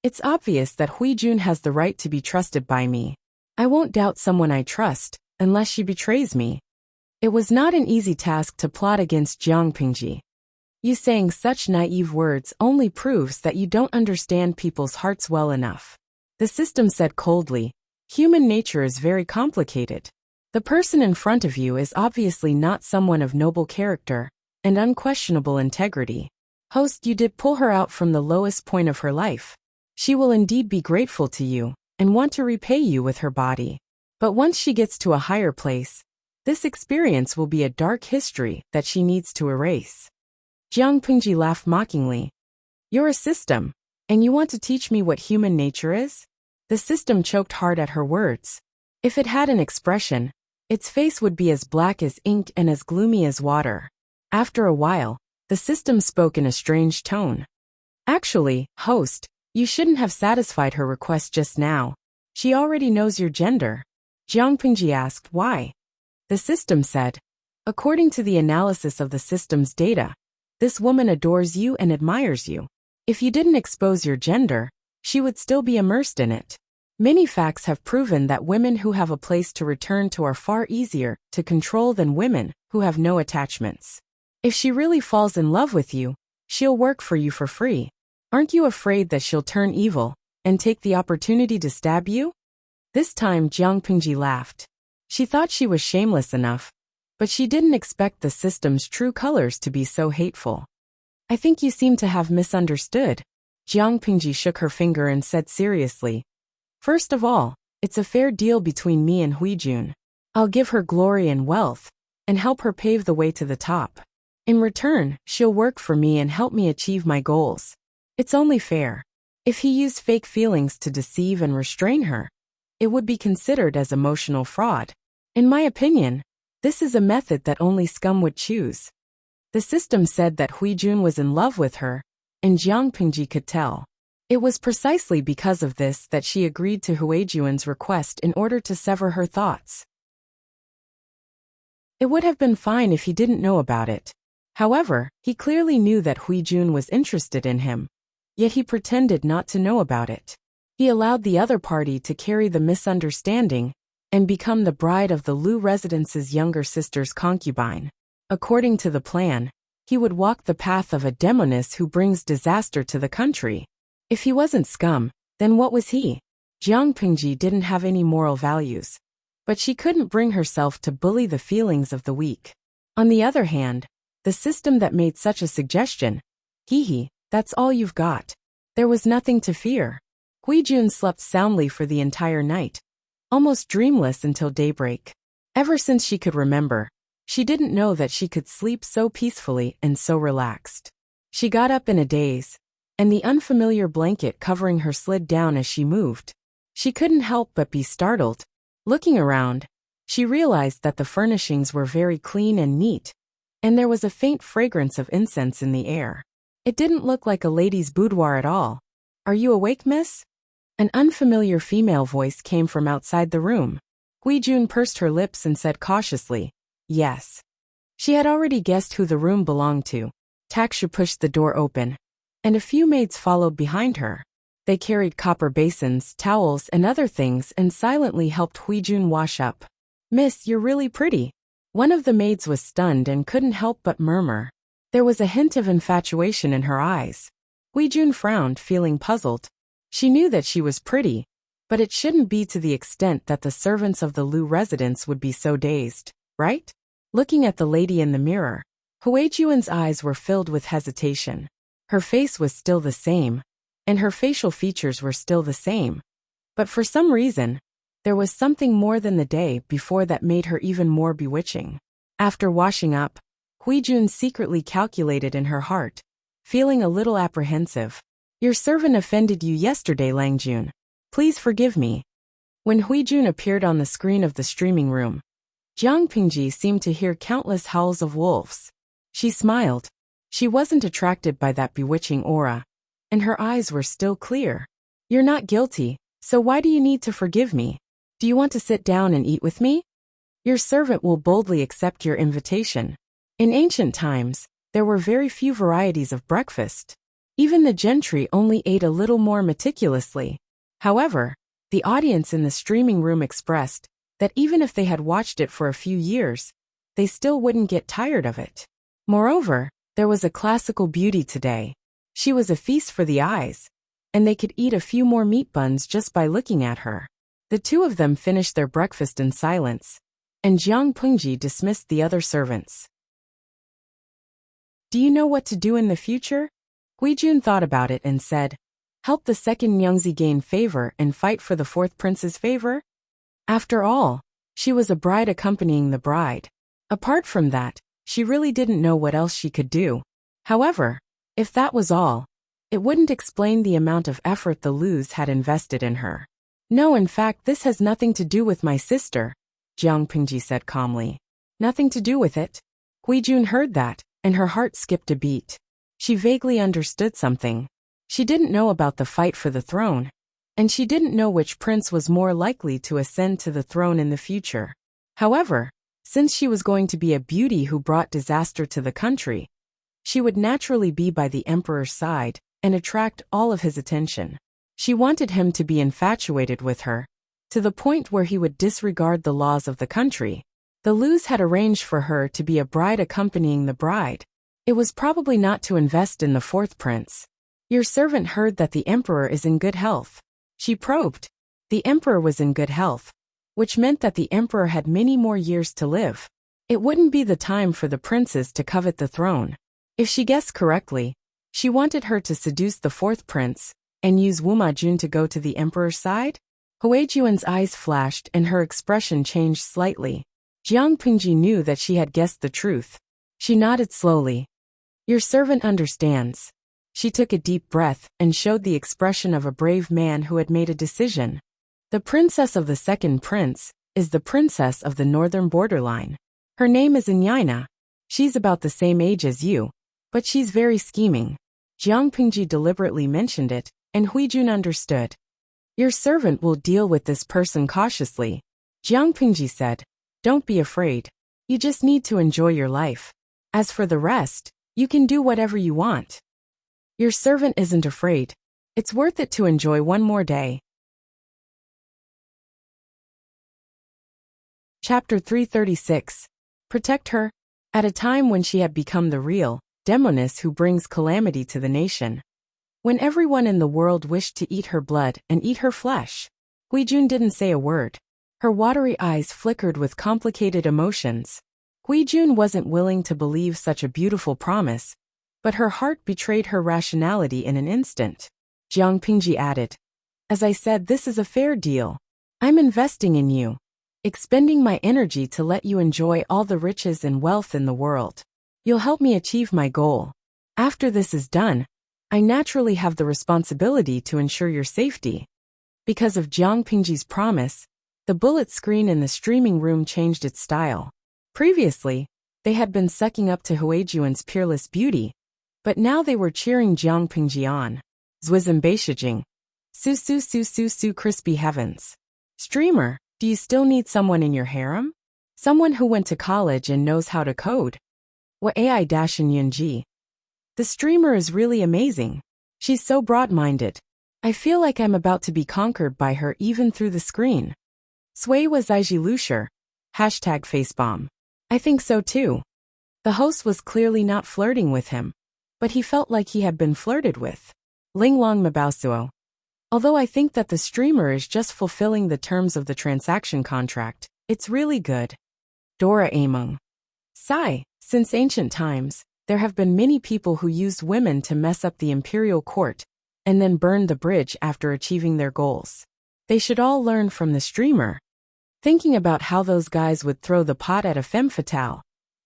It's obvious that Huijun has the right to be trusted by me. I won't doubt someone I trust, unless she betrays me. It was not an easy task to plot against Jiang Pingji. You saying such naive words only proves that you don't understand people's hearts well enough. The system said coldly, Human nature is very complicated. The person in front of you is obviously not someone of noble character and unquestionable integrity. Host, you did pull her out from the lowest point of her life. She will indeed be grateful to you and want to repay you with her body. But once she gets to a higher place, this experience will be a dark history that she needs to erase. Jiang Pingji laughed mockingly. You're a system, and you want to teach me what human nature is? The system choked hard at her words. If it had an expression, its face would be as black as ink and as gloomy as water. After a while, the system spoke in a strange tone. Actually, host, you shouldn't have satisfied her request just now. She already knows your gender. Jiang Pingji asked why. The system said, according to the analysis of the system's data, This woman adores you and admires you. If you didn't expose your gender, she would still be immersed in it. Many facts have proven that women who have a place to return to are far easier to control than women who have no attachments. If she really falls in love with you, she'll work for you for free. Aren't you afraid that she'll turn evil and take the opportunity to stab you? This time Jiang Pingji laughed. She thought she was shameless enough, but she didn't expect the system's true colors to be so hateful. I think you seem to have misunderstood. Jiang Pingji shook her finger and said seriously, first of all, it's a fair deal between me and Huijun. I'll give her glory and wealth, and help her pave the way to the top. In return, she'll work for me and help me achieve my goals. It's only fair. If he used fake feelings to deceive and restrain her, it would be considered as emotional fraud. In my opinion, this is a method that only scum would choose. The system said that Huijun was in love with her, and Jiang Pingji could tell. It was precisely because of this that she agreed to Huijun's request in order to sever her thoughts. It would have been fine if he didn't know about it. However, he clearly knew that Huijun was interested in him, yet he pretended not to know about it. He allowed the other party to carry the misunderstanding and become the bride of the Lu residence's younger sister's concubine. According to the plan, he would walk the path of a demoness who brings disaster to the country. If he wasn't scum, then what was he? Jiang Pingji didn't have any moral values, but she couldn't bring herself to bully the feelings of the weak. On the other hand, the system that made such a suggestion, that's all you've got. There was nothing to fear. Huijun slept soundly for the entire night, almost dreamless until daybreak. Ever since she could remember, she didn't know that she could sleep so peacefully and so relaxed. She got up in a daze, and the unfamiliar blanket covering her slid down as she moved. She couldn't help but be startled. Looking around, she realized that the furnishings were very clean and neat, and there was a faint fragrance of incense in the air. It didn't look like a lady's boudoir at all. Are you awake, miss? An unfamiliar female voice came from outside the room. Huijun pursed her lips and said cautiously, yes. She had already guessed who the room belonged to. Takshu pushed the door open, and a few maids followed behind her. They carried copper basins, towels, and other things and silently helped Huijun wash up. Miss, you're really pretty. One of the maids was stunned and couldn't help but murmur. There was a hint of infatuation in her eyes. Huijun frowned, feeling puzzled. She knew that she was pretty, but it shouldn't be to the extent that the servants of the Lu residence would be so dazed, right? Looking at the lady in the mirror, Huijun's eyes were filled with hesitation. Her face was still the same, and her facial features were still the same. But for some reason, there was something more than the day before that made her even more bewitching. After washing up, Huijun secretly calculated in her heart, feeling a little apprehensive. Your servant offended you yesterday, Langjun. Please forgive me. When Huijun appeared on the screen of the streaming room, Jiang Pingji seemed to hear countless howls of wolves. She smiled. She wasn't attracted by that bewitching aura, and her eyes were still clear. You're not guilty, so why do you need to forgive me? Do you want to sit down and eat with me? Your servant will boldly accept your invitation. In ancient times, there were very few varieties of breakfast. Even the gentry only ate a little more meticulously. However, the audience in the streaming room expressed that even if they had watched it for a few years, they still wouldn't get tired of it. Moreover, there was a classical beauty today. She was a feast for the eyes, and they could eat a few more meat buns just by looking at her. The two of them finished their breakfast in silence, and Jiang Pingji dismissed the other servants. Do you know what to do in the future? Huijun thought about it and said, help the second Nyangzi gain favor and fight for the fourth prince's favor? After all, she was a bride accompanying the bride. Apart from that, she really didn't know what else she could do. However, if that was all, it wouldn't explain the amount of effort the Lus had invested in her. No, in fact, this has nothing to do with my sister, Jiang Pingji said calmly. Nothing to do with it? Huijun heard that, and her heart skipped a beat. She vaguely understood something. She didn't know about the fight for the throne, and she didn't know which prince was more likely to ascend to the throne in the future. However, since she was going to be a beauty who brought disaster to the country, She would naturally be by the emperor's side and attract all of his attention. She wanted him to be infatuated with her, to the point where he would disregard the laws of the country. The Lus had arranged for her to be a bride accompanying the bride. It was probably not to invest in the fourth prince. Your servant heard that the emperor is in good health. She probed. The emperor was in good health, which meant that the emperor had many more years to live. It wouldn't be the time for the princes to covet the throne. If she guessed correctly, she wanted her to seduce the fourth prince and use Wu Majun to go to the emperor's side? Huijuan's eyes flashed and her expression changed slightly. Jiang Pingji knew that she had guessed the truth. She nodded slowly. Your servant understands. She took a deep breath and showed the expression of a brave man who had made a decision. The princess of the second prince is the princess of the northern borderline. Her name is Inyaina. She's about the same age as you, but she's very scheming. Jiang Pingji deliberately mentioned it, and Huijun understood. Your servant will deal with this person cautiously, Jiang Pingji said. Don't be afraid. You just need to enjoy your life. As for the rest, you can do whatever you want. Your servant isn't afraid. It's worth it to enjoy one more day. Chapter 336. Protect her. At a time when she had become the real demoness who brings calamity to the nation. When everyone in the world wished to eat her blood and eat her flesh, Huijun didn't say a word. Her watery eyes flickered with complicated emotions. Huijun wasn't willing to believe such a beautiful promise, but her heart betrayed her rationality in an instant. Jiang Pingji added, as I said, this is a fair deal. I'm investing in you, expending my energy to let you enjoy all the riches and wealth in the world. You'll help me achieve my goal. After this is done, I naturally have the responsibility to ensure your safety. Because of Jiang Pingji's promise, the bullet screen in the streaming room changed its style. Previously, they had been sucking up to Huijuan's peerless beauty, but now they were cheering Jiang Pingji on. Zwizim Beishijing. Su su su su su crispy heavens. Streamer, do you still need someone in your harem? Someone who went to college and knows how to code. Wa ai dashin yunji. The streamer is really amazing. She's so broad-minded. I feel like I'm about to be conquered by her even through the screen. Sui was Iji Lusher. #Facebomb. I think so too. The host was clearly not flirting with him, but he felt like he had been flirted with. Linglong Mabausuo. Although I think that the streamer is just fulfilling the terms of the transaction contract, it's really good. Dora Among. Sigh, since ancient times, there have been many people who used women to mess up the imperial court, and then burned the bridge after achieving their goals. They should all learn from the streamer. Thinking about how those guys would throw the pot at a femme fatale,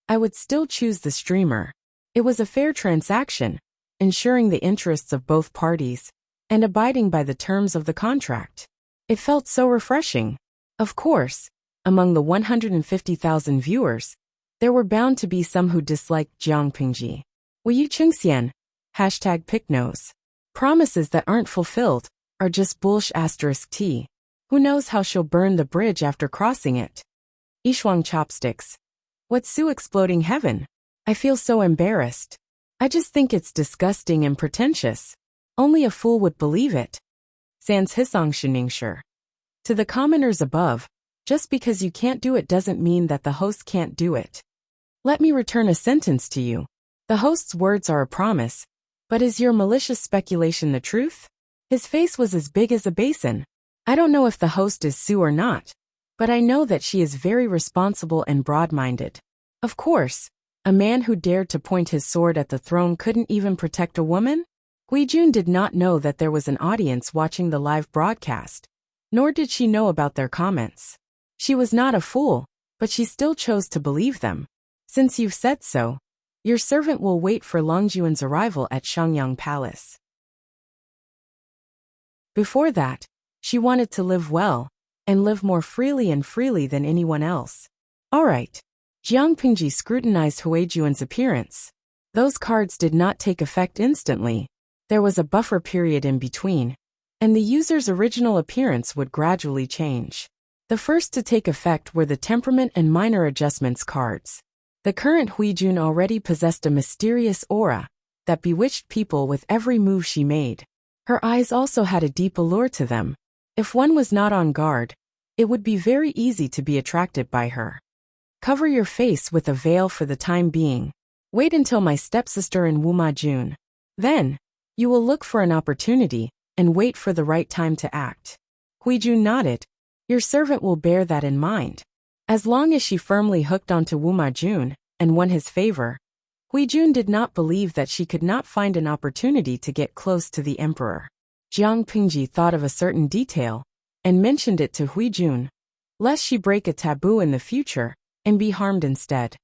I would still choose the streamer. It was a fair transaction, ensuring the interests of both parties, and abiding by the terms of the contract. It felt so refreshing. Of course, among the 150,000 viewers, there were bound to be some who disliked Jiang Pingji. Wu Chengxian, #PickNose. Promises that aren't fulfilled are just bullsh*t. Who knows how she'll burn the bridge after crossing it? Ishuang Chopsticks. What's Su exploding heaven? I feel so embarrassed. I just think it's disgusting and pretentious. Only a fool would believe it. Sans Hisong Shiningsher. To the commoners above, just because you can't do it doesn't mean that the host can't do it. Let me return a sentence to you. The host's words are a promise, but is your malicious speculation the truth? His face was as big as a basin. I don't know if the host is Su or not, but I know that she is very responsible and broad-minded. Of course, a man who dared to point his sword at the throne couldn't even protect a woman? Huijun did not know that there was an audience watching the live broadcast, nor did she know about their comments. She was not a fool, but she still chose to believe them. Since you've said so, your servant will wait for Longjuan's arrival at Shangyang Palace. Before that, she wanted to live well, and live more freely than anyone else. All right. Jiang Pingji scrutinized Huijuan's appearance. Those cards did not take effect instantly. There was a buffer period in between, and the user's original appearance would gradually change. The first to take effect were the temperament and minor adjustments cards. The current Huijun already possessed a mysterious aura that bewitched people with every move she made. Her eyes also had a deep allure to them. If one was not on guard, it would be very easy to be attracted by her. Cover your face with a veil for the time being. Wait until my stepsister and Wuma Jun. Then, you will look for an opportunity and wait for the right time to act. Huijun nodded. Your servant will bear that in mind. As long as she firmly hooked onto Wuma Jun and won his favor, Huijun did not believe that she could not find an opportunity to get close to the emperor. Jiang Pingji thought of a certain detail and mentioned it to Huijun, lest she break a taboo in the future and be harmed instead.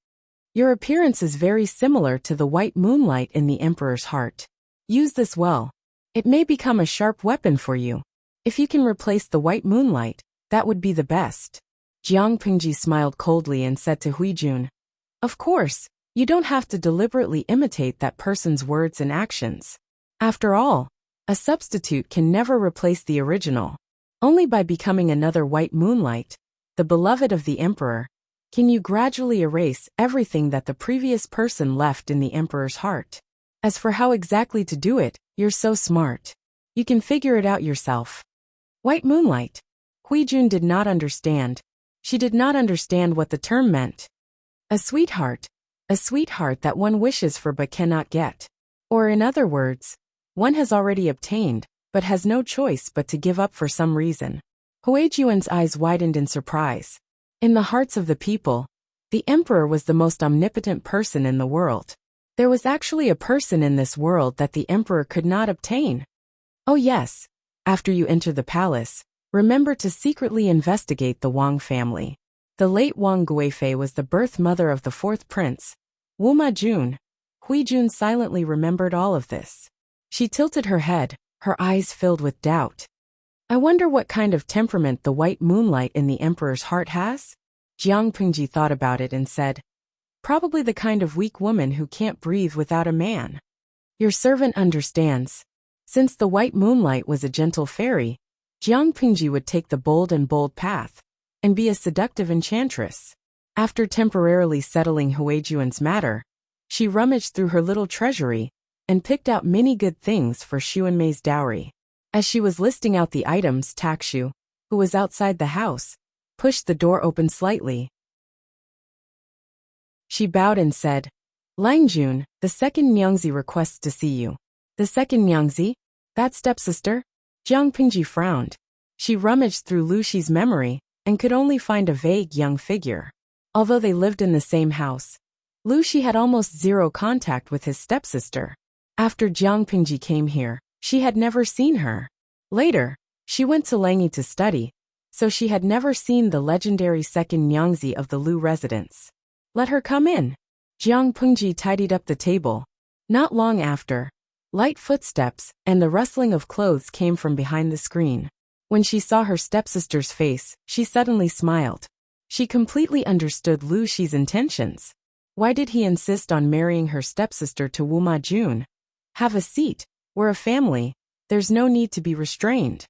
Your appearance is very similar to the white moonlight in the emperor's heart. Use this well. It may become a sharp weapon for you. If you can replace the white moonlight, that would be the best. Jiang Pingji smiled coldly and said to Huijun, of course, you don't have to deliberately imitate that person's words and actions. After all, a substitute can never replace the original. Only by becoming another white moonlight, the beloved of the emperor, can you gradually erase everything that the previous person left in the emperor's heart. As for how exactly to do it, you're so smart. You can figure it out yourself. White moonlight. Huijun did not understand. She did not understand what the term meant. A sweetheart that one wishes for but cannot get. Or in other words, one has already obtained, but has no choice but to give up for some reason. Huijuan's eyes widened in surprise. In the hearts of the people, the emperor was the most omnipotent person in the world. There was actually a person in this world that the emperor could not obtain. Oh yes, after you enter the palace, remember to secretly investigate the Wang family. The late Wang Guifei was the birth mother of the fourth prince, Wuma Jun. Huijun silently remembered all of this. She tilted her head, her eyes filled with doubt. I wonder what kind of temperament the white moonlight in the emperor's heart has? Jiang Pingji thought about it and said, probably the kind of weak woman who can't breathe without a man. Your servant understands. Since the white moonlight was a gentle fairy, Jiang Pingji would take the bold path and be a seductive enchantress. After temporarily settling Huijuan's matter, she rummaged through her little treasury and picked out many good things for Xuanmei's dowry. As she was listing out the items, Takshu, who was outside the house, pushed the door open slightly. She bowed and said, Langjun, the second Nyangzi requests to see you. The second Nyangzi? That stepsister? Jiang Pingji frowned. She rummaged through Lu Shi's memory and could only find a vague young figure. Although they lived in the same house, Lu Shi had almost zero contact with his stepsister. After Jiang Pingji came here, she had never seen her. Later, she went to Langyi to study, so she had never seen the legendary second Nyangzi of the Lu residence. Let her come in. Jiang Pingji tidied up the table. Not long after, light footsteps and the rustling of clothes came from behind the screen. When she saw her stepsister's face, she suddenly smiled. She completely understood Lu Shi's intentions. Why did he insist on marrying her stepsister to Wuma Jun? Have a seat. We're a family. There's no need to be restrained.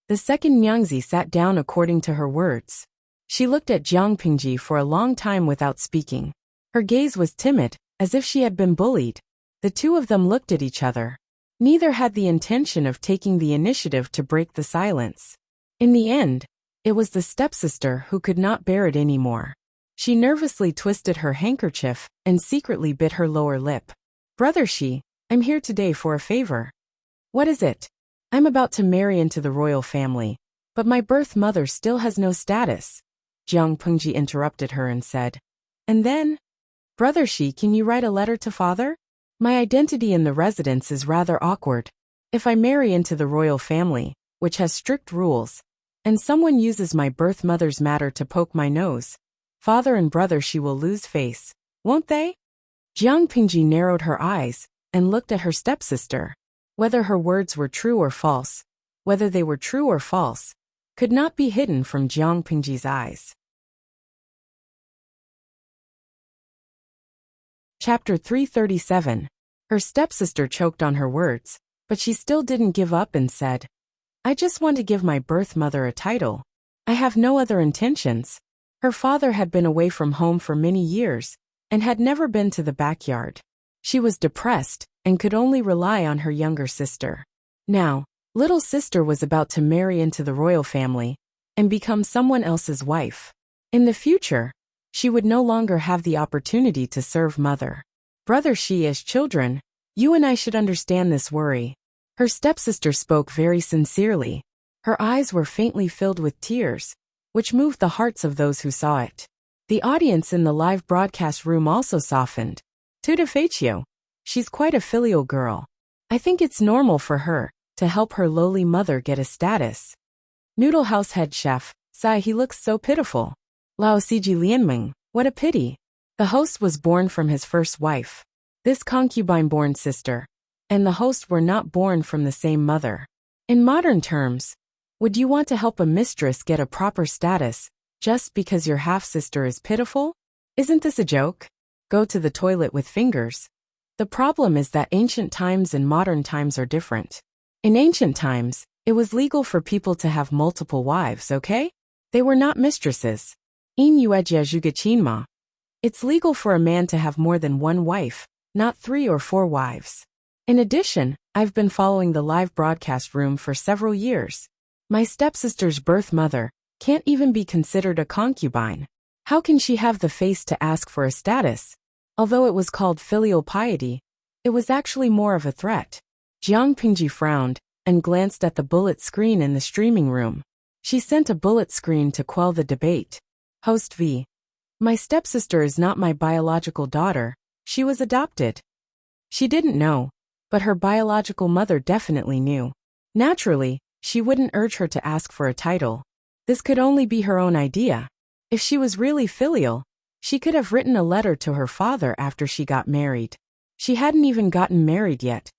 The second Nyangzi sat down according to her words. She looked at Jiang Pingji for a long time without speaking. Her gaze was timid, as if she had been bullied. The two of them looked at each other. Neither had the intention of taking the initiative to break the silence. In the end, it was the stepsister who could not bear it anymore. She nervously twisted her handkerchief and secretly bit her lower lip. Brother Shi, I'm here today for a favor. What is it? I'm about to marry into the royal family, but my birth mother still has no status. Jiang Pingji interrupted her and said, and then? Brother Shi, can you write a letter to father? My identity in the residence is rather awkward. If I marry into the royal family, which has strict rules, and someone uses my birth mother's matter to poke my nose, father and brother Shi will lose face, won't they? Jiang Pingji narrowed her eyes and looked at her stepsister. Whether her words were true or false, could not be hidden from Jiang Pingji's eyes. Chapter 337. Her stepsister choked on her words, but she still didn't give up and said, I just want to give my birth mother a title. I have no other intentions. Her father had been away from home for many years, and had never been to the backyard. She was depressed and could only rely on her younger sister. Now, little sister was about to marry into the royal family and become someone else's wife. In the future, she would no longer have the opportunity to serve mother. Brother, she as children, you and I should understand this worry. Her stepsister spoke very sincerely. Her eyes were faintly filled with tears, which moved the hearts of those who saw it. The audience in the live broadcast room also softened. Tuta Faccio. She's quite a filial girl. I think it's normal for her to help her lowly mother get a status. Noodle House head chef, Sai, he looks so pitiful. Lao Siji Lianming, what a pity. The host was born from his first wife. This concubine-born sister, and the host were not born from the same mother. In modern terms, would you want to help a mistress get a proper status just because your half-sister is pitiful? Isn't this a joke? Go to the toilet with fingers. The problem is that ancient times and modern times are different. In ancient times, it was legal for people to have multiple wives, okay? They were not mistresses. It's legal for a man to have more than one wife, not 3 or 4 wives. In addition, I've been following the live broadcast room for several years. My stepsister's birth mother can't even be considered a concubine. How can she have the face to ask for a status? Although it was called filial piety, it was actually more of a threat. Jiang Pingji frowned and glanced at the bullet screen in the streaming room. She sent a bullet screen to quell the debate. Host V. My stepsister is not my biological daughter, she was adopted. She didn't know, but her biological mother definitely knew. Naturally, she wouldn't urge her to ask for a title. This could only be her own idea. If she was really filial, she could have written a letter to her father after she got married. She hadn't even gotten married yet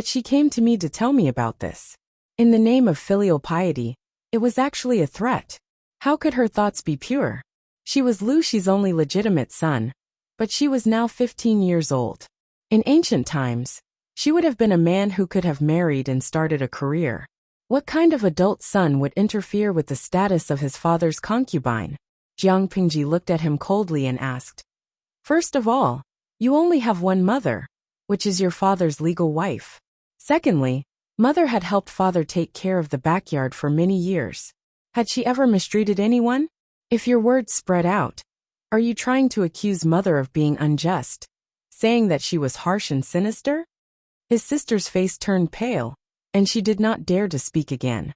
she came to me to tell me about this. In the name of filial piety, it was actually a threat. How could her thoughts be pure? She was Lu Shi's only legitimate son, but she was now 15 years old. In ancient times, she would have been a man who could have married and started a career. What kind of adult son would interfere with the status of his father's concubine? Jiang Pingji looked at him coldly and asked. First of all, you only have one mother, which is your father's legal wife. Secondly, mother had helped father take care of the backyard for many years. Had she ever mistreated anyone? If your words spread out, are you trying to accuse mother of being unjust, saying that she was harsh and sinister? His sister's face turned pale, and she did not dare to speak again.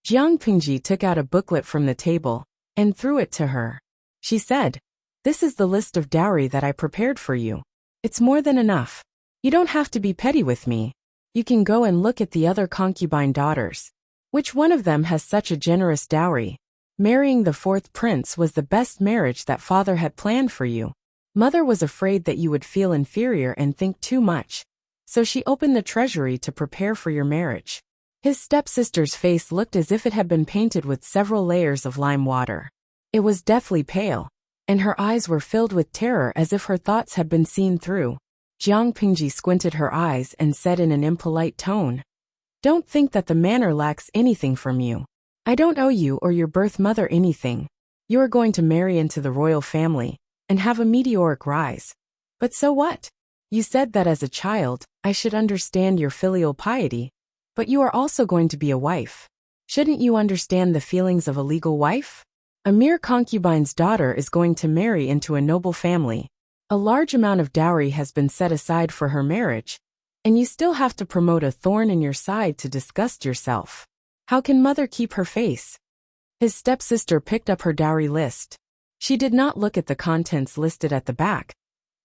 Jiang Pingji took out a booklet from the table and threw it to her. She said, "This is the list of dowry that I prepared for you. It's more than enough. You don't have to be petty with me. You can go and look at the other concubine daughters. Which one of them has such a generous dowry? Marrying the 4th prince was the best marriage that father had planned for you. Mother was afraid that you would feel inferior and think too much, so she opened the treasury to prepare for your marriage." His stepsister's face looked as if it had been painted with several layers of lime water. It was deathly pale, and her eyes were filled with terror as if her thoughts had been seen through. Jiang Pingji squinted her eyes and said in an impolite tone, "Don't think that the manor lacks anything from you. I don't owe you or your birth mother anything. You are going to marry into the royal family and have a meteoric rise. But so what? You said that as a child, I should understand your filial piety, but you are also going to be a wife. Shouldn't you understand the feelings of a legal wife? A mere concubine's daughter is going to marry into a noble family. A large amount of dowry has been set aside for her marriage, and you still have to promote a thorn in your side to disgust yourself. How can mother keep her face?" His stepsister picked up her dowry list. She did not look at the contents listed at the back,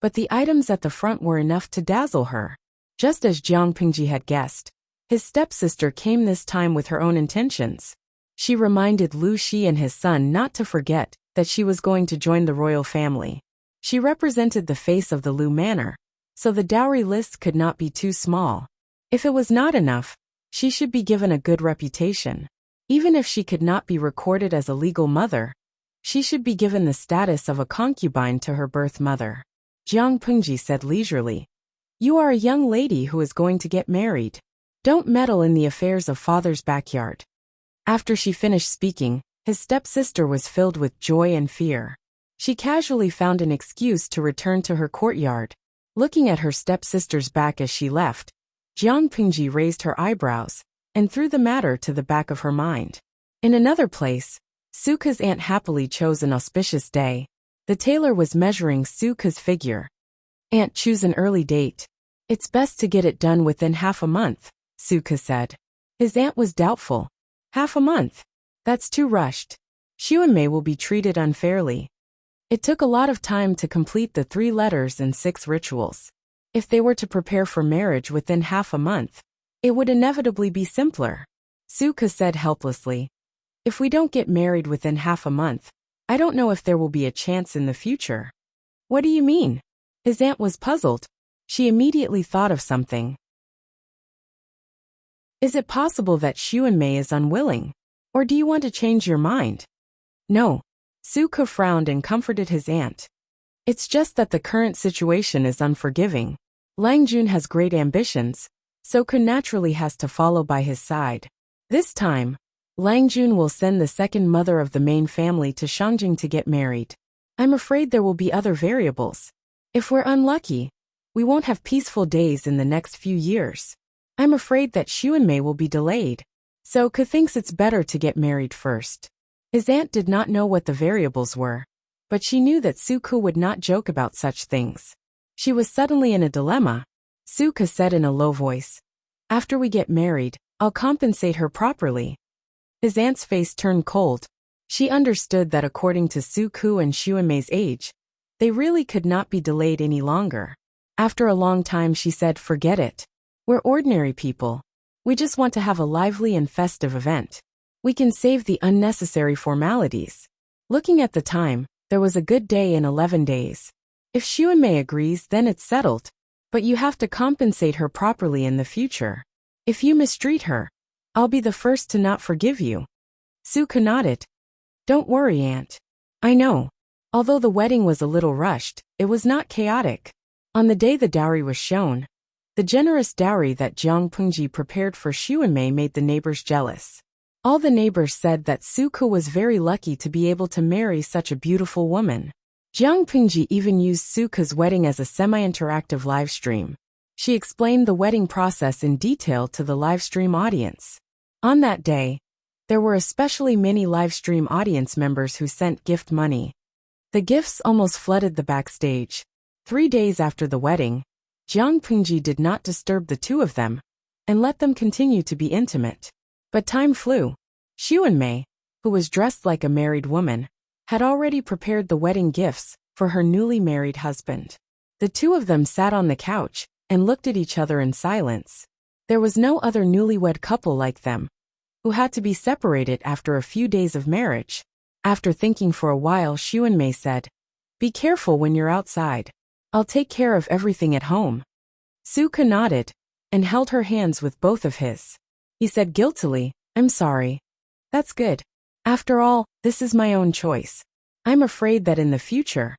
but the items at the front were enough to dazzle her. Just as Jiang Pingji had guessed, his stepsister came this time with her own intentions. She reminded Lu Shi and his son not to forget that she was going to join the royal family. She represented the face of the Lu manor, so the dowry list could not be too small. If it was not enough, she should be given a good reputation. Even if she could not be recorded as a legal mother, she should be given the status of a concubine to her birth mother. Jiang Pingji said leisurely, "You are a young lady who is going to get married. Don't meddle in the affairs of father's backyard." After she finished speaking, his stepsister was filled with joy and fear. She casually found an excuse to return to her courtyard. Looking at her stepsister's back as she left, Jiang Pingji raised her eyebrows and threw the matter to the back of her mind. In another place, Suka's aunt happily chose an auspicious day. The tailor was measuring Suka's figure. "Aunt, choose an early date. It's best to get it done within half a month," Suka said. His aunt was doubtful. "Half a month? That's too rushed. Xuanmei will be treated unfairly." It took a lot of time to complete the 3 letters and 6 rituals. If they were to prepare for marriage within half a month, it would inevitably be simpler. Suka said helplessly, "If we don't get married within half a month, I don't know if there will be a chance in the future." "What do you mean?" His aunt was puzzled. She immediately thought of something. "Is it possible that Xuanmei is unwilling? Or do you want to change your mind?" "No." Suka frowned and comforted his aunt. "It's just that the current situation is unforgiving. Lang Jun has great ambitions, so Kun naturally has to follow by his side. This time, Lang Jun will send the second mother of the main family to Shangjing to get married. I'm afraid there will be other variables. If we're unlucky, we won't have peaceful days in the next few years. I'm afraid that Xuanmei will be delayed. So Ka thinks it's better to get married first." His aunt did not know what the variables were, but she knew that Suka would not joke about such things. She was suddenly in a dilemma. Suka said in a low voice, "After we get married, I'll compensate her properly." His aunt's face turned cold. She understood that according to Suku and Xuanmei's age, they really could not be delayed any longer. After a long time she said, "Forget it. We're ordinary people. We just want to have a lively and festive event. We can save the unnecessary formalities." Looking at the time, there was a good day in 11 days. If Xuanmei agrees, then it's settled. But you have to compensate her properly in the future. If you mistreat her, I'll be the first to not forgive you. Suka nodded. "Don't worry, Aunt. I know." Although the wedding was a little rushed, it was not chaotic. On the day the dowry was shown, the generous dowry that Jiang Pengji prepared for Xuanmei made the neighbors jealous. All the neighbors said that Suka was very lucky to be able to marry such a beautiful woman. Jiang Pengji even used Suka's wedding as a semi-interactive live stream. She explained the wedding process in detail to the live stream audience. On that day, there were especially many live stream audience members who sent gift money. The gifts almost flooded the backstage. 3 days after the wedding, Jiang Pengji did not disturb the two of them and let them continue to be intimate. But time flew. Xuanmei, who was dressed like a married woman, had already prepared the wedding gifts for her newly married husband. The two of them sat on the couch and looked at each other in silence. There was no other newlywed couple like them, who had to be separated after a few days of marriage. After thinking for a while, Xuanmei said, "Be careful when you're outside. I'll take care of everything at home." Suka nodded and held her hands with both of his. He said guiltily, "I'm sorry." "That's good. After all, this is my own choice. I'm afraid that in the future,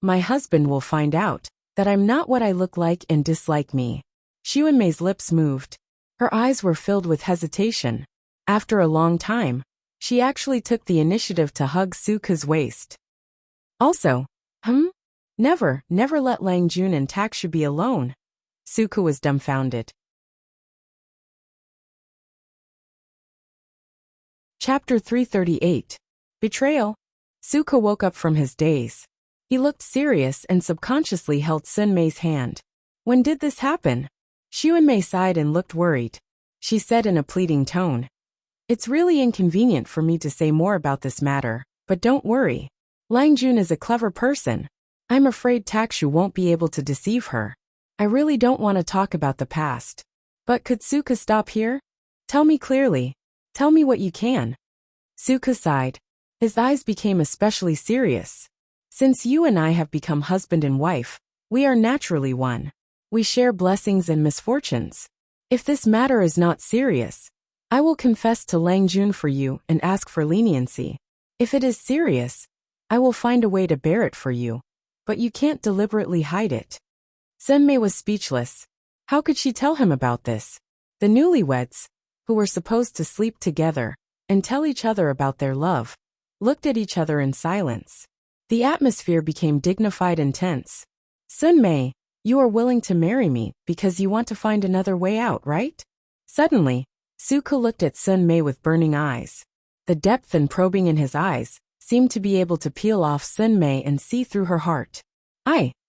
my husband will find out that I'm not what I look like and dislike me." Xuanmei's lips moved. Her eyes were filled with hesitation. After a long time, she actually took the initiative to hug Suka's waist. Also, never let Lang Jun and Takshu be alone. Suka was dumbfounded. Chapter 338. Betrayal. Suka woke up from his daze. He looked serious and subconsciously held Sunmei's hand. "When did this happen?" Xuanmei sighed and looked worried. She said in a pleading tone, "It's really inconvenient for me to say more about this matter, but don't worry. Lang Jun is a clever person. I'm afraid Takshu won't be able to deceive her. I really don't want to talk about the past. But could Suka stop here? Tell me clearly. Tell me what you can." Suka sighed. His eyes became especially serious. "Since you and I have become husband and wife, we are naturally one. We share blessings and misfortunes. If this matter is not serious, I will confess to Lang Jun for you and ask for leniency. If it is serious, I will find a way to bear it for you. But you can't deliberately hide it." Sunmei was speechless. How could she tell him about this? The newlyweds, who were supposed to sleep together and tell each other about their love, looked at each other in silence. The atmosphere became dignified and tense. Sun Mei, you are willing to marry me because you want to find another way out, right? Suddenly, Suko looked at Sun Mei with burning eyes. The depth and probing in his eyes seemed to be able to peel off Sun Mei and see through her heart.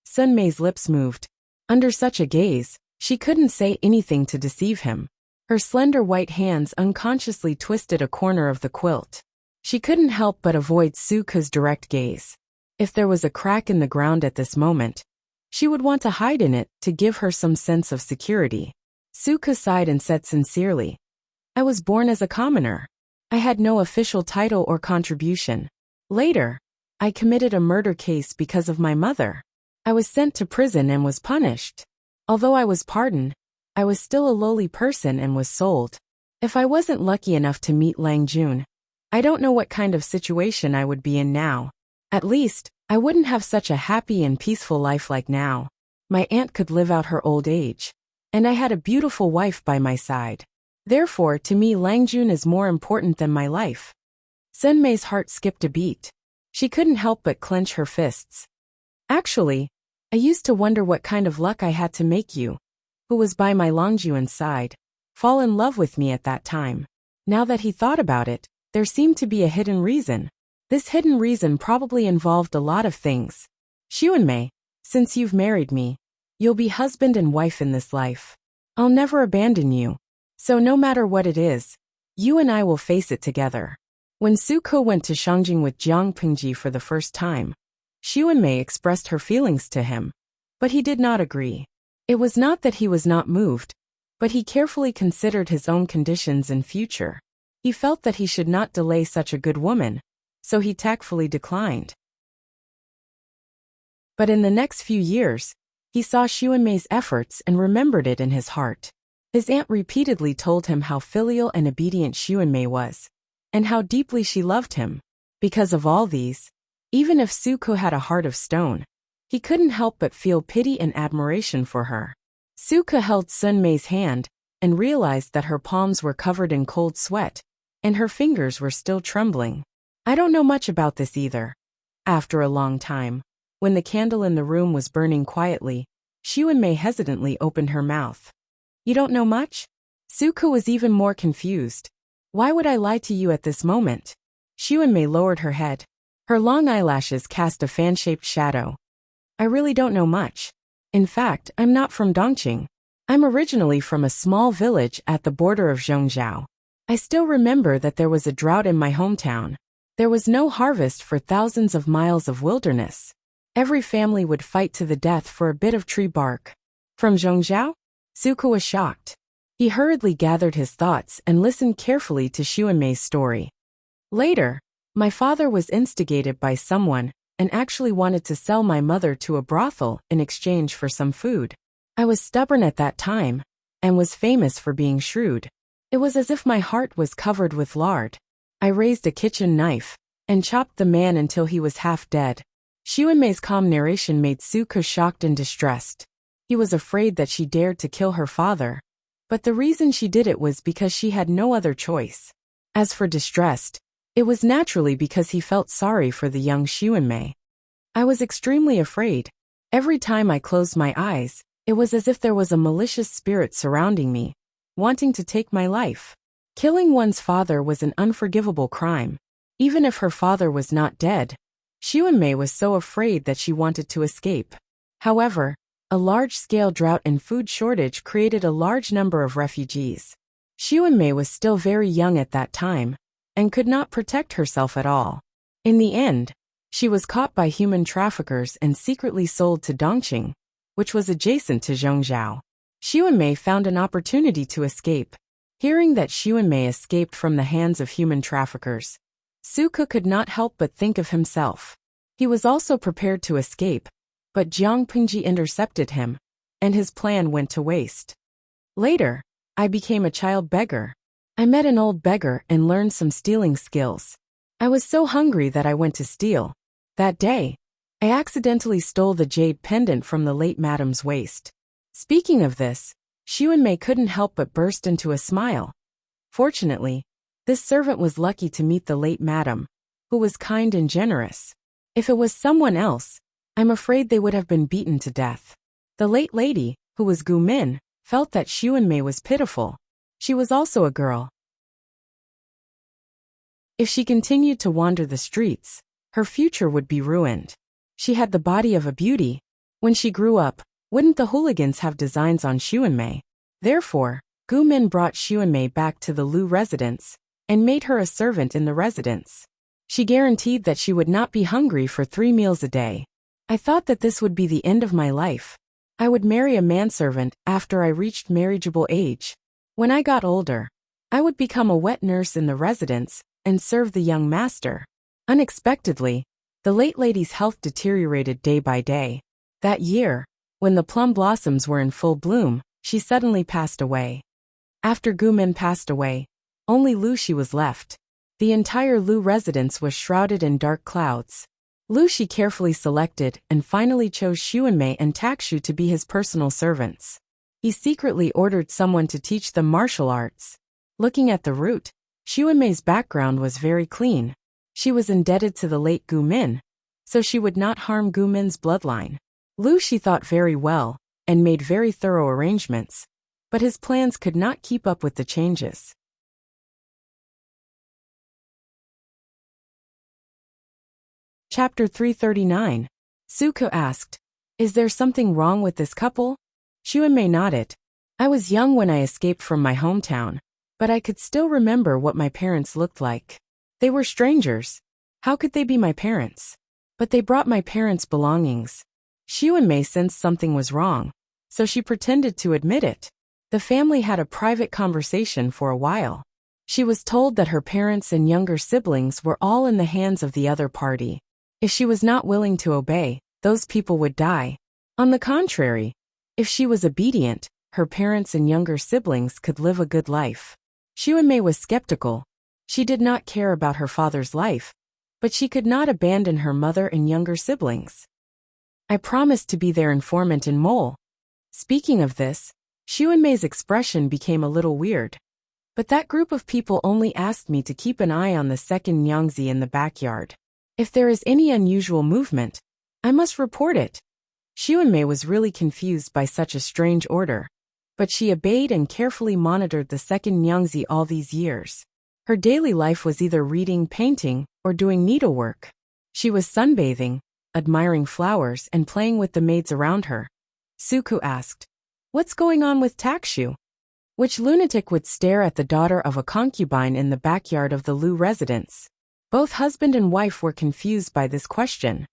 Sun Mei's lips moved. Under such a gaze, she couldn't say anything to deceive him. Her slender white hands unconsciously twisted a corner of the quilt. She couldn't help but avoid Suko's direct gaze. If there was a crack in the ground at this moment, she would want to hide in it to give her some sense of security. Suko sighed and said sincerely, I was born as a commoner. I had no official title or contribution. Later, I committed a murder case because of my mother. I was sent to prison and was punished. Although I was pardoned, I was still a lowly person and was sold. If I wasn't lucky enough to meet Lang Jun, I don't know what kind of situation I would be in now. At least, I wouldn't have such a happy and peaceful life like now. My aunt could live out her old age, and I had a beautiful wife by my side. Therefore, to me Lang Jun is more important than my life. Sun Mei's heart skipped a beat. She couldn't help but clench her fists. Actually, I used to wonder what kind of luck I had to make you, who was by my Lang Jun's side, fall in love with me at that time. Now that he thought about it, there seemed to be a hidden reason. This hidden reason probably involved a lot of things. Xuanmei, since you've married me, you'll be husband and wife in this life. I'll never abandon you. So no matter what it is, you and I will face it together. When Suko went to Shangjing with Jiang Pingji for the first time, Xuanmei expressed her feelings to him, but he did not agree. It was not that he was not moved, but he carefully considered his own conditions and future. He felt that he should not delay such a good woman, so he tactfully declined. But in the next few years, he saw Xuanmei's efforts and remembered it in his heart. His aunt repeatedly told him how filial and obedient Xuanmei was, and how deeply she loved him. Because of all these, even if Suko had a heart of stone, he couldn't help but feel pity and admiration for her. Suko held Sun Mei's hand and realized that her palms were covered in cold sweat, and her fingers were still trembling. I don't know much about this either. After a long time, when the candle in the room was burning quietly, Xuanmei hesitantly opened her mouth. You don't know much? Suko was even more confused. Why would I lie to you at this moment? Xuanmei lowered her head. Her long eyelashes cast a fan-shaped shadow. I really don't know much. In fact, I'm not from Dongqing. I'm originally from a small village at the border of Zhongzhou. I still remember that there was a drought in my hometown. There was no harvest for thousands of miles of wilderness. Every family would fight to the death for a bit of tree bark. From Zhongzhou? Suko was shocked. He hurriedly gathered his thoughts and listened carefully to Xuanmei's story. Later, my father was instigated by someone and actually wanted to sell my mother to a brothel in exchange for some food. I was stubborn at that time and was famous for being shrewd. It was as if my heart was covered with lard. I raised a kitchen knife and chopped the man until he was half dead. Xuanmei's calm narration made Suko shocked and distressed. He was afraid that she dared to kill her father, but the reason she did it was because she had no other choice. As for distressed, it was naturally because he felt sorry for the young Xuanmei. I was extremely afraid. Every time I closed my eyes, it was as if there was a malicious spirit surrounding me, wanting to take my life. Killing one's father was an unforgivable crime. Even if her father was not dead, Xuanmei was so afraid that she wanted to escape. However, a large-scale drought and food shortage created a large number of refugees. Xuanmei was still very young at that time, and could not protect herself at all. In the end, she was caught by human traffickers and secretly sold to Dongqing, which was adjacent to Zhongzhou. Xuanmei found an opportunity to escape. Hearing that Xuanmei escaped from the hands of human traffickers, Suko could not help but think of himself. He was also prepared to escape, but Jiang Pingji intercepted him, and his plan went to waste. Later, I became a child beggar. I met an old beggar and learned some stealing skills. I was so hungry that I went to steal. That day, I accidentally stole the jade pendant from the late madam's waist. Speaking of this, Xuanmei couldn't help but burst into a smile. Fortunately, this servant was lucky to meet the late madam, who was kind and generous. If it was someone else, I'm afraid they would have been beaten to death. The late lady, who was Gu Min, felt that Xuanmei was pitiful. She was also a girl. If she continued to wander the streets, her future would be ruined. She had the body of a beauty. When she grew up, wouldn't the hooligans have designs on Xuanmei? Therefore, Gu Min brought Xuanmei back to the Lu residence and made her a servant in the residence. She guaranteed that she would not be hungry for 3 meals a day. I thought that this would be the end of my life. I would marry a manservant after I reached marriageable age. When I got older, I would become a wet nurse in the residence and serve the young master. Unexpectedly, the late lady's health deteriorated day by day. That year, when the plum blossoms were in full bloom, she suddenly passed away. After Gu Min passed away, only Lu Shi was left. The entire Lu residence was shrouded in dark clouds. Lu Shi carefully selected and finally chose Xuanmei and Takshu to be his personal servants. He secretly ordered someone to teach them martial arts. Looking at the root, Xuanmei's background was very clean. She was indebted to the late Gu Min, so she would not harm Gu Min's bloodline. Lu Shi thought very well and made very thorough arrangements, but his plans could not keep up with the changes. Chapter 339. Suku asked, "Is there something wrong with this couple?" Xuanmei nodded. "I was young when I escaped from my hometown, but I could still remember what my parents looked like. They were strangers. How could they be my parents? But they brought my parents' belongings." Xuanmei sensed something was wrong, so she pretended to admit it. The family had a private conversation for a while. She was told that her parents and younger siblings were all in the hands of the other party. If she was not willing to obey, those people would die. On the contrary, if she was obedient, her parents and younger siblings could live a good life. Xuanmei was skeptical. She did not care about her father's life, but she could not abandon her mother and younger siblings. "I promised to be their informant in Mole." Speaking of this, Xuanmei's expression became a little weird. "But that group of people only asked me to keep an eye on the second Nyangzi in the backyard. If there is any unusual movement, I must report it." Xuanmei was really confused by such a strange order, but she obeyed and carefully monitored the second Nyangzi all these years. Her daily life was either reading, painting, or doing needlework. She was sunbathing, admiring flowers, and playing with the maids around her. Suku asked, "What's going on with Takshu?" Which lunatic would stare at the daughter of a concubine in the backyard of the Lu residence? Both husband and wife were confused by this question.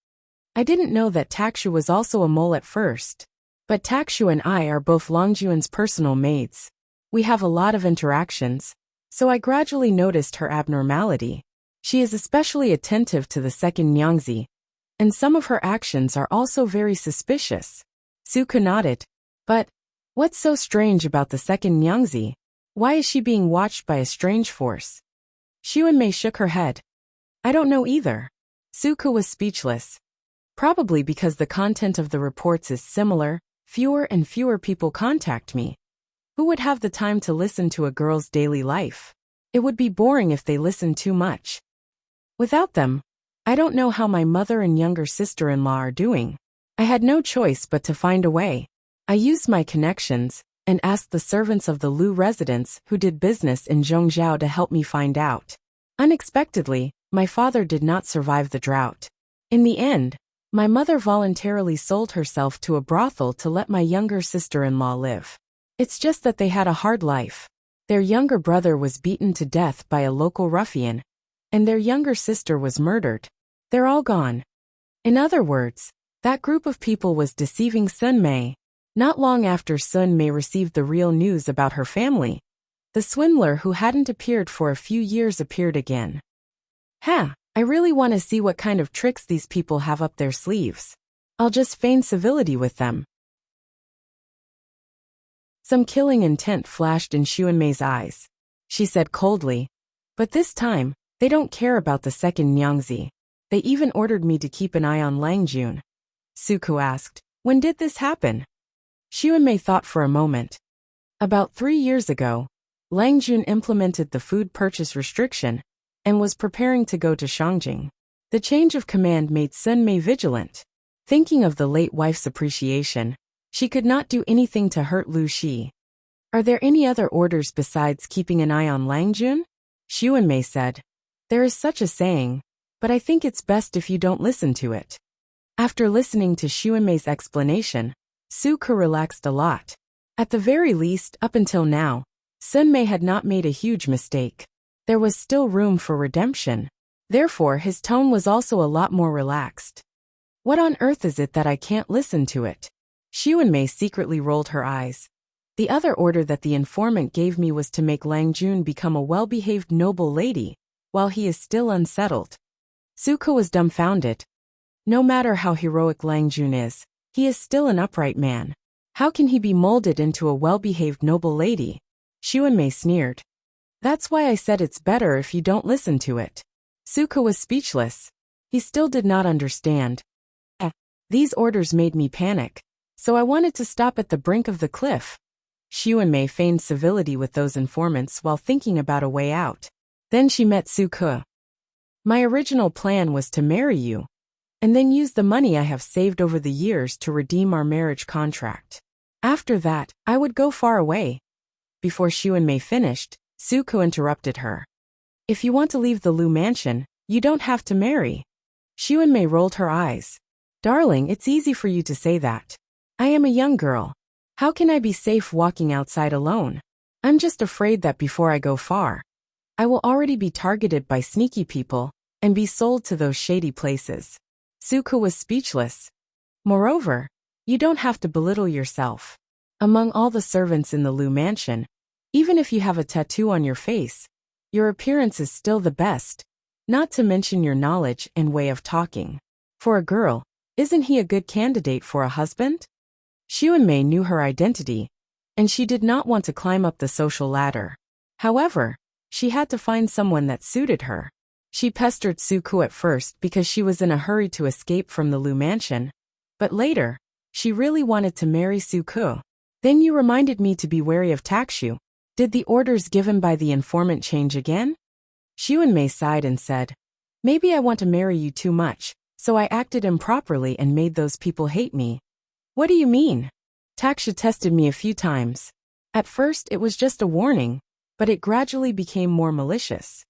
"I didn't know that Takshu was also a mole at first. But Takshu and I are both Longjuan's personal maids. We have a lot of interactions, so I gradually noticed her abnormality. She is especially attentive to the second Nyangzi, and some of her actions are also very suspicious." Suku nodded. "But what's so strange about the second Nyangzi? Why is she being watched by a strange force?" Xuanmei shook her head. "I don't know either." Suku was speechless. "Probably because the content of the reports is similar, fewer and fewer people contact me. Who would have the time to listen to a girl's daily life? It would be boring if they listened too much. Without them, I don't know how my mother and younger sister-in-law are doing. I had no choice but to find a way. I used my connections and asked the servants of the Lu residence who did business in Zhongzhou to help me find out. Unexpectedly, my father did not survive the drought. In the end, my mother voluntarily sold herself to a brothel to let my younger sister-in-law live. It's just that they had a hard life. Their younger brother was beaten to death by a local ruffian, and their younger sister was murdered. They're all gone. In other words, that group of people was deceiving Sun Mei. Not long after Sun Mei received the real news about her family, the swindler who hadn't appeared for a few years appeared again. I really want to see what kind of tricks these people have up their sleeves. I'll just feign civility with them." Some killing intent flashed in Xuanmei's eyes. She said coldly, "But this time, they don't care about the second Nyangzi. They even ordered me to keep an eye on Langjun." Suku asked, "When did this happen?" Xuanmei thought for a moment. About 3 years ago, Langjun implemented the food purchase restriction and was preparing to go to Shangjing. The change of command made Sun-mei vigilant. Thinking of the late wife's appreciation, she could not do anything to hurt Lu Shi. Are there any other orders besides keeping an eye on Lang Jun? Xuanmei said. There is such a saying, but I think it's best if you don't listen to it. After listening to Xuanmei's explanation, Su Ke relaxed a lot. At the very least, up until now, Sun-mei had not made a huge mistake. There was still room for redemption. Therefore, his tone was also a lot more relaxed. What on earth is it that I can't listen to it? Xuanmei secretly rolled her eyes. The other order that the informant gave me was to make Lang Jun become a well-behaved noble lady, while he is still unsettled. Su Ke was dumbfounded. No matter how heroic Lang Jun is, he is still an upright man. How can he be molded into a well-behaved noble lady? Xuanmei sneered. That's why I said it's better if you don't listen to it. Su Ke was speechless. He still did not understand. These orders made me panic, so I wanted to stop at the brink of the cliff. Xuanmei feigned civility with those informants while thinking about a way out. Then she met Su Ke. My original plan was to marry you, and then use the money I have saved over the years to redeem our marriage contract. After that, I would go far away. Before Xuanmei finished, Su Ke interrupted her. If you want to leave the Lu mansion, you don't have to marry. Xuanmei rolled her eyes. Darling, it's easy for you to say that. I am a young girl. How can I be safe walking outside alone? I'm just afraid that before I go far, I will already be targeted by sneaky people and be sold to those shady places. Su Ke was speechless. Moreover, you don't have to belittle yourself. Among all the servants in the Lu mansion, even if you have a tattoo on your face, your appearance is still the best, not to mention your knowledge and way of talking. For a girl, isn't he a good candidate for a husband? Xuanmei knew her identity, and she did not want to climb up the social ladder. However, she had to find someone that suited her. She pestered Su Ke at first because she was in a hurry to escape from the Lu mansion, but later, she really wanted to marry Su Ke. Then you reminded me to be wary of Takshu. Did the orders given by the informant change again? Xuanmei sighed and said, maybe I want to marry you too much, so I acted improperly and made those people hate me. What do you mean? Taksha tested me a few times. At first it was just a warning, but it gradually became more malicious.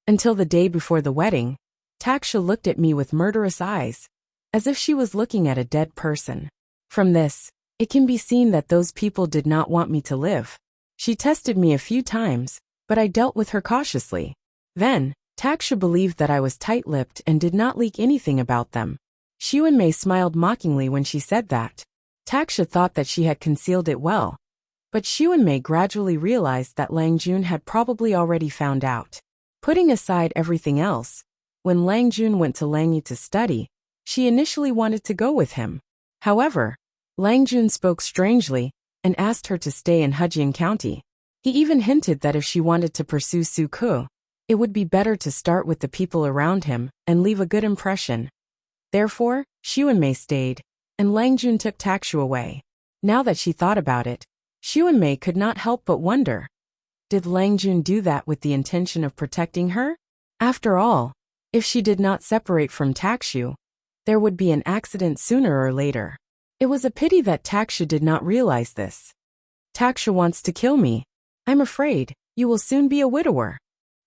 Until the day before the wedding, Taksha looked at me with murderous eyes, as if she was looking at a dead person. From this, it can be seen that those people did not want me to live. She tested me a few times, but I dealt with her cautiously. Then, Taksha believed that I was tight-lipped and did not leak anything about them. Xuanmei smiled mockingly when she said that. Taksha thought that she had concealed it well, but Xuanmei gradually realized that Lang Jun had probably already found out. Putting aside everything else, when Lang Jun went to Langyi to study, she initially wanted to go with him. However, Lang Jun spoke strangely and asked her to stay in Hejian County. He even hinted that if she wanted to pursue Su Ke, it would be better to start with the people around him and leave a good impression. Therefore, Xuanmei stayed, and Lang Jun took Takshu away. Now that she thought about it, Xuanmei could not help but wonder. Did Lang Jun do that with the intention of protecting her? After all, if she did not separate from Takshu, there would be an accident sooner or later. It was a pity that Takshu did not realize this. Takshu wants to kill me. I'm afraid you will soon be a widower.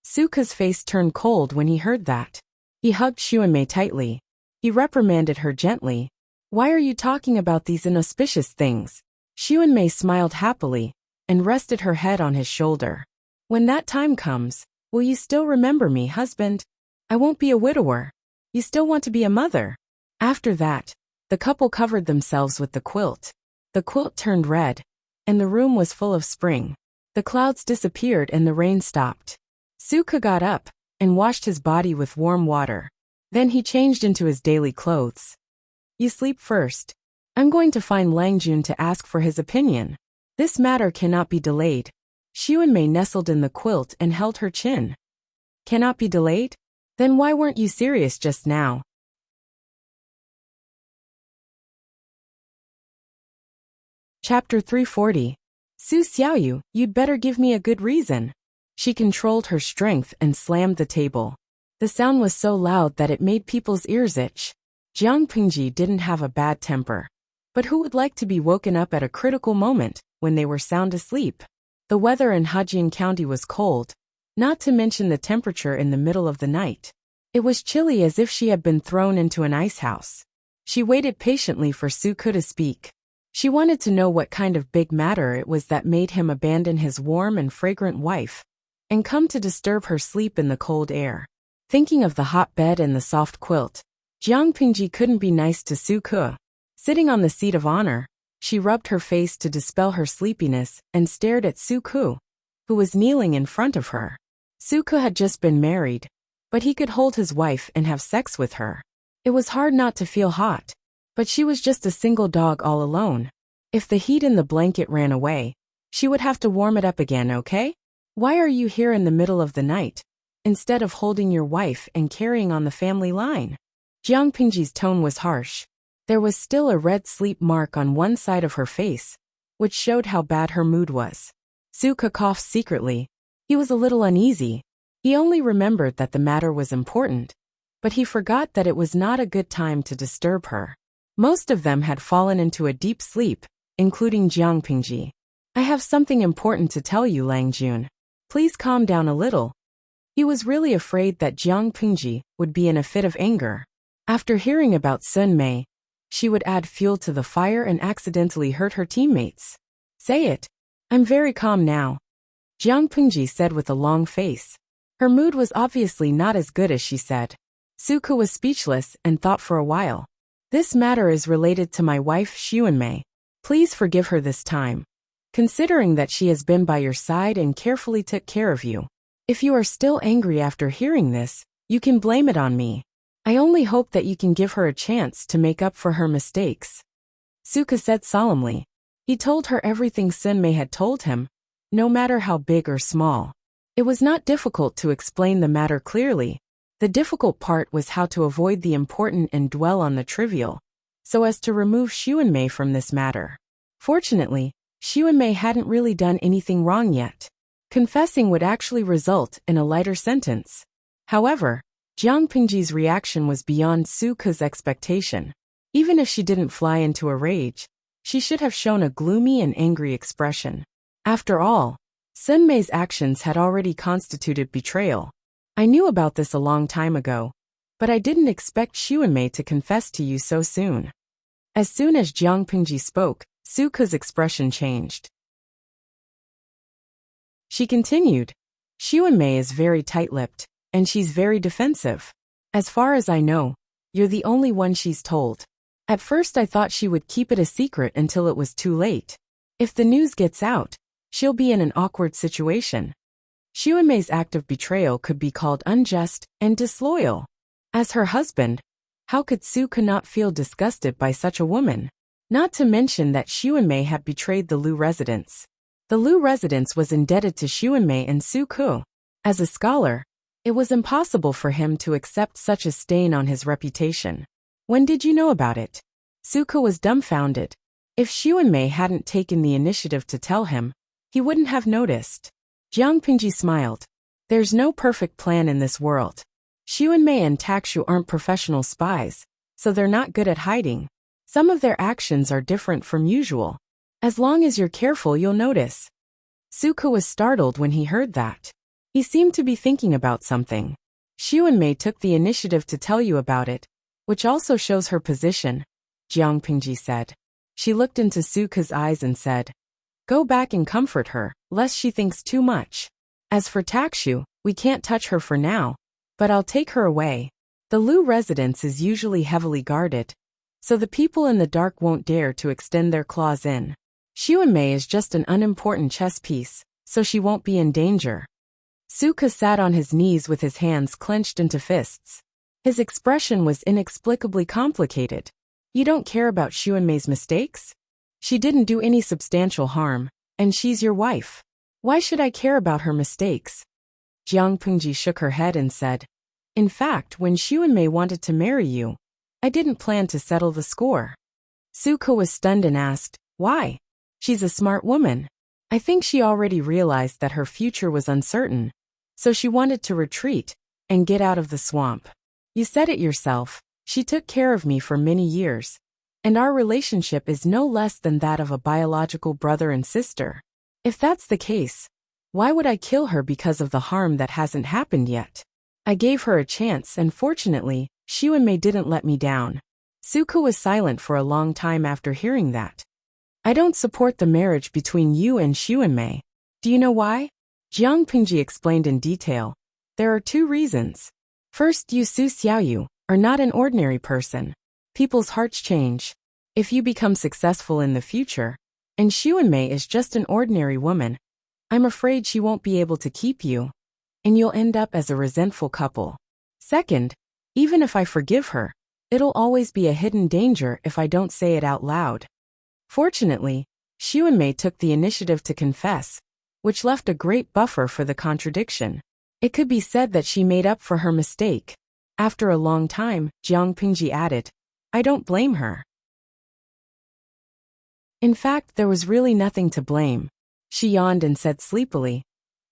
Su Ke's face turned cold when he heard that. He hugged Xuanmei tightly. He reprimanded her gently. Why are you talking about these inauspicious things? Xuanmei smiled happily and rested her head on his shoulder. When that time comes, will you still remember me, husband? I won't be a widower. You still want to be a mother. After that, the couple covered themselves with the quilt. The quilt turned red, and the room was full of spring. The clouds disappeared and the rain stopped. Su Ke got up and washed his body with warm water. Then he changed into his daily clothes. You sleep first. I'm going to find Lang Jun to ask for his opinion. This matter cannot be delayed. Xuanmei nestled in the quilt and held her chin. Cannot be delayed? Then why weren't you serious just now? Chapter 340. Su Xiaoyu, you'd better give me a good reason. She controlled her strength and slammed the table. The sound was so loud that it made people's ears itch. Jiang Pingji didn't have a bad temper. But who would like to be woken up at a critical moment, when they were sound asleep? The weather in Hajin County was cold, not to mention the temperature in the middle of the night. It was chilly as if she had been thrown into an ice house. She waited patiently for Suku to speak. She wanted to know what kind of big matter it was that made him abandon his warm and fragrant wife and come to disturb her sleep in the cold air. Thinking of the hot bed and the soft quilt, Jiang Pingji couldn't be nice to Suku. Sitting on the seat of honor, she rubbed her face to dispel her sleepiness and stared at Suku, who was kneeling in front of her. Suku had just been married, but he could hold his wife and have sex with her. It was hard not to feel hot, but she was just a single dog all alone. If the heat in the blanket ran away, she would have to warm it up again, okay? Why are you here in the middle of the night, instead of holding your wife and carrying on the family line? Jiang Pingji's tone was harsh. There was still a red sleep mark on one side of her face, which showed how bad her mood was. Suku coughed secretly. He was a little uneasy. He only remembered that the matter was important, but he forgot that it was not a good time to disturb her. Most of them had fallen into a deep sleep, including Jiang Pingji. I have something important to tell you, Lang Jun. Please calm down a little. He was really afraid that Jiang Pingji would be in a fit of anger. After hearing about Sun Mei, she would add fuel to the fire and accidentally hurt her teammates. Say it. I'm very calm now, Jiang Pingji said with a long face. Her mood was obviously not as good as she said. Suku was speechless and thought for a while. This matter is related to my wife Xuanmei. Please forgive her this time, considering that she has been by your side and carefully took care of you. If you are still angry after hearing this, you can blame it on me. I only hope that you can give her a chance to make up for her mistakes. Suku said solemnly. He told her everything Sunmei had told him, no matter how big or small. It was not difficult to explain the matter clearly. The difficult part was how to avoid the important and dwell on the trivial, so as to remove Xuanmei from this matter. Fortunately, Xuanmei hadn't really done anything wrong yet. Confessing would actually result in a lighter sentence. However, Jiang Pingji's reaction was beyond Suku's expectation. Even if she didn't fly into a rage, she should have shown a gloomy and angry expression. After all, Sunmei's actions had already constituted betrayal. I knew about this a long time ago, but I didn't expect Xuanmei to confess to you so soon. As soon as Jiang Pingji spoke, Suku's expression changed. She continued, Xuanmei is very tight-lipped, and she's very defensive. As far as I know, you're the only one she's told. At first I thought she would keep it a secret until it was too late. If the news gets out, she'll be in an awkward situation. Xuanmei's act of betrayal could be called unjust and disloyal. As her husband, how could Suku not feel disgusted by such a woman? Not to mention that Xuanmei had betrayed the Lu residence. The Lu residence was indebted to Xuanmei and Suku. As a scholar, it was impossible for him to accept such a stain on his reputation. When did you know about it? Suku was dumbfounded. If Xuanmei hadn't taken the initiative to tell him, he wouldn't have noticed. Jiang Pingji smiled. There's no perfect plan in this world. Xuanmei and Takshu aren't professional spies, so they're not good at hiding. Some of their actions are different from usual. As long as you're careful, you'll notice. Suku was startled when he heard that. He seemed to be thinking about something. Xuanmei took the initiative to tell you about it, which also shows her position, Jiang Pingji said. She looked into Suku's eyes and said, Go back and comfort her, lest she thinks too much. As for Takshu, we can't touch her for now, but I'll take her away. The Lu residence is usually heavily guarded, so the people in the dark won't dare to extend their claws in. Xuanmei is just an unimportant chess piece, so she won't be in danger. Suku sat on his knees with his hands clenched into fists. His expression was inexplicably complicated. You don't care about Xuanmei's mistakes? She didn't do any substantial harm, and she's your wife. Why should I care about her mistakes? Jiang Pingji shook her head and said, In fact, when Xuanmei wanted to marry you, I didn't plan to settle the score. Suku was stunned and asked, Why? She's a smart woman. I think she already realized that her future was uncertain, so she wanted to retreat, and get out of the swamp. You said it yourself, she took care of me for many years, and our relationship is no less than that of a biological brother and sister. If that's the case, why would I kill her because of the harm that hasn't happened yet? I gave her a chance and fortunately, Xiuanmei didn't let me down. Suku was silent for a long time after hearing that. I don't support the marriage between you and Xiuanmei. Do you know why? Jiang Pingji explained in detail. There are 2 reasons. First, you Su Xiaoyu are not an ordinary person. People's hearts change. If you become successful in the future, and Xiuanmei is just an ordinary woman, I'm afraid she won't be able to keep you, and you'll end up as a resentful couple. Second, even if I forgive her, it'll always be a hidden danger if I don't say it out loud. Fortunately, Xiuanmei took the initiative to confess, which left a great buffer for the contradiction. It could be said that she made up for her mistake. After a long time, Jiang Pingji added, I don't blame her. In fact, there was really nothing to blame. She yawned and said sleepily,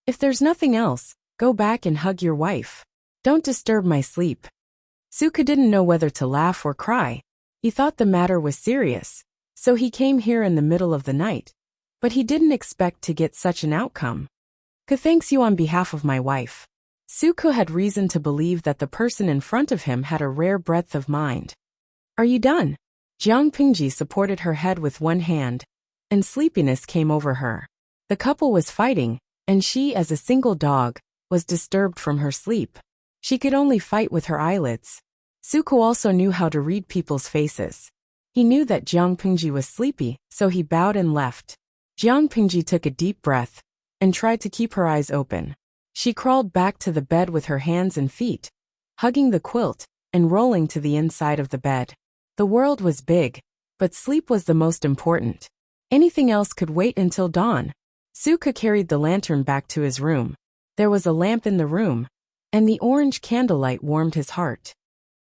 if there's nothing else, go back and hug your wife. Don't disturb my sleep. Suka didn't know whether to laugh or cry. He thought the matter was serious, so he came here in the middle of the night. But he didn't expect to get such an outcome. Thanks you on behalf of my wife. Suku had reason to believe that the person in front of him had a rare breadth of mind. Are you done? Jiang Pingji supported her head with one hand, and sleepiness came over her. The couple was fighting, and she, as a single dog, was disturbed from her sleep. She could only fight with her eyelids. Suku also knew how to read people's faces. He knew that Jiang Pingji was sleepy, so he bowed and left. Jiang Pingji took a deep breath and tried to keep her eyes open. She crawled back to the bed with her hands and feet, hugging the quilt and rolling to the inside of the bed. The world was big, but sleep was the most important. Anything else could wait until dawn. Suka carried the lantern back to his room. There was a lamp in the room, and the orange candlelight warmed his heart.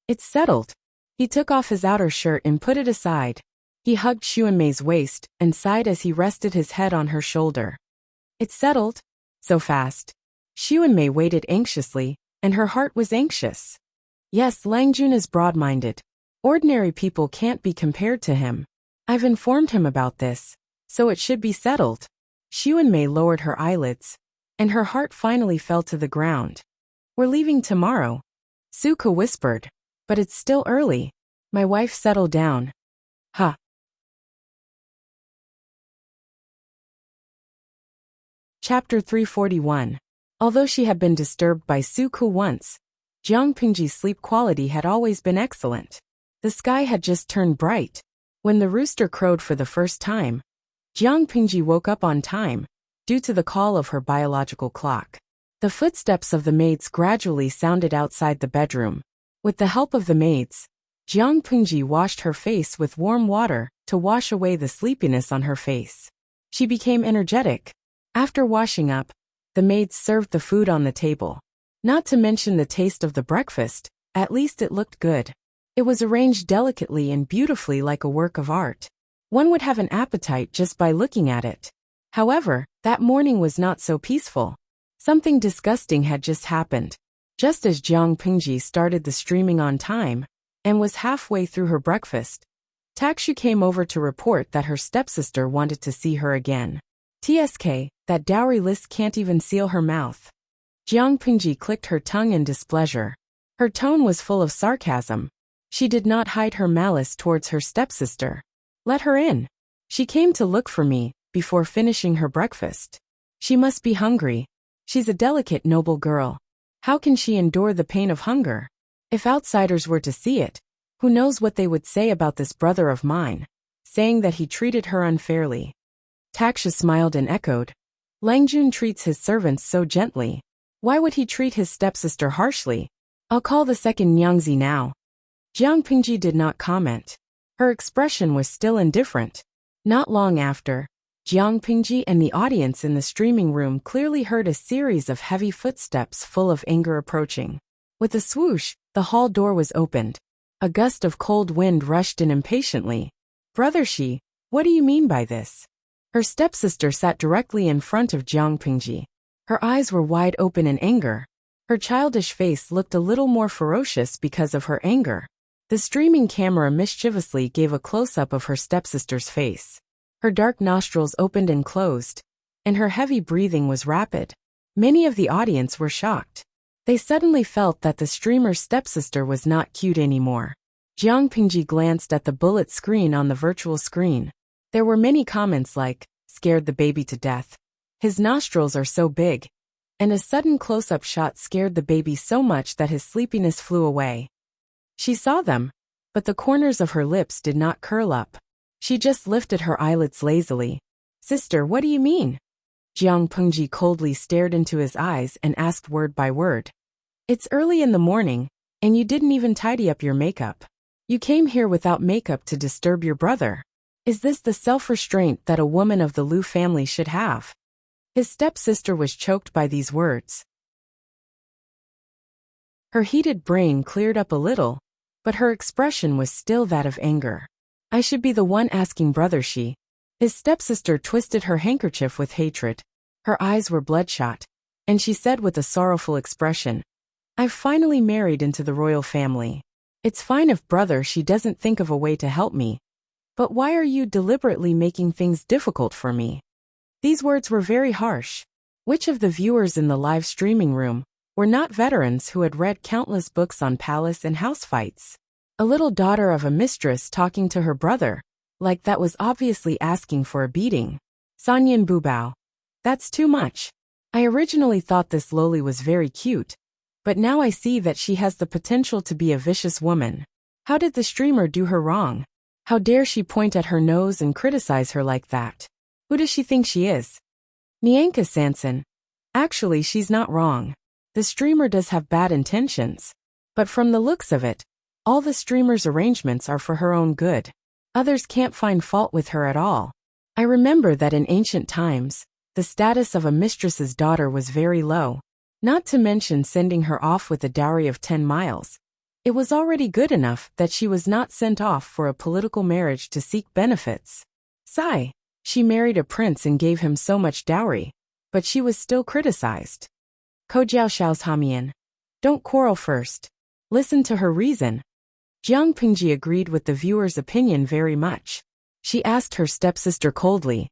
It's settled. He took off his outer shirt and put it aside. He hugged Xiuanmei's waist and sighed as he rested his head on her shoulder. It's settled? So fast. Xiuanmei waited anxiously, and her heart was anxious. Yes, Langjun is broad-minded. Ordinary people can't be compared to him. I've informed him about this, so it should be settled. Xiuanmei lowered her eyelids, and her heart finally fell to the ground. We're leaving tomorrow. Suka whispered, but it's still early. My wife settled down. Huh. Chapter 341. Although she had been disturbed by Suku once, Jiang Pingji's sleep quality had always been excellent. The sky had just turned bright. When the rooster crowed for the first time, Jiang Pingji woke up on time, due to the call of her biological clock. The footsteps of the maids gradually sounded outside the bedroom. With the help of the maids, Jiang Pingji washed her face with warm water to wash away the sleepiness on her face. She became energetic. After washing up, the maids served the food on the table. Not to mention the taste of the breakfast, at least it looked good. It was arranged delicately and beautifully like a work of art. One would have an appetite just by looking at it. However, that morning was not so peaceful. Something disgusting had just happened. Just as Jiang Pingji started the streaming on time, and was halfway through her breakfast, Takshu came over to report that her stepsister wanted to see her again. TSK, that dowry list can't even seal her mouth. Jiang Pingji clicked her tongue in displeasure. Her tone was full of sarcasm. She did not hide her malice towards her stepsister. Let her in. She came to look for me, before finishing her breakfast. She must be hungry. She's a delicate, noble girl. How can she endure the pain of hunger? If outsiders were to see it, who knows what they would say about this brother of mine, saying that he treated her unfairly. Taksha smiled and echoed. Langjun treats his servants so gently. Why would he treat his stepsister harshly? I'll call the second Nyangzi now. Jiang Pingji did not comment. Her expression was still indifferent. Not long after, Jiang Pingji and the audience in the streaming room clearly heard a series of heavy footsteps full of anger approaching. With a swoosh, the hall door was opened. A gust of cold wind rushed in impatiently. Brother Shi, what do you mean by this? Her stepsister sat directly in front of Jiang Pingji. Her eyes were wide open in anger. Her childish face looked a little more ferocious because of her anger. The streaming camera mischievously gave a close-up of her stepsister's face. Her dark nostrils opened and closed, and her heavy breathing was rapid. Many of the audience were shocked. They suddenly felt that the streamer's stepsister was not cute anymore. Jiang Pingji glanced at the bullet screen on the virtual screen. There were many comments like, "Scared the baby to death. His nostrils are so big." And a sudden close-up shot scared the baby so much that his sleepiness flew away. She saw them, but the corners of her lips did not curl up. She just lifted her eyelids lazily. "Sister, what do you mean?" Jiang Pengji coldly stared into his eyes and asked word by word. "It's early in the morning, and you didn't even tidy up your makeup. You came here without makeup to disturb your brother. Is this the self-restraint that a woman of the Liu family should have?" His stepsister was choked by these words. Her heated brain cleared up a little, but her expression was still that of anger. "I should be the one asking brother," she. His stepsister twisted her handkerchief with hatred. Her eyes were bloodshot, and she said with a sorrowful expression, "I've finally married into the royal family. It's fine if brother she doesn't think of a way to help me. But why are you deliberately making things difficult for me?" These words were very harsh. Which of the viewers in the live streaming room were not veterans who had read countless books on palace and house fights? A little daughter of a mistress talking to her brother, like that was obviously asking for a beating. Sanyan Bubao. That's too much. I originally thought this loli was very cute, but now I see that she has the potential to be a vicious woman. How did the streamer do her wrong? How dare she point at her nose and criticize her like that? Who does she think she is? Nyanka Sanson. Actually, she's not wrong. The streamer does have bad intentions. But from the looks of it, all the streamer's arrangements are for her own good. Others can't find fault with her at all. I remember that in ancient times, the status of a mistress's daughter was very low. Not to mention sending her off with a dowry of 10 miles. It was already good enough that she was not sent off for a political marriage to seek benefits. Sigh. She married a prince and gave him so much dowry, but she was still criticized. Ko Jiao Xiao's Hamian. Don't quarrel first. Listen to her reason. Jiang Pingji agreed with the viewer's opinion very much. She asked her stepsister coldly,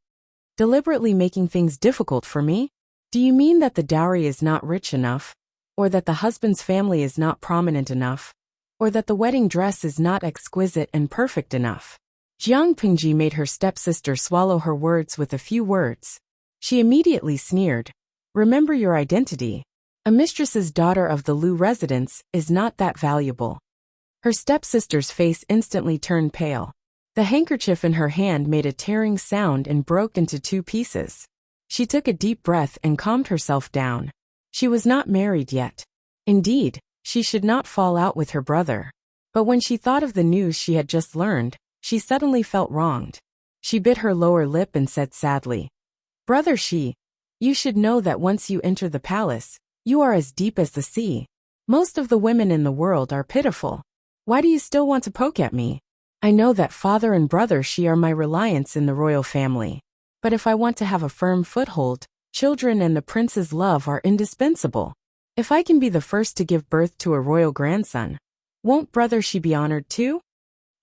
"Deliberately making things difficult for me? Do you mean that the dowry is not rich enough? Or that the husband's family is not prominent enough? Or that the wedding dress is not exquisite and perfect enough?" Jiang Pingji made her stepsister swallow her words with a few words. She immediately sneered. "Remember your identity. A mistress's daughter of the Liu residence is not that valuable." Her stepsister's face instantly turned pale. The handkerchief in her hand made a tearing sound and broke into 2 pieces. She took a deep breath and calmed herself down. She was not married yet. Indeed, she should not fall out with her brother. But when she thought of the news she had just learned, she suddenly felt wronged. She bit her lower lip and said sadly, "Brother Shi, you should know that once you enter the palace, you are as deep as the sea. Most of the women in the world are pitiful. Why do you still want to poke at me? I know that father and brother Shi are my reliance in the royal family. But if I want to have a firm foothold, children and the prince's love are indispensable. If I can be the first to give birth to a royal grandson, won't brother Shi be honored too?"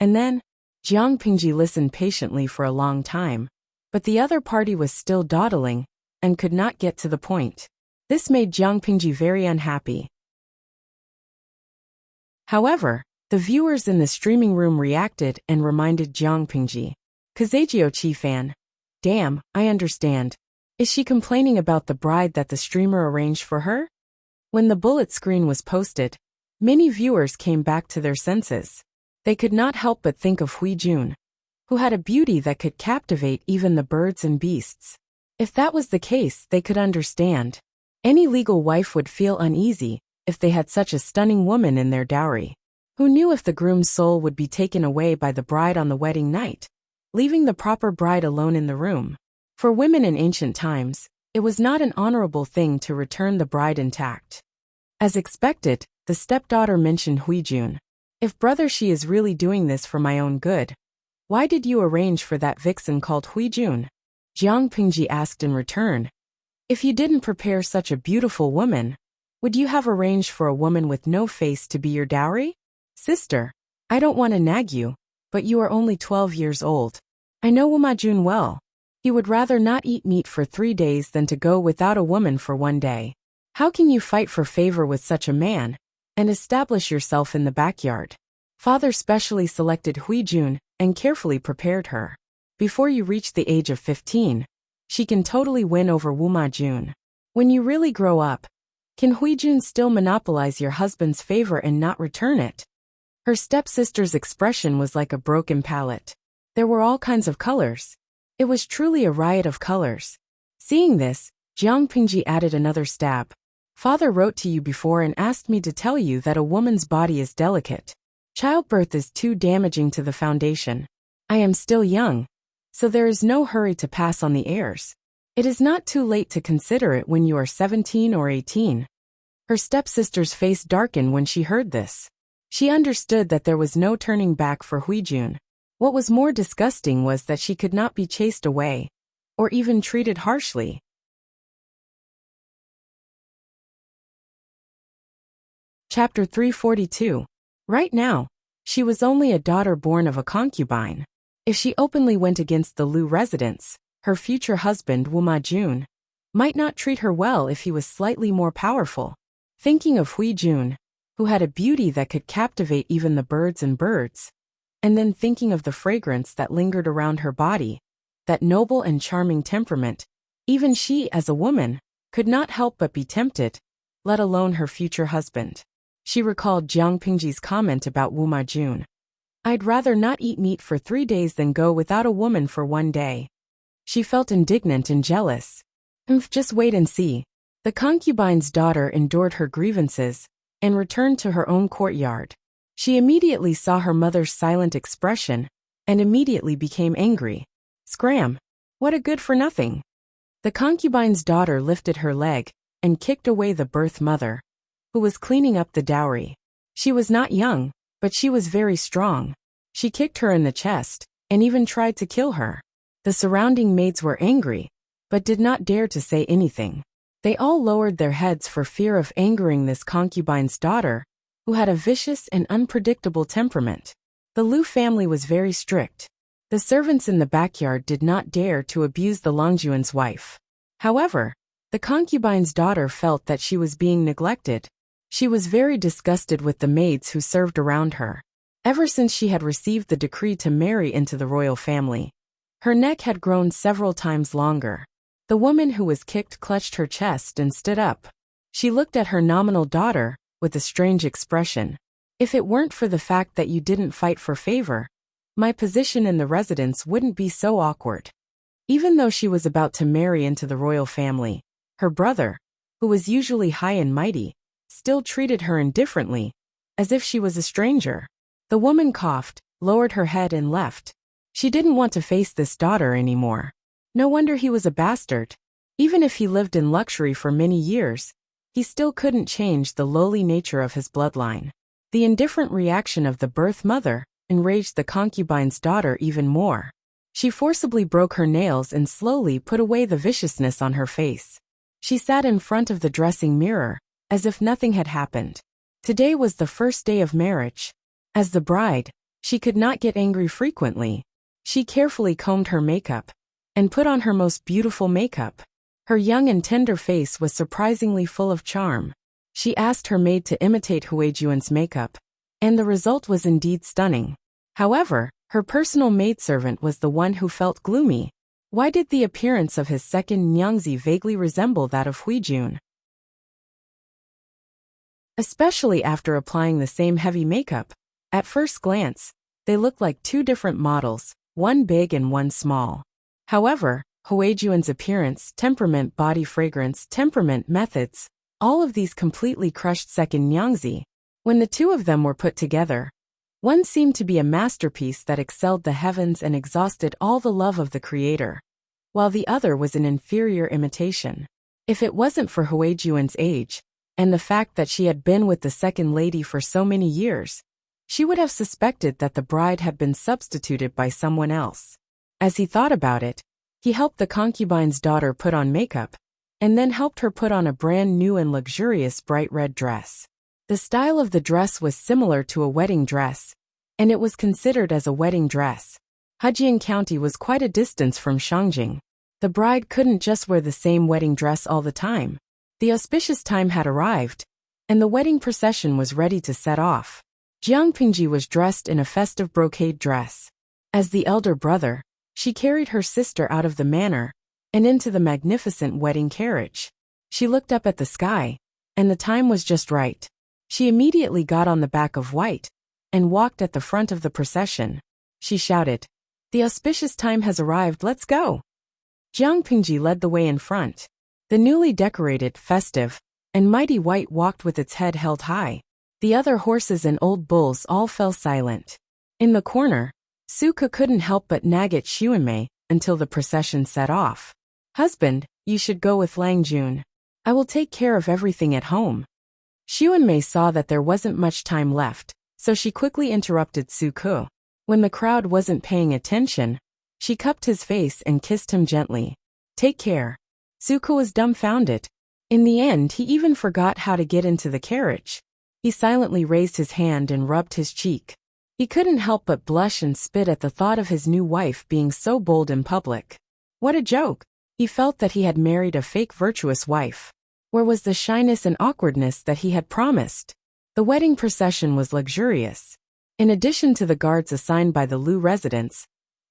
And then, Jiang Pingji listened patiently for a long time, but the other party was still dawdling and could not get to the point. This made Jiang Pingji very unhappy. However, the viewers in the streaming room reacted and reminded Jiang Pingji. "Kazagio Chi-fan. Damn, I understand. Is she complaining about the bride that the streamer arranged for her?" When the bullet screen was posted, many viewers came back to their senses. They could not help but think of Hui Jun, who had a beauty that could captivate even the birds and beasts. If that was the case, they could understand. Any legal wife would feel uneasy if they had such a stunning woman in their dowry. Who knew if the groom's soul would be taken away by the bride on the wedding night, leaving the proper bride alone in the room? For women in ancient times, it was not an honorable thing to return the bride intact. As expected, the stepdaughter mentioned Hui Jun. "If brother Shi is really doing this for my own good, why did you arrange for that vixen called Hui Jun?" Jiang Pingji asked in return. "If you didn't prepare such a beautiful woman, Would you have arranged for a woman with no face to be your dowry? Sister, I don't want to nag you, but you are only 12 years old. I know Wumajun well. He would rather not eat meat for 3 days than to go without a woman for 1 day. How can you fight for favor with such a man and establish yourself in the backyard? Father specially selected Huijun and carefully prepared her. Before you reach the age of 15, she can totally win over Wumajun. When you really grow up, can Huijun still monopolize your husband's favor and not return it? Her stepsister's expression was like a broken palette. There were all kinds of colors. It was truly a riot of colors. Seeing this, Jiang Pingji added another stab. Father wrote to you before and asked me to tell you that a woman's body is delicate. Childbirth is too damaging to the foundation. I am still young, so there is no hurry to pass on the heirs. It is not too late to consider it when you are 17 or 18. Her stepsister's face darkened when she heard this. She understood that there was no turning back for Huijun. What was more disgusting was that she could not be chased away, or even treated harshly. Chapter 342. Right now, she was only a daughter born of a concubine. If she openly went against the Lu residents, her future husband Wumajun might not treat her well if he was slightly more powerful. Thinking of Huijun, who had a beauty that could captivate even the birds, and then thinking of the fragrance that lingered around her body, that noble and charming temperament, even she as a woman could not help but be tempted, let alone her future husband. She recalled Jiang Pingji's comment about Wumajun. I'd rather not eat meat for 3 days than go without a woman for 1 day. She felt indignant and jealous. Just wait and see. The concubine's daughter endured her grievances and returned to her own courtyard. She immediately saw her mother's silent expression and immediately became angry. Scram! What a good-for-nothing! The concubine's daughter lifted her leg and kicked away the birth mother, who was cleaning up the dowry. She was not young, but she was very strong. She kicked her in the chest and even tried to kill her. The surrounding maids were angry, but did not dare to say anything. They all lowered their heads for fear of angering this concubine's daughter, who had a vicious and unpredictable temperament. The Lu family was very strict. The servants in the backyard did not dare to abuse the Longjuan's wife. However, the concubine's daughter felt that she was being neglected. She was very disgusted with the maids who served around her. Ever since she had received the decree to marry into the royal family, her neck had grown several times longer. The woman who was kicked clutched her chest and stood up. She looked at her nominal daughter with a strange expression. If it weren't for the fact that you didn't fight for favor, my position in the residence wouldn't be so awkward. Even though she was about to marry into the royal family, her brother, who was usually high and mighty, still treated her indifferently, as if she was a stranger. The woman coughed, lowered her head and left. She didn't want to face this daughter anymore. No wonder he was a bastard. Even if he lived in luxury for many years, he still couldn't change the lowly nature of his bloodline. The indifferent reaction of the birth mother enraged the concubine's daughter even more. She forcibly broke her nails and slowly put away the viciousness on her face. She sat in front of the dressing mirror, as if nothing had happened. Today was the first day of marriage. As the bride, she could not get angry frequently. She carefully combed her makeup and put on her most beautiful makeup. Her young and tender face was surprisingly full of charm. She asked her maid to imitate Huijuan's makeup, and the result was indeed stunning. However, her personal maidservant was the one who felt gloomy. Why did the appearance of his second Nyangzi vaguely resemble that of Huijun? Especially after applying the same heavy makeup, at first glance, they looked like two different models, one big and one small. However, Huijuan's appearance, temperament, body fragrance, temperament, methods, all of these completely crushed second Nyangzi. When the two of them were put together, one seemed to be a masterpiece that excelled the heavens and exhausted all the love of the creator, while the other was an inferior imitation. If it wasn't for Huijuan's age, and the fact that she had been with the second lady for so many years, she would have suspected that the bride had been substituted by someone else. As he thought about it, he helped the concubine's daughter put on makeup, and then helped her put on a brand new and luxurious bright red dress. The style of the dress was similar to a wedding dress, and it was considered as a wedding dress. Hejian County was quite a distance from Shangjing. The bride couldn't just wear the same wedding dress all the time. The auspicious time had arrived, and the wedding procession was ready to set off. Jiang Pingji was dressed in a festive brocade dress. As the elder brother, she carried her sister out of the manor and into the magnificent wedding carriage. She looked up at the sky, and the time was just right. She immediately got on the back of White and walked at the front of the procession. She shouted, "The auspicious time has arrived, let's go!" Jiang Pingji led the way in front. The newly decorated, festive, and mighty White walked with its head held high. The other horses and old bulls all fell silent. In the corner, Suke couldn't help but nag at Xuanmei until the procession set off. "Husband, you should go with Lang Jun. I will take care of everything at home." Xuanmei saw that there wasn't much time left, so she quickly interrupted Suke. When the crowd wasn't paying attention, she cupped his face and kissed him gently. "Take care." Suke was dumbfounded. In the end, he even forgot how to get into the carriage. He silently raised his hand and rubbed his cheek. He couldn't help but blush and spit at the thought of his new wife being so bold in public. What a joke! He felt that he had married a fake virtuous wife. Where was the shyness and awkwardness that he had promised? The wedding procession was luxurious. In addition to the guards assigned by the Lu residents,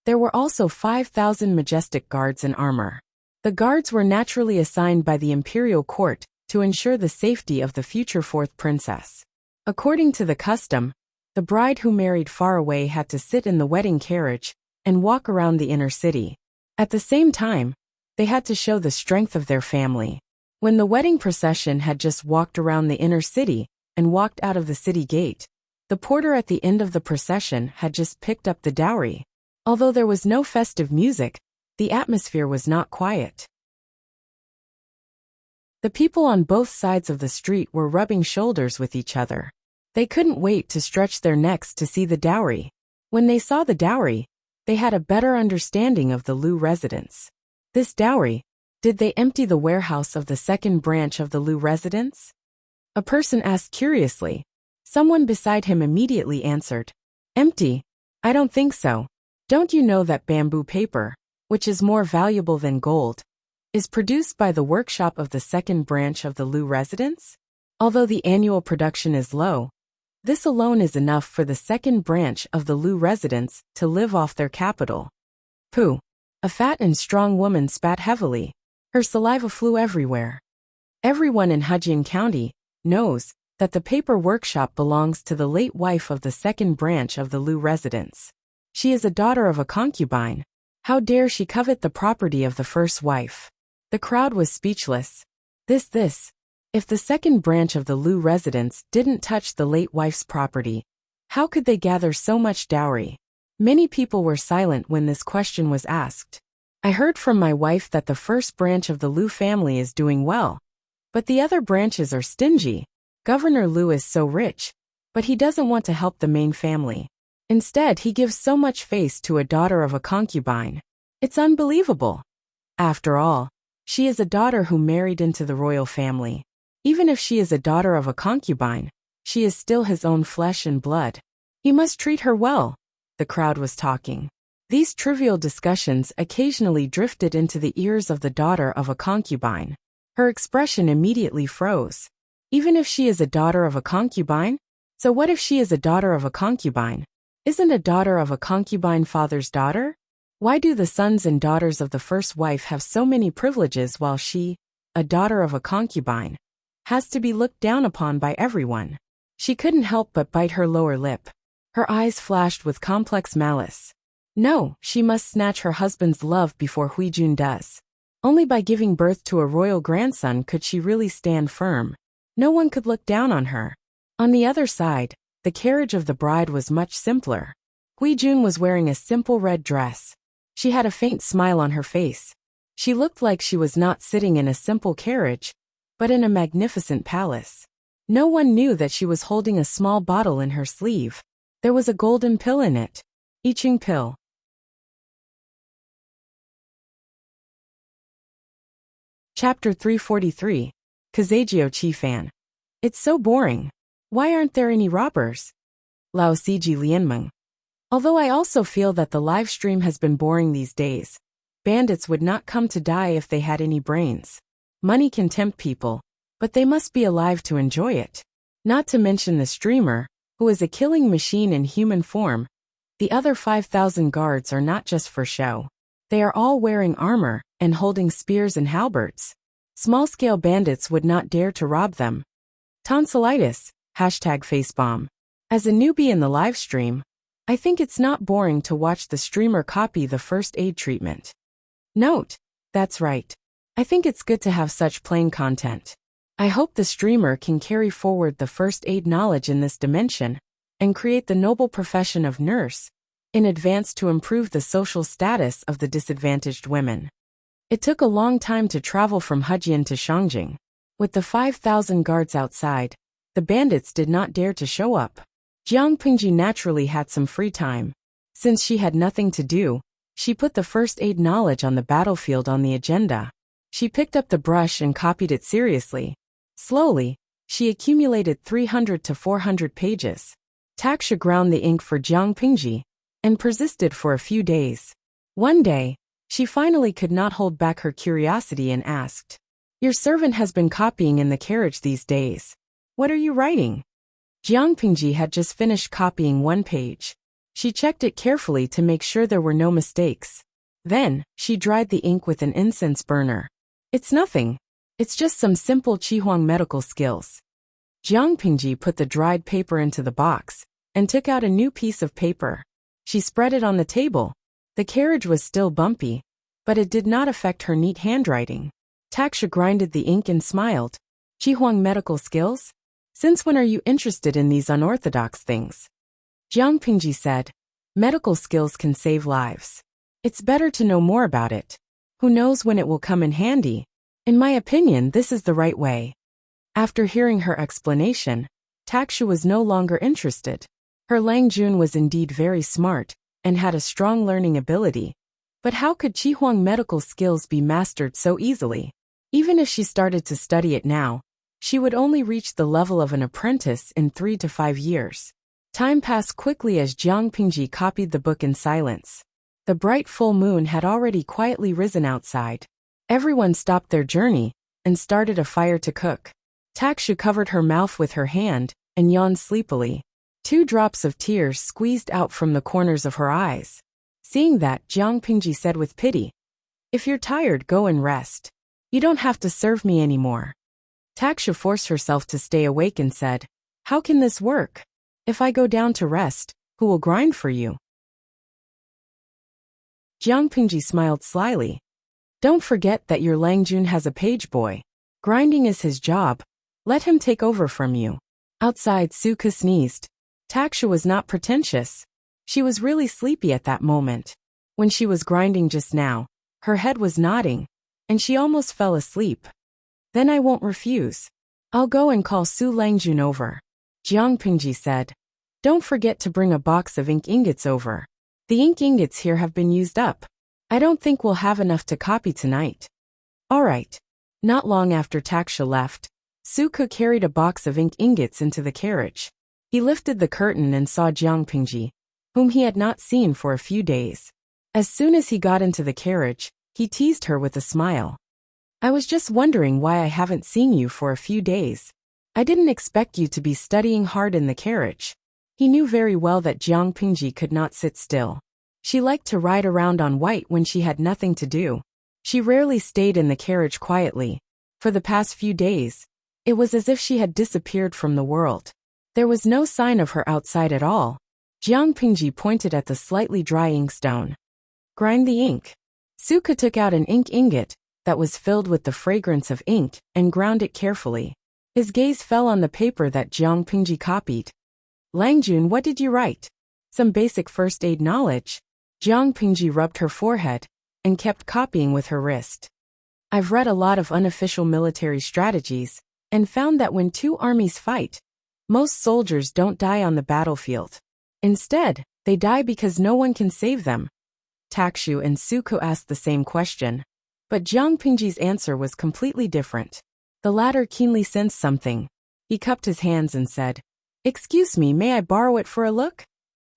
there were also 5,000 majestic guards in armor. The guards were naturally assigned by the imperial court to ensure the safety of the future fourth princess. According to the custom, the bride who married far away had to sit in the wedding carriage and walk around the inner city. At the same time, they had to show the strength of their family. When the wedding procession had just walked around the inner city and walked out of the city gate, the porter at the end of the procession had just picked up the dowry. Although there was no festive music, the atmosphere was not quiet. The people on both sides of the street were rubbing shoulders with each other. They couldn't wait to stretch their necks to see the dowry. When they saw the dowry, they had a better understanding of the Lu residents. This dowry, did they empty the warehouse of the second branch of the Lu residents? A person asked curiously. Someone beside him immediately answered, "Empty? I don't think so. Don't you know that bamboo paper, which is more valuable than gold, is produced by the workshop of the second branch of the Lu residents? Although the annual production is low, this alone is enough for the second branch of the Lu residents to live off their capital." Pooh! A fat and strong woman spat heavily. Her saliva flew everywhere. Everyone in Hejian County knows that the paper workshop belongs to the late wife of the second branch of the Lu residents. She is a daughter of a concubine. How dare she covet the property of the first wife? The crowd was speechless. If the second branch of the Lu residents didn't touch the late wife's property, how could they gather so much dowry? Many people were silent when this question was asked. "I heard from my wife that the first branch of the Lu family is doing well, but the other branches are stingy. Governor Lu is so rich, but he doesn't want to help the main family. Instead, he gives so much face to a daughter of a concubine. It's unbelievable. After all, she is a daughter who married into the royal family. Even if she is a daughter of a concubine, she is still his own flesh and blood. He must treat her well." The crowd was talking. These trivial discussions occasionally drifted into the ears of the daughter of a concubine. Her expression immediately froze. Even if she is a daughter of a concubine? So what if she is a daughter of a concubine? Isn't a daughter of a concubine father's daughter? Why do the sons and daughters of the first wife have so many privileges while she, a daughter of a concubine, has to be looked down upon by everyone? She couldn't help but bite her lower lip. Her eyes flashed with complex malice. No, she must snatch her husband's love before Huijun does. Only by giving birth to a royal grandson could she really stand firm. No one could look down on her. On the other side, the carriage of the bride was much simpler. Huijun was wearing a simple red dress. She had a faint smile on her face. She looked like she was not sitting in a simple carriage, but in a magnificent palace. No one knew that she was holding a small bottle in her sleeve. There was a golden pill in it. I Ching pill. Chapter 343. Kazagio Chi-fan. It's so boring. Why aren't there any robbers? Lao Siji Lianmeng. Although I also feel that the live stream has been boring these days. Bandits would not come to die if they had any brains. Money can tempt people, but they must be alive to enjoy it. Not to mention the streamer, who is a killing machine in human form. The other 5,000 guards are not just for show. They are all wearing armor and holding spears and halberds. Small-scale bandits would not dare to rob them. Tonsillitis, #Facebomb. As a newbie in the live stream, I think it's not boring to watch the streamer copy the first aid treatment. Note, that's right. I think it's good to have such plain content. I hope the streamer can carry forward the first aid knowledge in this dimension and create the noble profession of nurse in advance to improve the social status of the disadvantaged women. It took a long time to travel from Hejian to Shangjing. With the 5,000 guards outside, the bandits did not dare to show up. Jiang Pingji naturally had some free time. Since she had nothing to do, she put the first aid knowledge on the battlefield on the agenda. She picked up the brush and copied it seriously. Slowly, she accumulated 300 to 400 pages. Taksha ground the ink for Jiang Pingji and persisted for a few days. One day, she finally could not hold back her curiosity and asked, "Your servant has been copying in the carriage these days. What are you writing?" Jiang Pingji had just finished copying one page. She checked it carefully to make sure there were no mistakes. Then, she dried the ink with an incense burner. "It's nothing. It's just some simple Qihuang medical skills." Jiang Pingji put the dried paper into the box and took out a new piece of paper. She spread it on the table. The carriage was still bumpy, but it did not affect her neat handwriting. Taksha grinded the ink and smiled. "Qihuang medical skills? Since when are you interested in these unorthodox things?" Jiang Pingji said, "Medical skills can save lives. It's better to know more about it. Who knows when it will come in handy? In my opinion, this is the right way." After hearing her explanation, Taksha was no longer interested. Her Lang Jun was indeed very smart and had a strong learning ability. But how could Qihuang medical skills be mastered so easily? Even if she started to study it now, she would only reach the level of an apprentice in 3 to 5 years. Time passed quickly as Jiang Pingji copied the book in silence. The bright full moon had already quietly risen outside. Everyone stopped their journey and started a fire to cook. Taksha covered her mouth with her hand and yawned sleepily. 2 drops of tears squeezed out from the corners of her eyes. Seeing that, Jiang Pingji said with pity, "If you're tired, go and rest. You don't have to serve me anymore." Taksha forced herself to stay awake and said, "How can this work? If I go down to rest, who will grind for you?" Jiang Pingji smiled slyly. "Don't forget that your Lang Jun has a page boy. Grinding is his job. Let him take over from you." Outside, Suka sneezed. Taksha was not pretentious. She was really sleepy at that moment. When she was grinding just now, her head was nodding, and she almost fell asleep. "Then I won't refuse. I'll go and call Su Langjun over," Jiang Pingji said. "Don't forget to bring a box of ink ingots over. The ink ingots here have been used up. I don't think we'll have enough to copy tonight." "All right." Not long after Taksha left, Suka carried a box of ink ingots into the carriage. He lifted the curtain and saw Jiang Pingji, whom he had not seen for a few days. As soon as he got into the carriage, he teased her with a smile. "I was just wondering why I haven't seen you for a few days. I didn't expect you to be studying hard in the carriage." He knew very well that Jiang Pingji could not sit still. She liked to ride around on white when she had nothing to do. She rarely stayed in the carriage quietly. For the past few days, it was as if she had disappeared from the world. There was no sign of her outside at all. Jiang Pingji pointed at the slightly dry inkstone. "Grind the ink." Suka took out an ink ingot that was filled with the fragrance of ink and ground it carefully. His gaze fell on the paper that Jiang Pingji copied. "Langjun, what did you write?" "Some basic first aid knowledge." Jiang Pingji rubbed her forehead and kept copying with her wrist. "I've read a lot of unofficial military strategies and found that when 2 armies fight, most soldiers don't die on the battlefield. Instead, they die because no one can save them." Takshu and Suko asked the same question. But Jiang Pingji's answer was completely different. The latter keenly sensed something. He cupped his hands and said, "Excuse me, may I borrow it for a look?"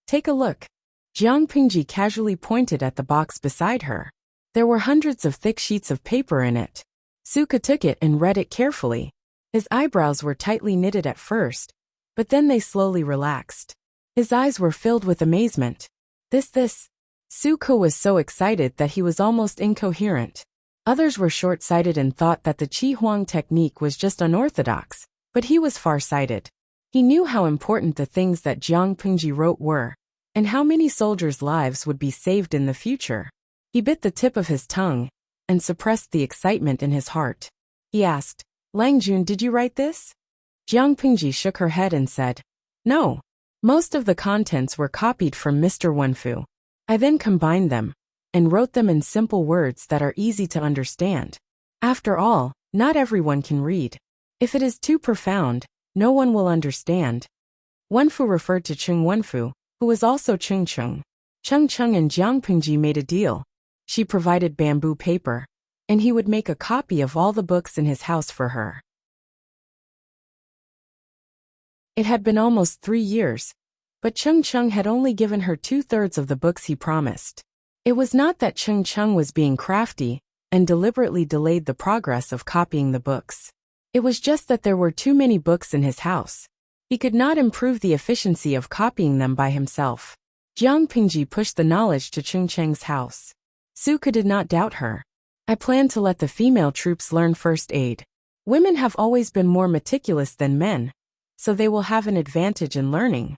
"Take a look." Jiang Pingji casually pointed at the box beside her. There were hundreds of thick sheets of paper in it. Suka took it and read it carefully. His eyebrows were tightly knitted at first, but then they slowly relaxed. His eyes were filled with amazement. This. Suka was so excited that he was almost incoherent. Others were short-sighted and thought that the Qi Huang technique was just unorthodox, but he was far-sighted. He knew how important the things that Jiang Pingji wrote were, and how many soldiers' lives would be saved in the future. He bit the tip of his tongue and suppressed the excitement in his heart. He asked, "Lang Jun, did you write this?" Jiang Pingji shook her head and said, "No. Most of the contents were copied from Mr. Wenfu. I then combined them and wrote them in simple words that are easy to understand. After all, not everyone can read. If it is too profound, no one will understand." Wenfu referred to Chung Wenfu, who was also Chung Chung. Chung Chung and Jiang Pingji made a deal. She provided bamboo paper, and he would make a copy of all the books in his house for her. It had been almost 3 years, but Chung Chung had only given her 2/3 of the books he promised. It was not that Chung Chung was being crafty and deliberately delayed the progress of copying the books. It was just that there were too many books in his house. He could not improve the efficiency of copying them by himself. Jiang Pingji pushed the knowledge to Chung Cheng's house. Suka did not doubt her. "I plan to let the female troops learn first aid. Women have always been more meticulous than men, so they will have an advantage in learning."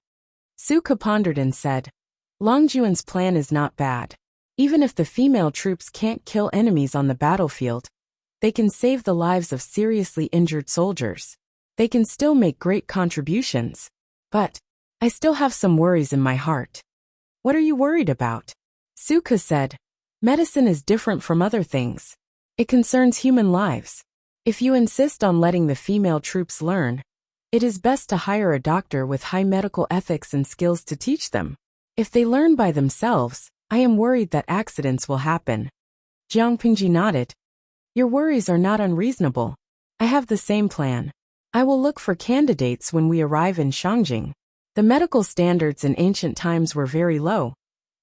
Suka pondered and said, "Long Juan's plan is not bad. Even if the female troops can't kill enemies on the battlefield, they can save the lives of seriously injured soldiers. They can still make great contributions. But I still have some worries in my heart." "What are you worried about?" Suka said, "Medicine is different from other things. It concerns human lives. If you insist on letting the female troops learn, it is best to hire a doctor with high medical ethics and skills to teach them. If they learn by themselves, I am worried that accidents will happen." Jiang Pingji nodded. "Your worries are not unreasonable. I have the same plan. I will look for candidates when we arrive in Shangjing. The medical standards in ancient times were very low,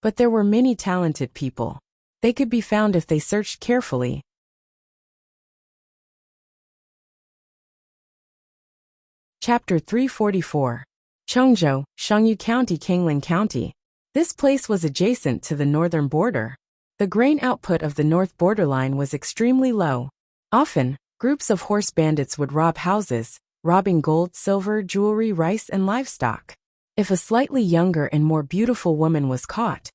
but there were many talented people. They could be found if they searched carefully." Chapter 344. Chongzhou, Shangyu County, Kanglin County. This place was adjacent to the northern border. The grain output of the north borderline was extremely low. Often, groups of horse bandits would rob houses, robbing gold, silver, jewelry, rice, and livestock. If a slightly younger and more beautiful woman was caught,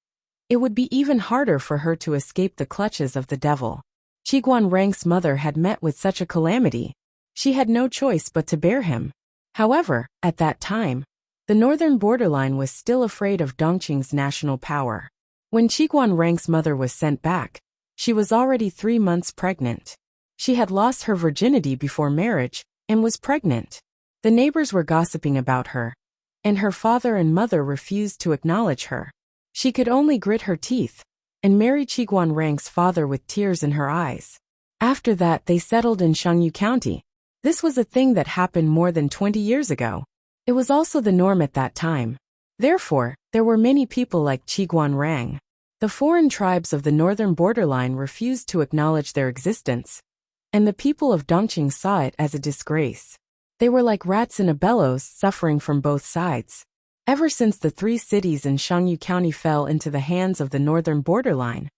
it would be even harder for her to escape the clutches of the devil. Qiguan Rang's mother had met with such a calamity. She had no choice but to bear him. However, at that time, the northern borderline was still afraid of Dongqing's national power. When Qiguan Rang's mother was sent back, she was already 3 months pregnant. She had lost her virginity before marriage and was pregnant. The neighbors were gossiping about her, and her father and mother refused to acknowledge her. She could only grit her teeth and marry Qiguan Rang's father with tears in her eyes. After that, they settled in Shangyu County. This was a thing that happened more than 20 years ago. It was also the norm at that time. Therefore, there were many people like Qiguan Rang. The foreign tribes of the northern borderline refused to acknowledge their existence, and the people of Dongqing saw it as a disgrace. They were like rats in a bellows, suffering from both sides. Ever since the 3 cities in Shangyu County fell into the hands of the northern borderline,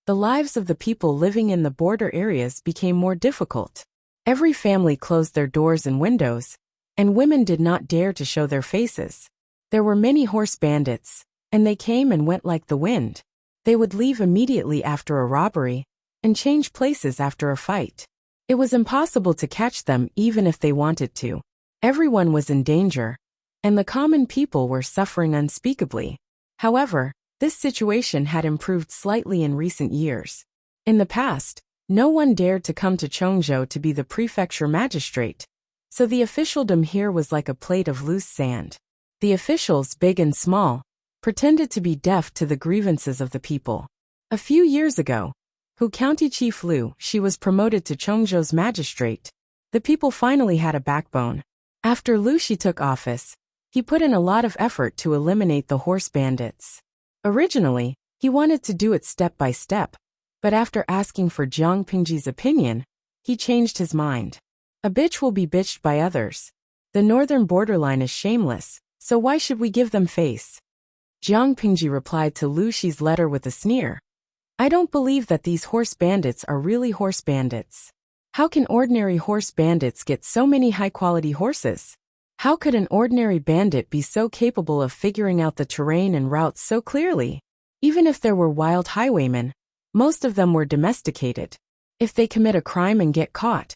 the lives of the people living in the border areas became more difficult. Every family closed their doors and windows, and women did not dare to show their faces. There were many horse bandits, and they came and went like the wind. They would leave immediately after a robbery and change places after a fight. It was impossible to catch them even if they wanted to. Everyone was in danger, and the common people were suffering unspeakably. However, this situation had improved slightly in recent years. In the past, no one dared to come to Chongzhou to be the prefecture magistrate, so the officialdom here was like a plate of loose sand. The officials, big and small, pretended to be deaf to the grievances of the people. A few years ago, who county chief Lu, she was promoted to Chongzhou's magistrate. The people finally had a backbone. After Lu Shi took office, he put in a lot of effort to eliminate the horse bandits. Originally, he wanted to do it step by step, but after asking for Jiang Pingji's opinion, he changed his mind. A bitch will be bitched by others. The northern borderline is shameless, so why should we give them face? Jiang Pingji replied to Lu Shi's letter with a sneer. I don't believe that these horse bandits are really horse bandits. How can ordinary horse bandits get so many high-quality horses? How could an ordinary bandit be so capable of figuring out the terrain and routes so clearly? Even if there were wild highwaymen, most of them were domesticated. If they commit a crime and get caught,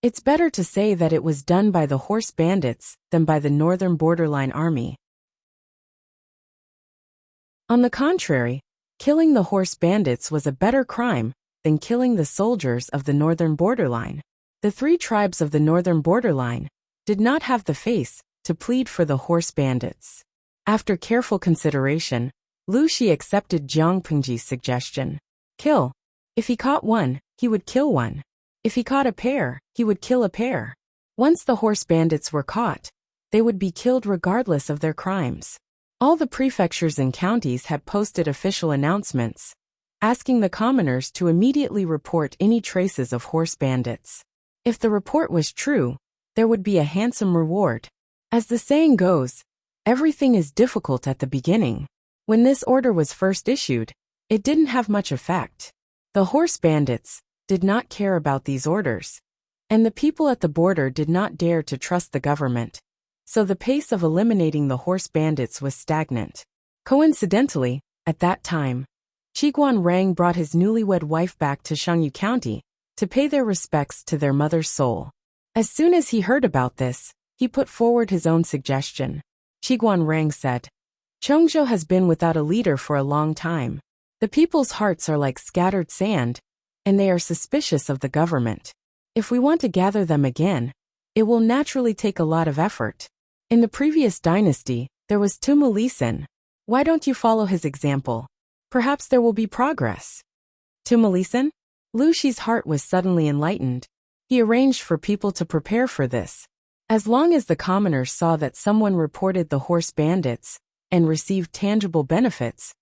it's better to say that it was done by the horse bandits than by the northern borderline army. On the contrary, killing the horse bandits was a better crime than killing the soldiers of the northern borderline. The three tribes of the northern borderline did not have the face to plead for the horse bandits. After careful consideration, Lu Shi accepted Jiang Pingji's suggestion. Kill. If he caught one, he would kill one. If he caught a pair, he would kill a pair. Once the horse bandits were caught, they would be killed regardless of their crimes. All the prefectures and counties had posted official announcements, asking the commoners to immediately report any traces of horse bandits. If the report was true, there would be a handsome reward. As the saying goes, everything is difficult at the beginning. When this order was first issued, it didn't have much effect. The horse bandits did not care about these orders, and the people at the border did not dare to trust the government, so the pace of eliminating the horse bandits was stagnant. Coincidentally, at that time, Qiguan Rang brought his newlywed wife back to Shangyu County to pay their respects to their mother's soul. As soon as he heard about this, he put forward his own suggestion. Qiguan Rang said, Chongzhou has been without a leader for a long time. The people's hearts are like scattered sand, and they are suspicious of the government. If we want to gather them again, it will naturally take a lot of effort. In the previous dynasty, there was Tumuli Sen. Why don't you follow his example? Perhaps there will be progress. Tumuli Sen? Lu Shi's heart was suddenly enlightened. He arranged for people to prepare for this. As long as the commoners saw that someone reported the horse bandits and received tangible benefits,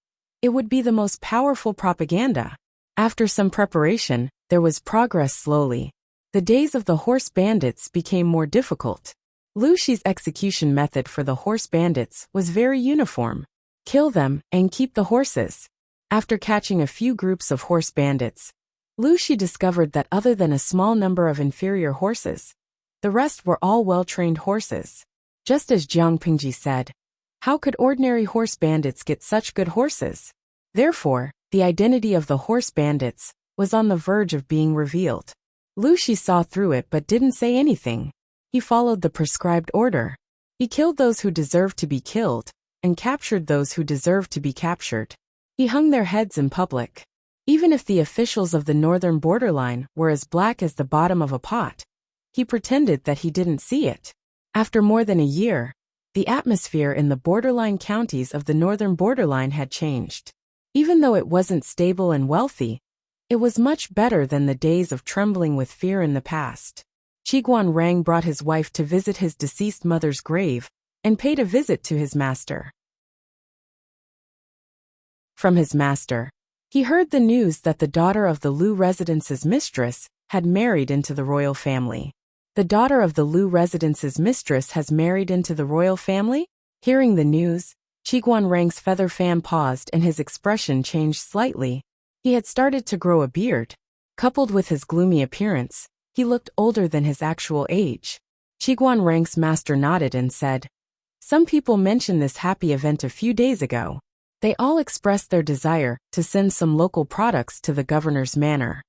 it would be the most powerful propaganda. After some preparation, there was progress slowly. The days of the horse bandits became more difficult. Lu Shi's execution method for the horse bandits was very uniform. Kill them and keep the horses. After catching a few groups of horse bandits, Lu Shi discovered that other than a small number of inferior horses, the rest were all well-trained horses. Just as Jiang Pingji said, how could ordinary horse bandits get such good horses? Therefore, the identity of the horse bandits was on the verge of being revealed. Lu Shi saw through it but didn't say anything. He followed the prescribed order. He killed those who deserved to be killed, and captured those who deserved to be captured. He hung their heads in public. Even if the officials of the northern borderline were as black as the bottom of a pot, he pretended that he didn't see it. After more than a year, the atmosphere in the borderline counties of the northern borderline had changed. Even though it wasn't stable and wealthy, it was much better than the days of trembling with fear in the past. Qiguan Rang brought his wife to visit his deceased mother's grave and paid a visit to his master. From his master, he heard the news that the daughter of the Lu residence's mistress had married into the royal family. The daughter of the Lu residence's mistress has married into the royal family? Hearing the news, Qiguan Rang's feather fan paused and his expression changed slightly. He had started to grow a beard. Coupled with his gloomy appearance, he looked older than his actual age. Qiguan Rang's master nodded and said, Some people mentioned this happy event a few days ago. They all expressed their desire to send some local products to the governor's manor.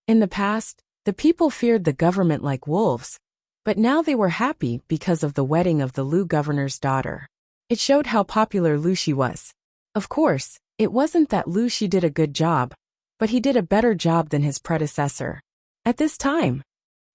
In the past, the people feared the government like wolves, but now they were happy because of the wedding of the Lu governor's daughter. It showed how popular Lu Shi was. Of course, it wasn't that Lu Shi did a good job, but he did a better job than his predecessor. At this time,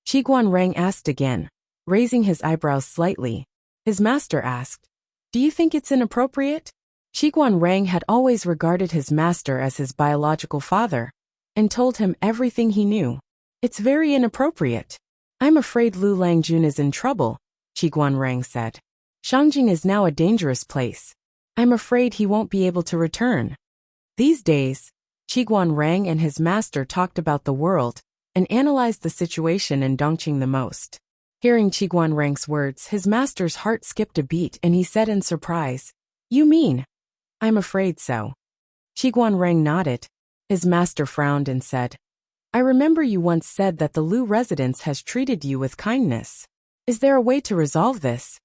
Qiguan Rang asked again, raising his eyebrows slightly. His master asked, Do you think it's inappropriate? Qiguan Rang had always regarded his master as his biological father, and told him everything he knew. It's very inappropriate. I'm afraid Lu Langjun is in trouble, Qi Guanrang said. Shangjing is now a dangerous place. I'm afraid he won't be able to return. These days, Qi Guanrang and his master talked about the world and analyzed the situation in Dongqing the most. Hearing Qi Guanrang's words, his master's heart skipped a beat and he said in surprise, You mean? I'm afraid so. Qi Guanrang nodded. His master frowned and said, I remember you once said that the Lu residence has treated you with kindness. Is there a way to resolve this?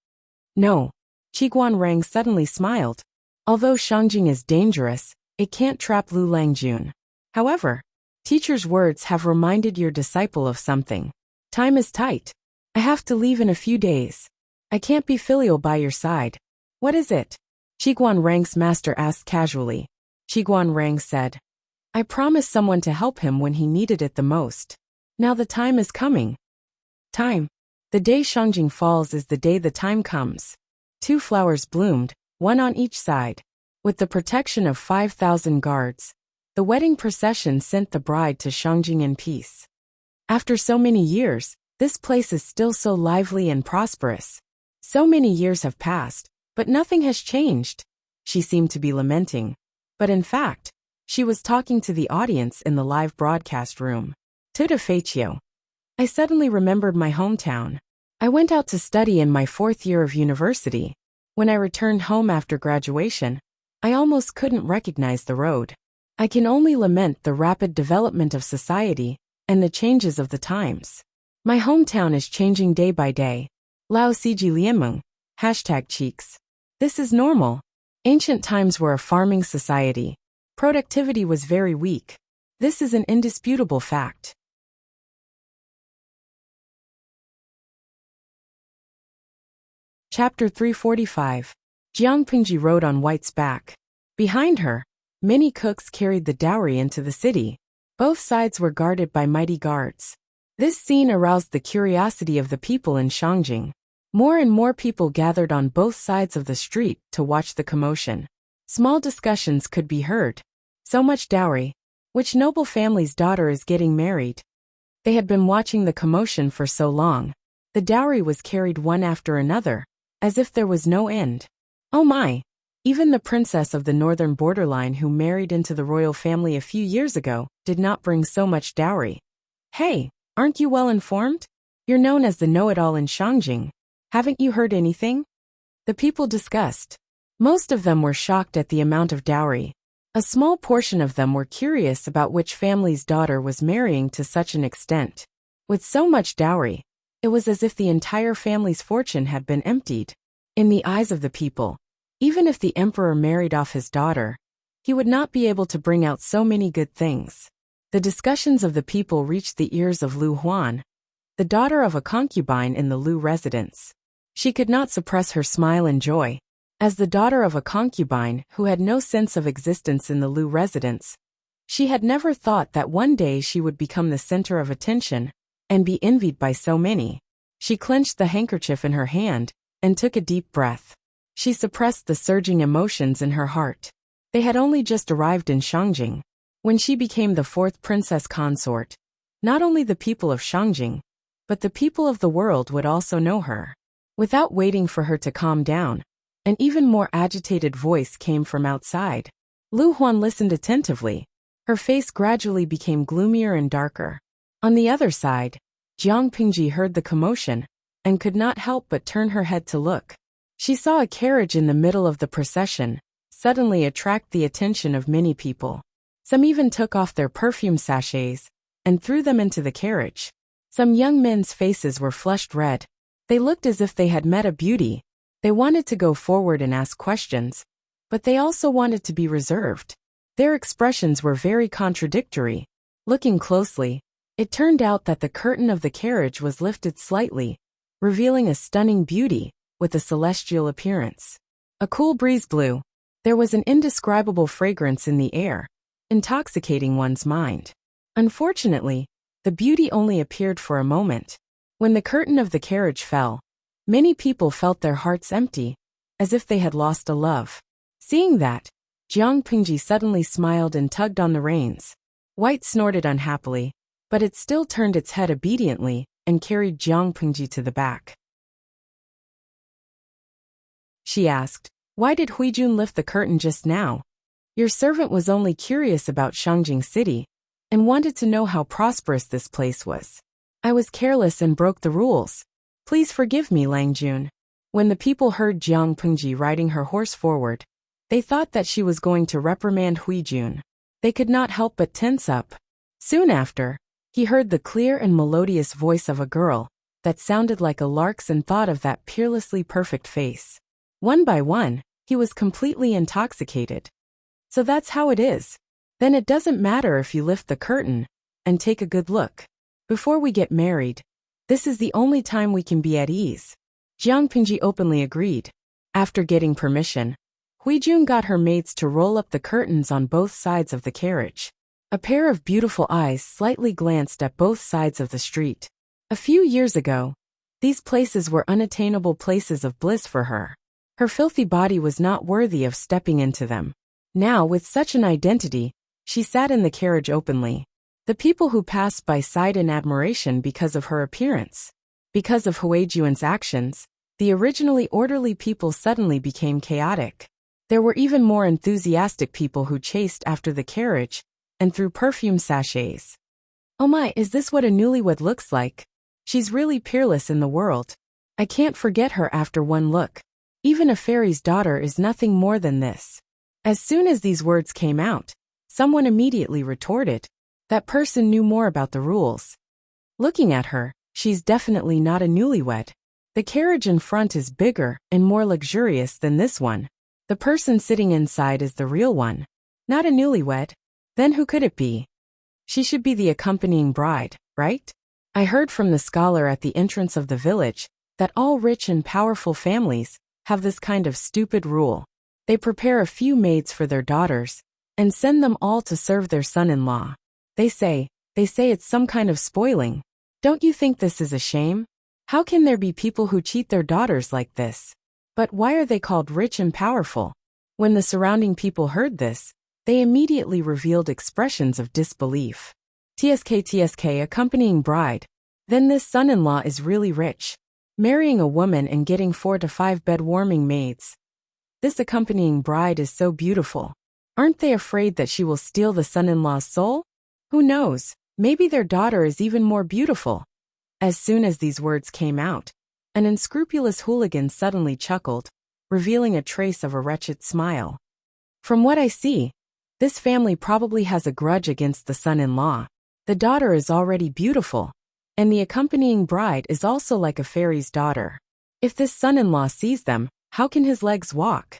No. Qi Guanrang suddenly smiled. Although Shangjing is dangerous, it can't trap Lu Langjun. However, teacher's words have reminded your disciple of something. Time is tight. I have to leave in a few days. I can't be filial by your side. What is it? Qi Guanrang's master asked casually. Qi Guanrang said, I promised someone to help him when he needed it the most. Now the time is coming. Time. The day Shangjing falls is the day the time comes. 2 flowers bloomed, one on each side. With the protection of 5,000 guards, the wedding procession sent the bride to Shangjing in peace. After so many years, this place is still so lively and prosperous. So many years have passed, but nothing has changed. She seemed to be lamenting. But in fact, she was talking to the audience in the live broadcast room. Tuta Feichio. I suddenly remembered my hometown. I went out to study in my 4th year of university. When I returned home after graduation, I almost couldn't recognize the road. I can only lament the rapid development of society and the changes of the times. My hometown is changing day by day. Lao Siji Lianmeng, #cheeks. This is normal. Ancient times were a farming society. Productivity was very weak. This is an indisputable fact. Chapter 345. Jiang Pingji rode on White's back. Behind her, many cooks carried the dowry into the city. Both sides were guarded by mighty guards. This scene aroused the curiosity of the people in Shangjing. More and more people gathered on both sides of the street to watch the commotion. Small discussions could be heard. So much dowry. Which noble family's daughter is getting married? They had been watching the commotion for so long. The dowry was carried one after another, as if there was no end. Oh my! Even the princess of the northern borderline who married into the royal family a few years ago did not bring so much dowry. Hey, aren't you well informed? You're known as the know-it-all in Shangjing. Haven't you heard anything? The people discussed. Most of them were shocked at the amount of dowry. A small portion of them were curious about which family's daughter was marrying to such an extent. With so much dowry, it was as if the entire family's fortune had been emptied. In the eyes of the people, even if the emperor married off his daughter, he would not be able to bring out so many good things. The discussions of the people reached the ears of Lu Huan, the daughter of a concubine in the Lu residence. She could not suppress her smile and joy. As the daughter of a concubine who had no sense of existence in the Lu residence, she had never thought that one day she would become the center of attention and be envied by so many. She clenched the handkerchief in her hand and took a deep breath. She suppressed the surging emotions in her heart. They had only just arrived in Shangjing. When she became the 4th princess consort, not only the people of Shangjing, but the people of the world would also know her. Without waiting for her to calm down, an even more agitated voice came from outside. Lu Huan listened attentively. Her face gradually became gloomier and darker. On the other side, Jiang Pingji heard the commotion and could not help but turn her head to look. She saw a carriage in the middle of the procession suddenly attract the attention of many people. Some even took off their perfume sachets and threw them into the carriage. Some young men's faces were flushed red. They looked as if they had met a beauty. They wanted to go forward and ask questions, but they also wanted to be reserved. Their expressions were very contradictory. Looking closely, it turned out that the curtain of the carriage was lifted slightly, revealing a stunning beauty with a celestial appearance. A cool breeze blew. There was an indescribable fragrance in the air, intoxicating one's mind. Unfortunately, the beauty only appeared for a moment. When the curtain of the carriage fell, many people felt their hearts empty, as if they had lost a love. Seeing that, Jiang Pingji suddenly smiled and tugged on the reins. White snorted unhappily, but it still turned its head obediently and carried Jiang Pengji to the back. She asked, "Why did Huijun lift the curtain just now? Your servant was only curious about Shangjing City and wanted to know how prosperous this place was. I was careless and broke the rules. Please forgive me, Lang Jun." When the people heard Jiang Pengji riding her horse forward, they thought that she was going to reprimand Huijun. They could not help but tense up. Soon after, he heard the clear and melodious voice of a girl that sounded like a lark's and thought of that peerlessly perfect face. One by one, he was completely intoxicated. So that's how it is. Then it doesn't matter if you lift the curtain and take a good look. Before we get married, this is the only time we can be at ease. Jiang Pengji openly agreed. After getting permission, Huijun got her maids to roll up the curtains on both sides of the carriage. A pair of beautiful eyes slightly glanced at both sides of the street. A few years ago, these places were unattainable places of bliss for her. Her filthy body was not worthy of stepping into them. Now, with such an identity, she sat in the carriage openly. The people who passed by sighed in admiration because of her appearance. Because of Huijun's actions, the originally orderly people suddenly became chaotic. There were even more enthusiastic people who chased after the carriage and threw perfume sachets. "Oh my, is this what a newlywed looks like? She's really peerless in the world. I can't forget her after one look. Even a fairy's daughter is nothing more than this." As soon as these words came out, someone immediately retorted, "That person knew more about the rules. Looking at her, she's definitely not a newlywed. The carriage in front is bigger and more luxurious than this one. The person sitting inside is the real one. Not a newlywed. Then who could it be? She should be the accompanying bride, right? I heard from the scholar at the entrance of the village that all rich and powerful families have this kind of stupid rule. They prepare a few maids for their daughters and send them all to serve their son-in-law. They say it's some kind of spoiling. Don't you think this is a shame? How can there be people who cheat their daughters like this? But why are they called rich and powerful?" When the surrounding people heard this, they immediately revealed expressions of disbelief. TSK accompanying bride. Then this son-in-law is really rich. Marrying a woman and getting 4 to 5 bed-warming maids. This accompanying bride is so beautiful. Aren't they afraid that she will steal the son-in-law's soul? Who knows, maybe their daughter is even more beautiful. As soon as these words came out, an unscrupulous hooligan suddenly chuckled, revealing a trace of a wretched smile. "From what I see, this family probably has a grudge against the son-in-law. The daughter is already beautiful, and the accompanying bride is also like a fairy's daughter. If this son-in-law sees them, how can his legs walk?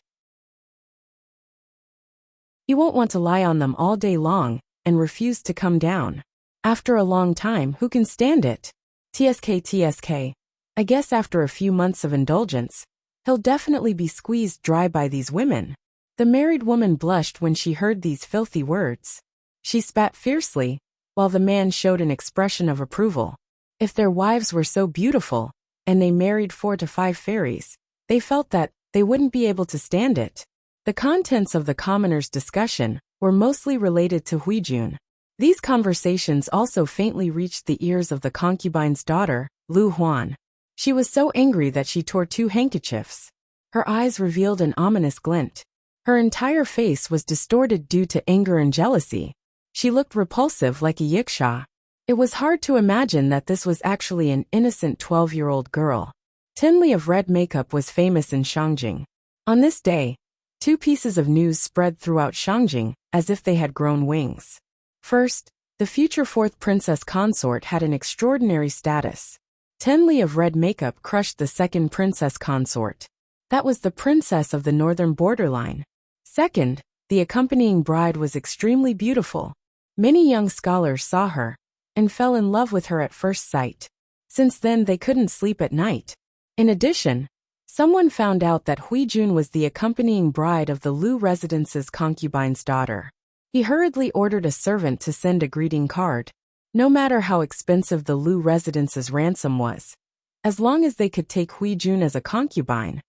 He won't want to lie on them all day long and refuse to come down. After a long time, who can stand it? TSK. I guess after a few months of indulgence, he'll definitely be squeezed dry by these women." The married woman blushed when she heard these filthy words. She spat fiercely, while the man showed an expression of approval. If their wives were so beautiful, and they married 4 to 5 fairies, they felt that they wouldn't be able to stand it. The contents of the commoners' discussion were mostly related to Huijun. These conversations also faintly reached the ears of the concubine's daughter, Lu Huan. She was so angry that she tore 2 handkerchiefs. Her eyes revealed an ominous glint. Her entire face was distorted due to anger and jealousy. She looked repulsive like a yiksha. It was hard to imagine that this was actually an innocent 12-year-old girl. Tinli of red makeup was famous in Shangjing. On this day, 2 pieces of news spread throughout Shangjing as if they had grown wings. First, the future 4th princess consort had an extraordinary status. Tinli of red makeup crushed the 2nd princess consort. That was the princess of the northern borderline. Second, the accompanying bride was extremely beautiful. Many young scholars saw her and fell in love with her at first sight. Since then they couldn't sleep at night. In addition, someone found out that Huijun was the accompanying bride of the Lu residence's concubine's daughter. He hurriedly ordered a servant to send a greeting card. No matter how expensive the Lu residence's ransom was, as long as they could take Huijun as a concubine,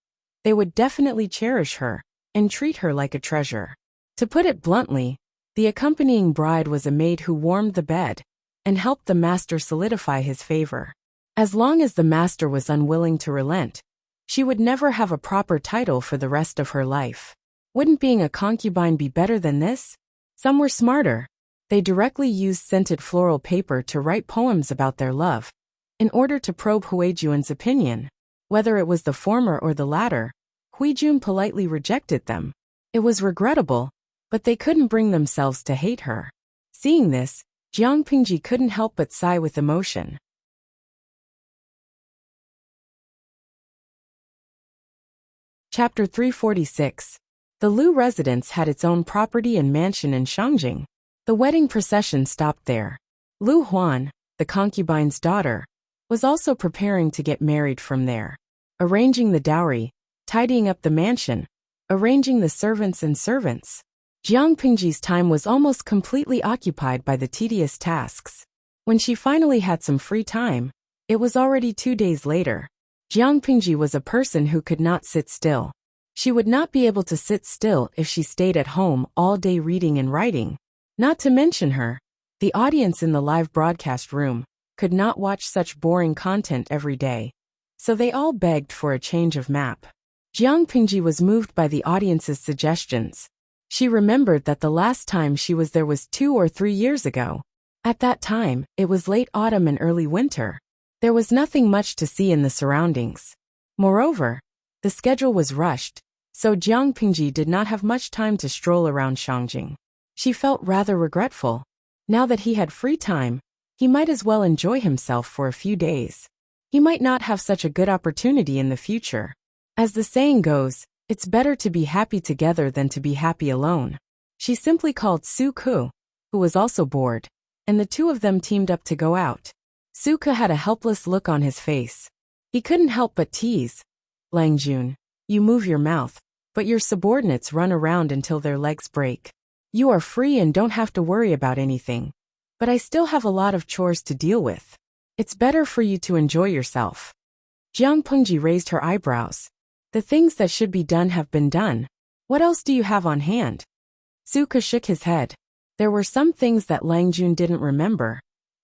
they would definitely cherish her and treat her like a treasure. To put it bluntly, The accompanying bride was a maid who warmed the bed and helped the master solidify his favor. As long as the master was unwilling to relent, she would never have a proper title for the rest of her life. Wouldn't being a concubine be better than this? Some were smarter. They directly used scented floral paper to write poems about their love, in order to probe Huijun's opinion. Whether it was the former or the latter, Huijun politely rejected them. It was regrettable, but they couldn't bring themselves to hate her. Seeing this, Jiang Pingji couldn't help but sigh with emotion. Chapter 346. The Lu residence had its own property and mansion in Shangjing. The wedding procession stopped there. Lu Huan, the concubine's daughter, was also preparing to get married from there. Arranging the dowry, tidying up the mansion, arranging the servants. Jiang Pingji's time was almost completely occupied by the tedious tasks. When she finally had some free time, it was already 2 days later. Jiang Pingji was a person who could not sit still. She would not be able to sit still if she stayed at home all day reading and writing. Not to mention her, the audience in the live broadcast room, could not watch such boring content every day. So they all begged for a change of map. Jiang Pingji was moved by the audience's suggestions. She remembered that the last time she was there was 2 or 3 years ago. At that time, it was late autumn and early winter. There was nothing much to see in the surroundings. Moreover, the schedule was rushed, so Jiang Pingji did not have much time to stroll around Shangjing. She felt rather regretful. Now that he had free time, he might as well enjoy himself for a few days. He might not have such a good opportunity in the future. As the saying goes, it's better to be happy together than to be happy alone. She simply called Su Ku, who was also bored, and the two of them teamed up to go out. Su Ku had a helpless look on his face. He couldn't help but tease. Lang Jun, you move your mouth, but your subordinates run around until their legs break. You are free and don't have to worry about anything. But I still have a lot of chores to deal with. It's better for you to enjoy yourself. Jiang Pingji raised her eyebrows. The things that should be done have been done. What else do you have on hand? Su Ku shook his head. There were some things that Lang Jun didn't remember.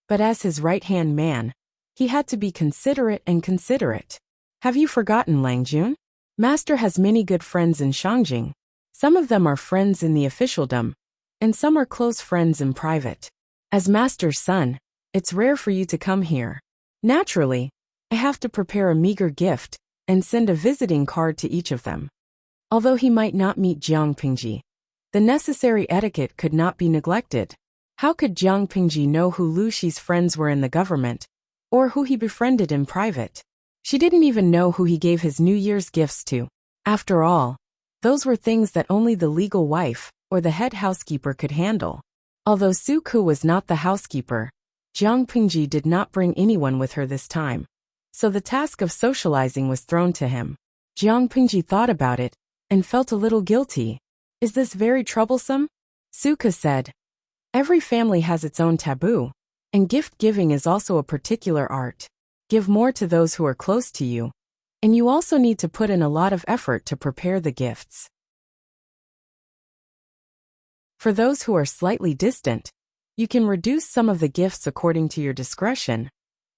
But as his right-hand man, he had to be considerate and considerate. Have you forgotten, Lang Jun? Master has many good friends in Shangjing. Some of them are friends in the officialdom, and some are close friends in private. As Master's son, it's rare for you to come here. Naturally, I have to prepare a meager gift and send a visiting card to each of them. Although he might not meet Jiang Pingji, the necessary etiquette could not be neglected. How could Jiang Pingji know who Lu Shi's friends were in the government, or who he befriended in private? She didn't even know who he gave his New Year's gifts to. After all, those were things that only the legal wife or the head housekeeper could handle. Although Su Ku was not the housekeeper, Jiang Pingji did not bring anyone with her this time. So the task of socializing was thrown to him. Jiang Pingji thought about it and felt a little guilty. Is this very troublesome? Su Ku said. Every family has its own taboo, and gift-giving is also a particular art. Give more to those who are close to you, and you also need to put in a lot of effort to prepare the gifts. For those who are slightly distant, you can reduce some of the gifts according to your discretion,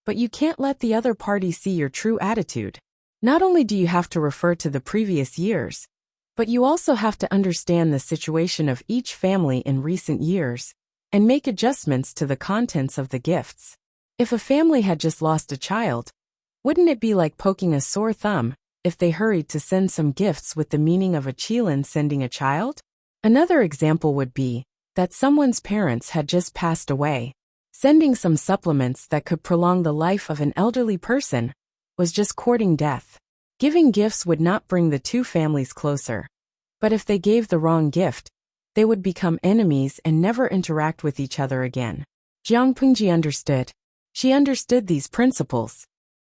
but you can't let the other party see your true attitude. Not only do you have to refer to the previous years, but you also have to understand the situation of each family in recent years, and make adjustments to the contents of the gifts. If a family had just lost a child, wouldn't it be like poking a sore thumb if they hurried to send some gifts with the meaning of a Qilin sending a child? Another example would be that someone's parents had just passed away. Sending some supplements that could prolong the life of an elderly person was just courting death. Giving gifts would not bring the two families closer. But if they gave the wrong gift, they would become enemies and never interact with each other again. Jiang Pingji understood. She understood these principles.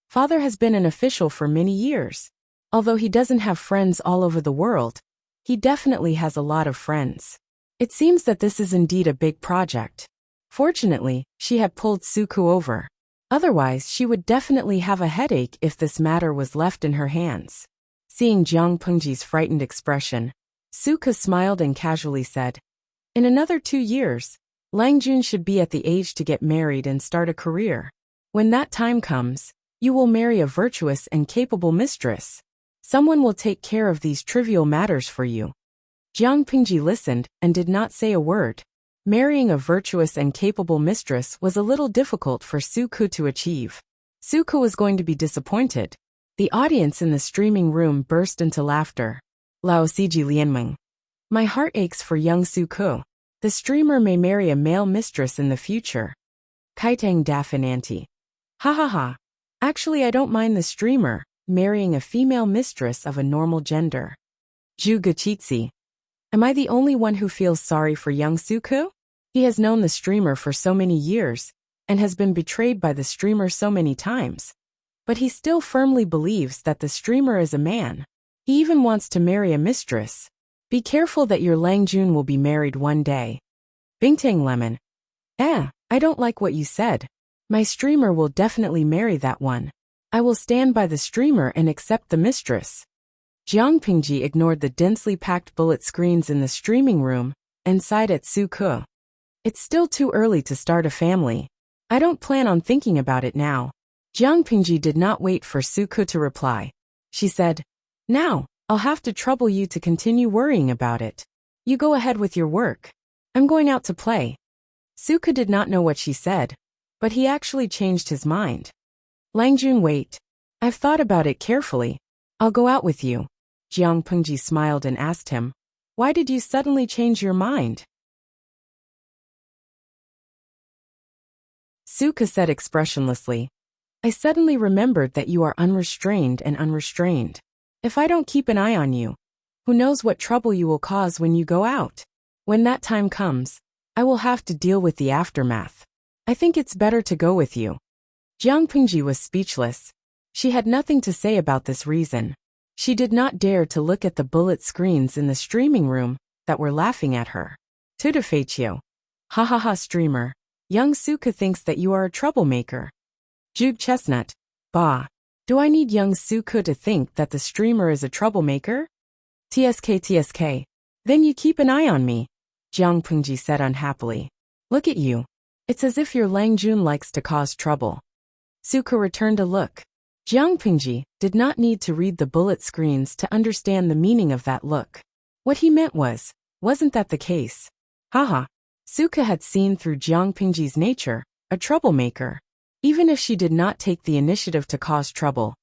Father has been an official for many years. Although he doesn't have friends all over the world, he definitely has a lot of friends. It seems that this is indeed a big project. Fortunately, she had pulled Su Ku over. Otherwise, she would definitely have a headache if this matter was left in her hands. Seeing Jiang Pingji's frightened expression, Su Ku smiled and casually said, In another 2 years, Lang Jun should be at the age to get married and start a career. When that time comes, you will marry a virtuous and capable mistress. Someone will take care of these trivial matters for you. Jiang Pingji listened and did not say a word. Marrying a virtuous and capable mistress was a little difficult for Su Ke to achieve. Su Ke was going to be disappointed. The audience in the streaming room burst into laughter. Lao Siji Lianmeng. My heart aches for young Su Ke. The streamer may marry a male mistress in the future. Kaitang Dafinanti. Ha ha ha. Actually, I don't mind the streamer marrying a female mistress of a normal gender. Zhu Gachitsi. Am I the only one who feels sorry for young Su Ke? He has known the streamer for so many years and has been betrayed by the streamer so many times. But he still firmly believes that the streamer is a man. He even wants to marry a mistress. Be careful that your Lang Jun will be married one day. Bingtang Lemon. I don't like what you said. My streamer will definitely marry that one. I will stand by the streamer and accept the mistress. Jiang Pingji ignored the densely packed bullet screens in the streaming room and sighed at Su Ke. It's still too early to start a family. I don't plan on thinking about it now. Jiang Pingji did not wait for Su Ke to reply. She said, Now, I'll have to trouble you to continue worrying about it. You go ahead with your work. I'm going out to play. Su Ke did not know what she said, but he actually changed his mind. Lang Jun, wait. I've thought about it carefully. I'll go out with you. Jiang Pingji smiled and asked him, Why did you suddenly change your mind? Su Ke said expressionlessly, I suddenly remembered that you are unrestrained and unrestrained. If I don't keep an eye on you, who knows what trouble you will cause when you go out? When that time comes, I will have to deal with the aftermath. I think it's better to go with you. Jiang Pingji was speechless. She had nothing to say about this reason. She did not dare to look at the bullet screens in the streaming room that were laughing at her. Tudafetio. Ha ha ha, streamer. Young Su Ke thinks that you are a troublemaker. Jug Chestnut. Bah. Do I need young Su Ke to think that the streamer is a troublemaker? TSK. Then you keep an eye on me, Jiang Pingji said unhappily. Look at you. It's as if your Lang Jun likes to cause trouble. Su Ke returned a look. Jiang Pingji did not need to read the bullet screens to understand the meaning of that look. What he meant wasn't that the case? Haha. Su Ke had seen through Jiang Pingji's nature, a troublemaker. Even if she did not take the initiative to cause trouble,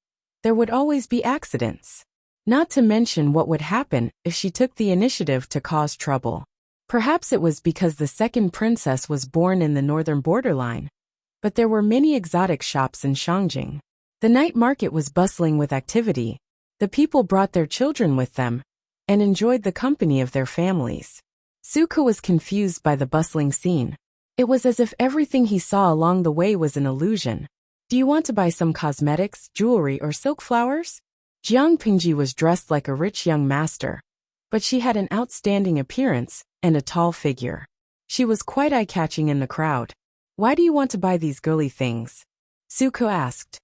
there would always be accidents. Not to mention what would happen if she took the initiative to cause trouble. Perhaps it was because the second princess was born in the northern borderline. But there were many exotic shops in Shangjing. The night market was bustling with activity. The people brought their children with them and enjoyed the company of their families. Su Ke was confused by the bustling scene. It was as if everything he saw along the way was an illusion. Do you want to buy some cosmetics, jewelry, or silk flowers? Jiang Pingji was dressed like a rich young master, but she had an outstanding appearance and a tall figure. She was quite eye-catching in the crowd. Why do you want to buy these girly things? Su Ke asked.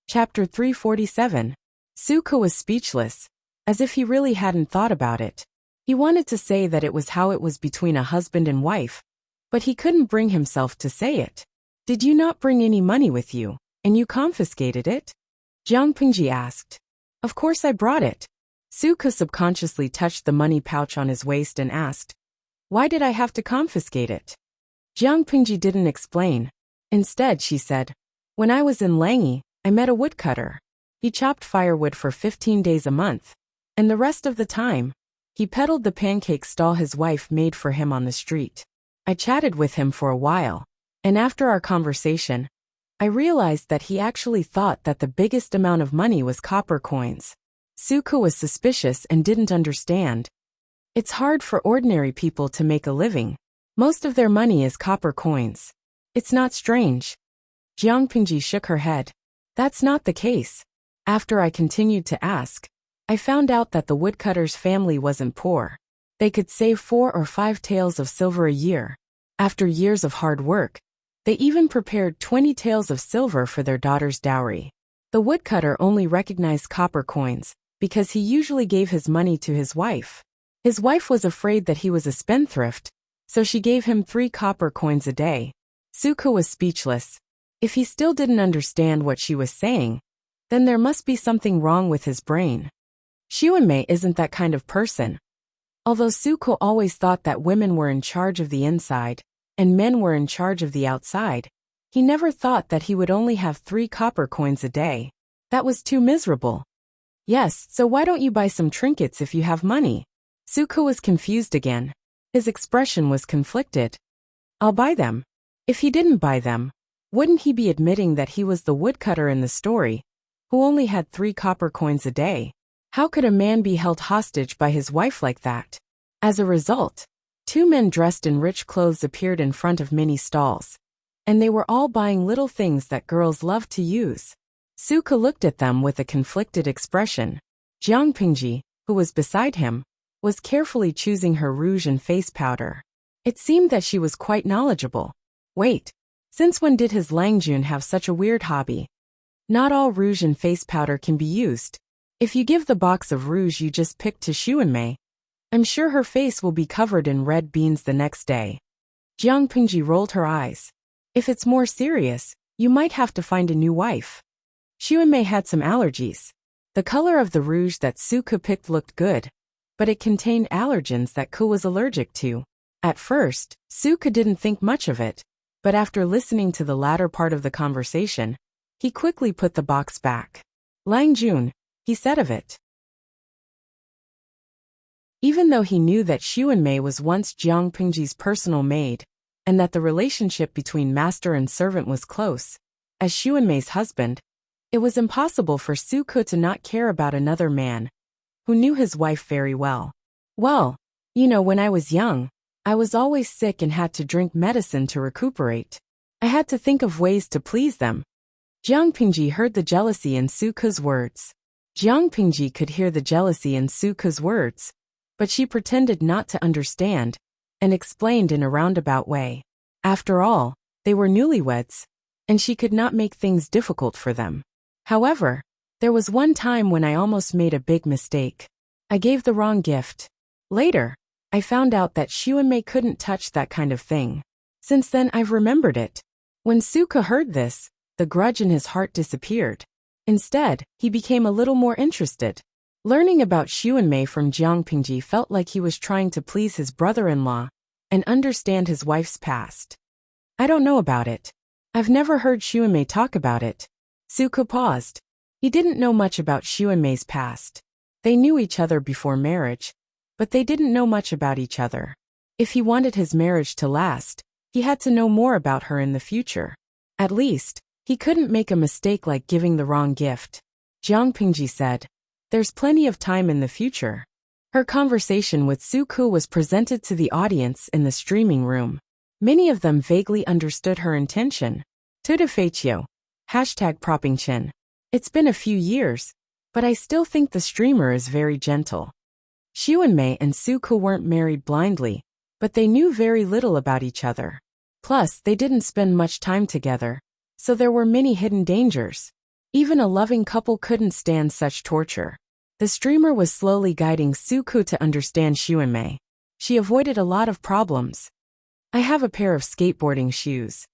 Chapter 347. Su Ke was speechless, as if he really hadn't thought about it. He wanted to say that it was how it was between a husband and wife, but he couldn't bring himself to say it. Did you not bring any money with you, and you confiscated it? Jiang Pingji asked. Of course I brought it. Su Ke subconsciously touched the money pouch on his waist and asked, Why did I have to confiscate it? Jiang Pingji didn't explain. Instead, she said, When I was in Langi, I met a woodcutter. He chopped firewood for 15 days a month, and the rest of the time, he peddled the pancake stall his wife made for him on the street. I chatted with him for a while, and after our conversation, I realized that he actually thought that the biggest amount of money was copper coins. Su Ke was suspicious and didn't understand. It's hard for ordinary people to make a living. Most of their money is copper coins. It's not strange. Jiang Pingji shook her head. That's not the case. After I continued to ask, I found out that the woodcutter's family wasn't poor. They could save 4 or 5 taels of silver a year. After years of hard work, they even prepared 20 taels of silver for their daughter's dowry. The woodcutter only recognized copper coins because he usually gave his money to his wife. His wife was afraid that he was a spendthrift, so she gave him 3 copper coins a day. Suko was speechless. If he still didn't understand what she was saying, then there must be something wrong with his brain. Xiuanmei isn't that kind of person. Although Suko always thought that women were in charge of the inside, and men were in charge of the outside, he never thought that he would only have 3 copper coins a day. That was too miserable. Yes, so why don't you buy some trinkets if you have money? Suko was confused again. His expression was conflicted. I'll buy them. If he didn't buy them, wouldn't he be admitting that he was the woodcutter in the story, who only had 3 copper coins a day? How could a man be held hostage by his wife like that? As a result, 2 men dressed in rich clothes appeared in front of many stalls, and they were all buying little things that girls love to use. Suko looked at them with a conflicted expression. Jiang Pingji, who was beside him, was carefully choosing her rouge and face powder. It seemed that she was quite knowledgeable. Wait, since when did his Langjun have such a weird hobby? Not all rouge and face powder can be used. If you give the box of rouge you just picked to Xiuanmei, I'm sure her face will be covered in red beans the next day. Jiang Pingji rolled her eyes. If it's more serious, you might have to find a new wife. Xiuanmei had some allergies. The color of the rouge that Suko picked looked good, but it contained allergens that Ku was allergic to. At first, Suko didn't think much of it, but after listening to the latter part of the conversation, he quickly put the box back. Langjun, he said of it. Even though he knew that Xiuanmei was once Jiang Pingji's personal maid, and that the relationship between master and servant was close, as Xiuanmei's husband, it was impossible for Suko to not care about another man, who knew his wife very well. Well, when I was young, I was always sick and had to drink medicine to recuperate. I had to think of ways to please them. Jiang Pingji heard the jealousy in Suko's words. Jiang Pingji could hear the jealousy in Suko's words, but she pretended not to understand, and explained in a roundabout way. After all, they were newlyweds, and she could not make things difficult for them. However, there was one time when I almost made a big mistake. I gave the wrong gift. Later, I found out that Xiuanmei couldn't touch that kind of thing. Since then I've remembered it. When Suko heard this, the grudge in his heart disappeared. Instead, he became a little more interested. Learning about Xiuanmei from Jiang Pingji felt like he was trying to please his brother-in-law and understand his wife's past. I don't know about it. I've never heard Xiuanmei talk about it. Suko paused. He didn't know much about Xiuanmei's past. They knew each other before marriage, but they didn't know much about each other. If he wanted his marriage to last, he had to know more about her in the future. At least, he couldn't make a mistake like giving the wrong gift. Jiang Pingji said, "There's plenty of time in the future." Her conversation with Suko was presented to the audience in the streaming room. Many of them vaguely understood her intention. Tudafeitio. #proppingchin. It's been a few years, but I still think the streamer is very gentle. Xiuanmei and Suko weren't married blindly, but they knew very little about each other. Plus, they didn't spend much time together, so there were many hidden dangers. Even a loving couple couldn't stand such torture. The streamer was slowly guiding Suko to understand Xiuanmei. She avoided a lot of problems. I have a pair of skateboarding shoes.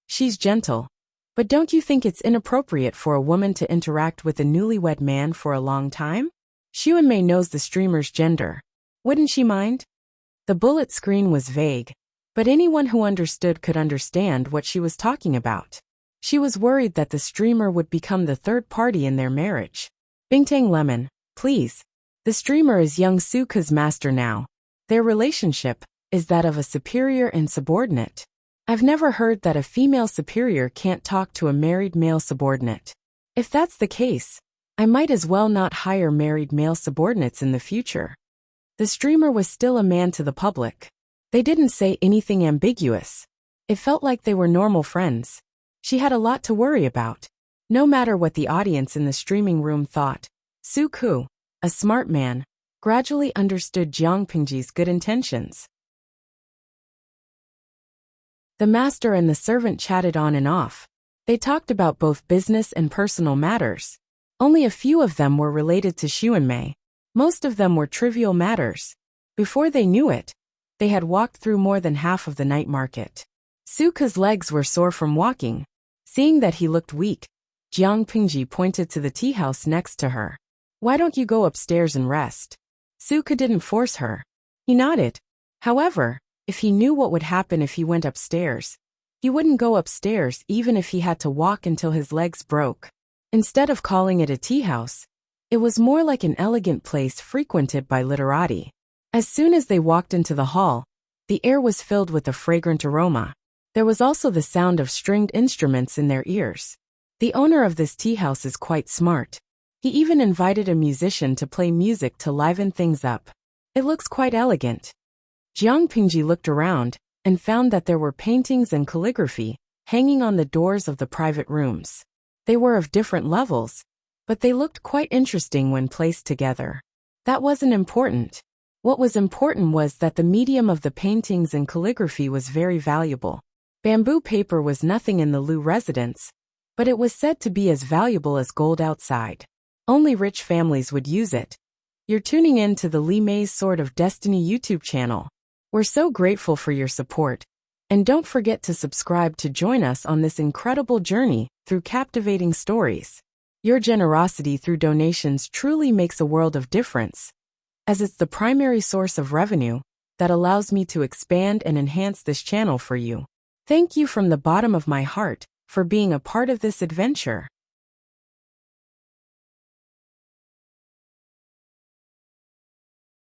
She's gentle. But don't you think it's inappropriate for a woman to interact with a newlywed man for a long time? Xiuanmei knows the streamer's gender. Wouldn't she mind? The bullet screen was vague, but anyone who understood could understand what she was talking about. She was worried that the streamer would become the third party in their marriage. Bingtang Lemon, please. The streamer is young Suko's master now. Their relationship is that of a superior and subordinate. I've never heard that a female superior can't talk to a married male subordinate. If that's the case, I might as well not hire married male subordinates in the future. The streamer was still a man to the public. They didn't say anything ambiguous. It felt like they were normal friends. She had a lot to worry about. No matter what the audience in the streaming room thought, Suko, a smart man, gradually understood Jiang Pingji's good intentions. The master and the servant chatted on and off. They talked about both business and personal matters. Only a few of them were related to Xuanmei. Most of them were trivial matters. Before they knew it, they had walked through more than half of the night market. Suka's legs were sore from walking. Seeing that he looked weak, Jiang Pingji pointed to the tea house next to her. Why don't you go upstairs and rest? Suka didn't force her. He nodded. However, if he knew what would happen if he went upstairs, he wouldn't go upstairs even if he had to walk until his legs broke. Instead of calling it a tea house, it was more like an elegant place frequented by literati. As soon as they walked into the hall, the air was filled with a fragrant aroma. There was also the sound of stringed instruments in their ears. The owner of this tea house is quite smart. He even invited a musician to play music to liven things up. It looks quite elegant. Jiang Pingji looked around and found that there were paintings and calligraphy hanging on the doors of the private rooms. They were of different levels, but they looked quite interesting when placed together. That wasn't important. What was important was that the medium of the paintings and calligraphy was very valuable. Bamboo paper was nothing in the Lu residence, but it was said to be as valuable as gold outside. Only rich families would use it. You're tuning in to the Li Mei's Sword of Destiny YouTube channel. We're so grateful for your support. And don't forget to subscribe to join us on this incredible journey through captivating stories. Your generosity through donations truly makes a world of difference, as it's the primary source of revenue that allows me to expand and enhance this channel for you. Thank you from the bottom of my heart for being a part of this adventure.